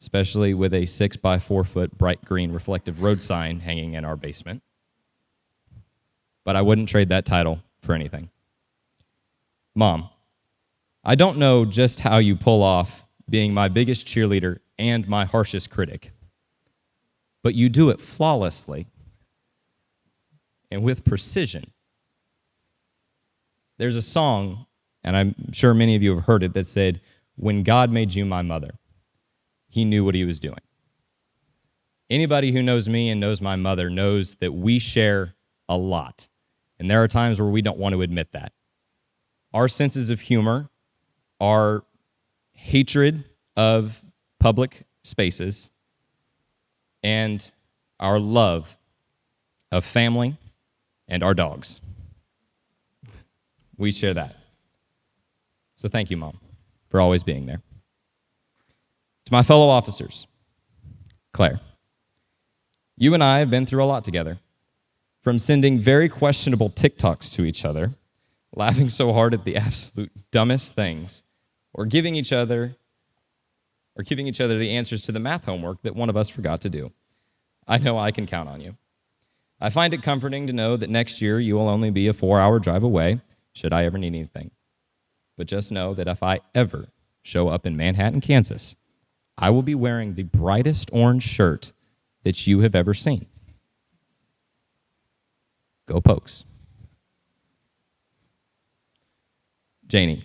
especially with a 6x4-foot bright green reflective road sign hanging in our basement. But I wouldn't trade that title for anything. Mom, I don't know just how you pull off being my biggest cheerleader and my harshest critic, but you do it flawlessly and with precision. There's a song, and I'm sure many of you have heard it, that said, "When God made you my mother, he knew what he was doing." Anybody who knows me and knows my mother knows that we share a lot, and there are times where we don't want to admit that. Our senses of humor, our hatred of public spaces, and our love of family and our dogs. We share that. So thank you, Mom, for always being there. To my fellow officers, Claire, you and I have been through a lot together, from sending very questionable TikToks to each other, laughing so hard at the absolute dumbest things, or giving each other the answers to the math homework that one of us forgot to do. I know I can count on you. I find it comforting to know that next year you will only be a 4-hour drive away, should I ever need anything. But just know that if I ever show up in Manhattan, Kansas, I will be wearing the brightest orange shirt that you have ever seen. Go Pokes. Janie,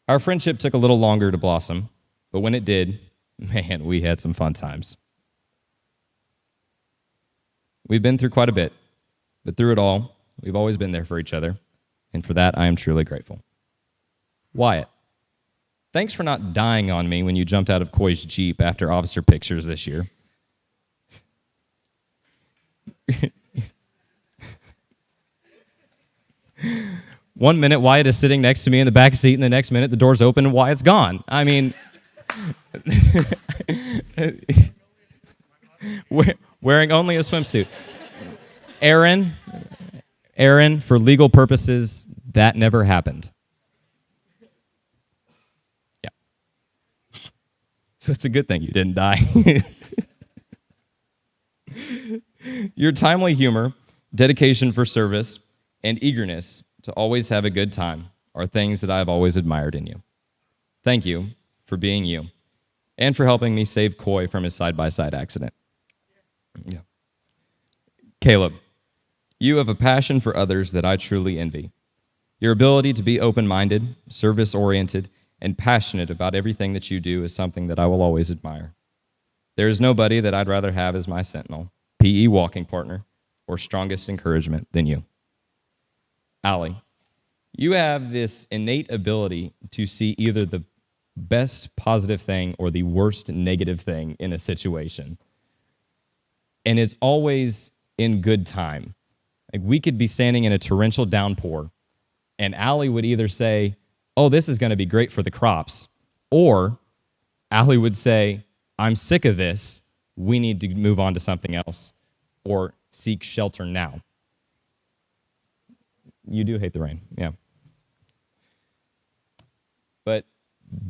our friendship took a little longer to blossom, but when it did, man, we had some fun times. We've been through quite a bit, but through it all, we've always been there for each other, and for that, I am truly grateful. Wyatt, thanks for not dying on me when you jumped out of Coy's Jeep after officer pictures this year. One minute, Wyatt is sitting next to me in the back seat, and the next minute, the door's open and Wyatt's gone. I mean, wearing only a swimsuit. Aaron, for legal purposes, that never happened. Yeah. So it's a good thing you didn't die. Your timely humor, dedication for service, and eagerness to always have a good time are things that I have always admired in you. Thank you for being you and for helping me save Coy from his side-by-side accident. Yeah. Caleb, you have a passion for others that I truly envy. Your ability to be open-minded, service-oriented, and passionate about everything that you do is something that I will always admire. There is nobody that I'd rather have as my sentinel, PE walking partner, or strongest encouragement than you. Allie, you have this innate ability to see either the best positive thing or the worst negative thing in a situation. And it's always in good time. Like, we could be standing in a torrential downpour, and Allie would either say, "Oh, this is going to be great for the crops," or Allie would say, "I'm sick of this. We need to move on to something else." Or seek shelter now. You do hate the rain, yeah. But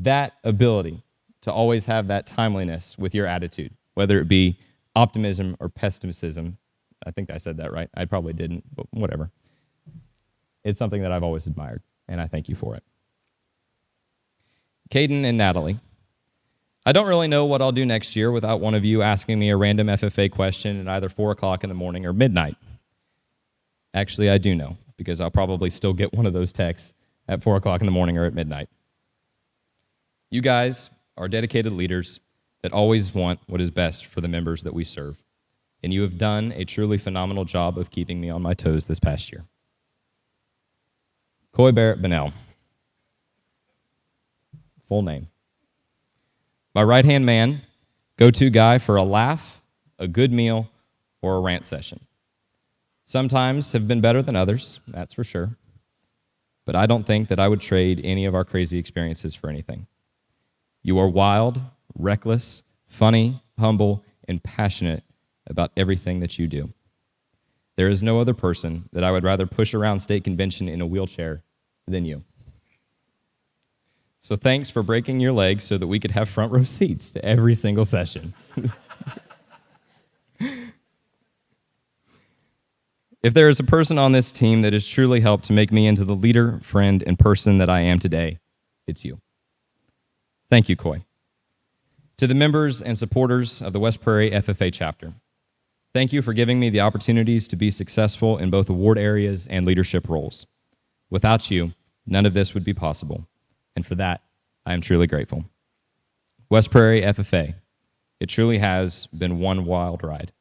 that ability to always have that timeliness with your attitude, whether it be optimism or pessimism, I think I said that right. I probably didn't, but whatever. It's something that I've always admired, and I thank you for it. Caden and Natalie, I don't really know what I'll do next year without one of you asking me a random FFA question at either 4 o'clock in the morning or midnight. Actually, I do know, because I'll probably still get one of those texts at 4 o'clock in the morning or at midnight. You guys are dedicated leaders that always want what is best for the members that we serve, and you have done a truly phenomenal job of keeping me on my toes this past year. Coy Barrett Bunnell. Full name. My right-hand man, go-to guy for a laugh, a good meal, or a rant session. Sometimes have been better than others, that's for sure. But I don't think that I would trade any of our crazy experiences for anything. You are wild, reckless, funny, humble, and passionate about everything that you do. There is no other person that I would rather push around state convention in a wheelchair than you. So thanks for breaking your leg so that we could have front row seats to every single session. If there is a person on this team that has truly helped to make me into the leader, friend, and person that I am today, it's you. Thank you, Coy. To the members and supporters of the West Prairie FFA chapter, thank you for giving me the opportunities to be successful in both award areas and leadership roles. Without you, none of this would be possible, and for that, I am truly grateful. West Prairie FFA, it truly has been one wild ride,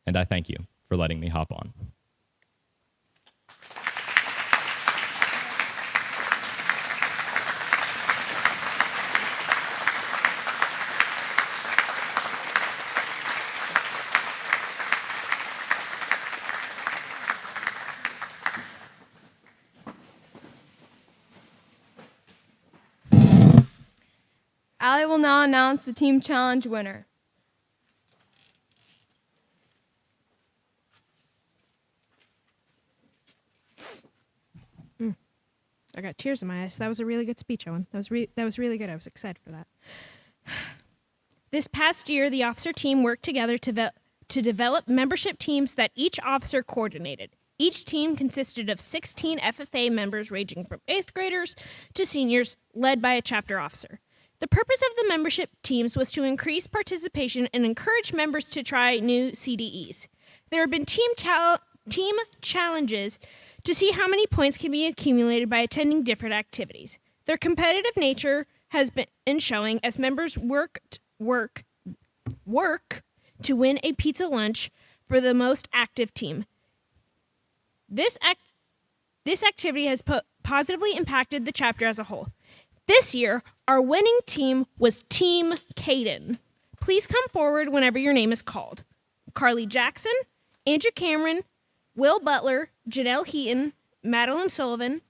and I thank you for letting me hop on. Allie will now announce the team challenge winner. I got tears in my eyes. That was a really good speech, Owen. That was really good. I was excited for that. This past year, the officer team worked together to develop membership teams that each officer coordinated. Each team consisted of 16 FFA members ranging from 8th graders to seniors, led by a chapter officer. The purpose of the membership teams was to increase participation and encourage members to try new CDEs. There have been team challenges to see how many points can be accumulated by attending different activities. Their competitive nature has been showing as members work to win a pizza lunch for the most active team. This activity has positively impacted the chapter as a whole. This year, our winning team was Team Caden. Please come forward whenever your name is called. Carly Jackson, Andrew Cameron, Will Butler, Janelle Heaton, Madeline Sullivan,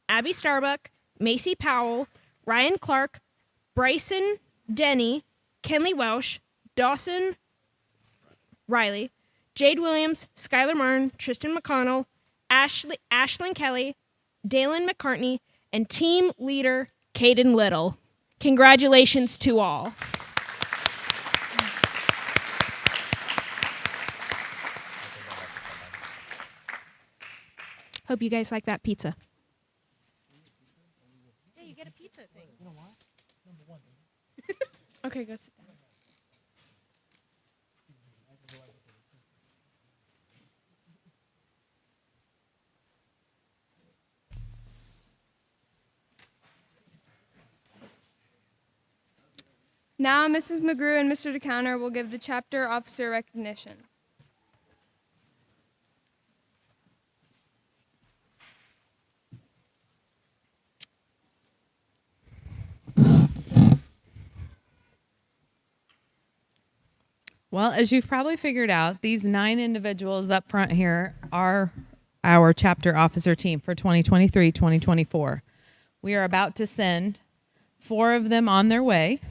Abby Starbuck, Macy Powell, Ryan Clark, Bryson Denny, Kenley Welsh, Dawson Riley, Jade Williams, Skylar Martin, Tristan McConnell, Ashlyn Kelly, Dalen McCartney, and team leader Caden Little. Congratulations to all. Hope you guys like that pizza. Yeah, you get a pizza thing. You know what? Number one. Okay, go sit down. Now, Mrs. McGrew and Mr. DeCounter will give the chapter officer recognition. Well, as you've probably figured out, these 9 individuals up front here are our chapter officer team for 2023-2024. We are about to send 4 of them on their way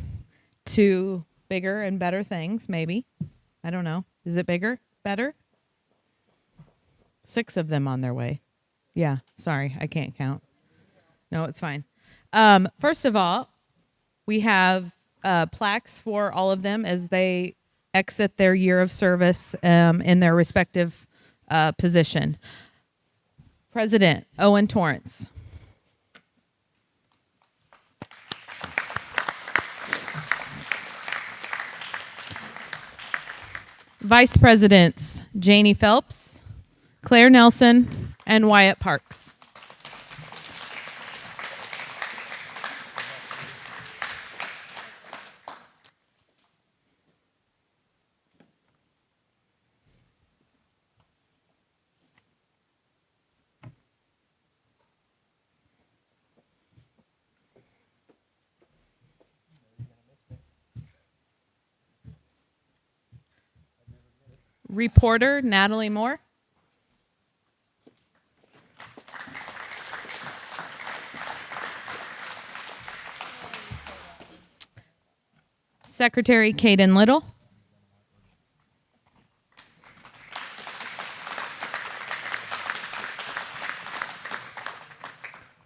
to bigger and better things, maybe. I don't know. Is it bigger? Better? 6 of them on their way. Yeah, sorry, I can't count. No, it's fine. First of all, we have plaques for all of them as they exit their year of service in their respective position. President Owen Torrance. Vice Presidents Janie Phelps, Claire Nelson, and Wyatt Parks. Reporter Natalie Moore. Secretary Caden Little.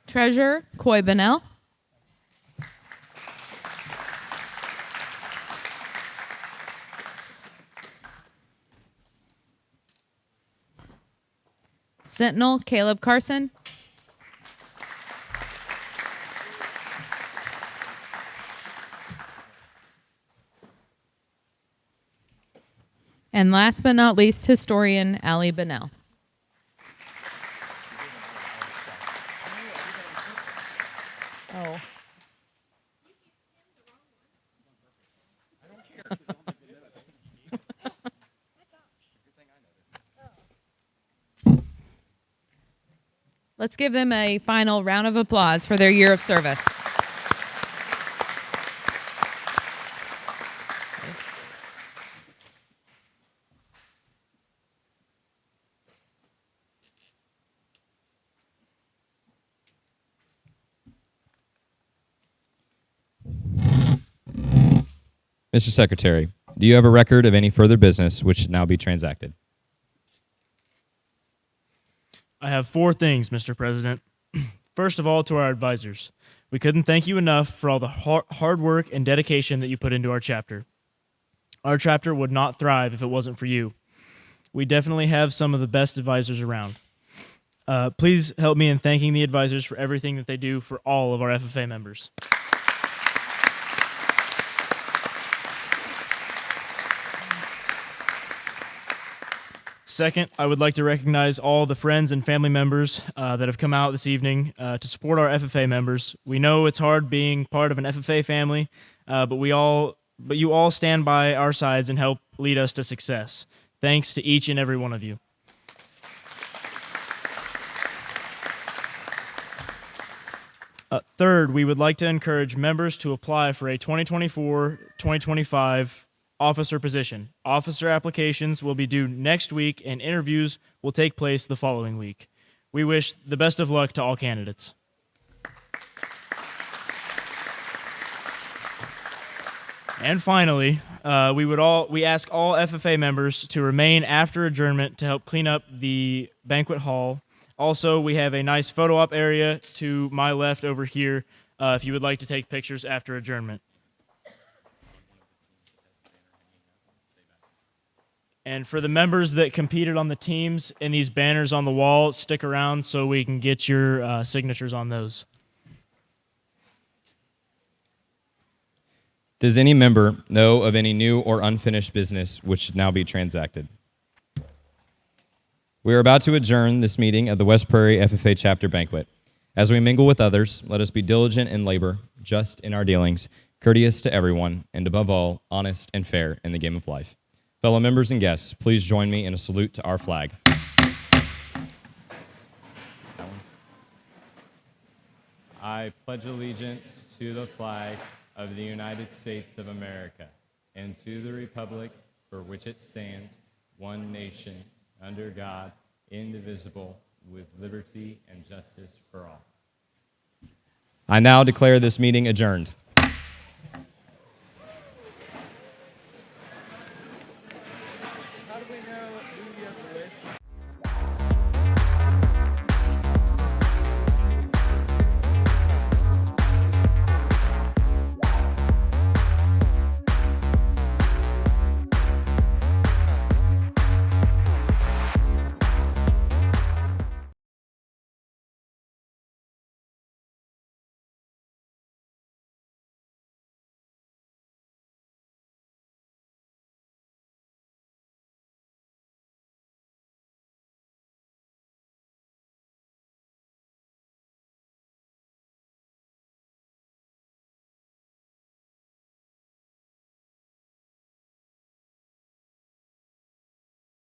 Treasurer Coy Bennell. Sentinel Caleb Carson. And last but not least, historian Allie Bennell. Oh. Let's give them a final round of applause for their year of service. Mr. Secretary, do you have a record of any further business which should now be transacted? I have 4 things, Mr. President. First of all, to our advisors, we couldn't thank you enough for all the hard work and dedication that you put into our chapter. Our chapter would not thrive if it wasn't for you. We definitely have some of the best advisors around. Please help me in thanking the advisors for everything that they do for all of our FFA members. Second, I would like to recognize all the friends and family members that have come out this evening to support our FFA members. We know it's hard being part of an FFA family, but you all stand by our sides and help lead us to success. Thanks to each and every one of you. Third, we would like to encourage members to apply for a 2024-2025 officer position. Officer applications will be due next week and interviews will take place the following week. We wish the best of luck to all candidates. And finally, we ask all FFA members to remain after adjournment to help clean up the banquet hall. Also, we have a nice photo op area to my left over here if you would like to take pictures after adjournment. And for the members that competed on the teams in these banners on the wall, stick around so we can get your signatures on those. Does any member know of any new or unfinished business which should now be transacted? We are about to adjourn this meeting of the West Prairie FFA Chapter Banquet. As we mingle with others, let us be diligent in labor, just in our dealings, courteous to everyone, and above all, honest and fair in the game of life. Fellow members and guests, please join me in a salute to our flag. I pledge allegiance to the flag of the United States of America and to the republic for which it stands, one nation, under God, indivisible, with liberty and justice for all. I now declare this meeting adjourned.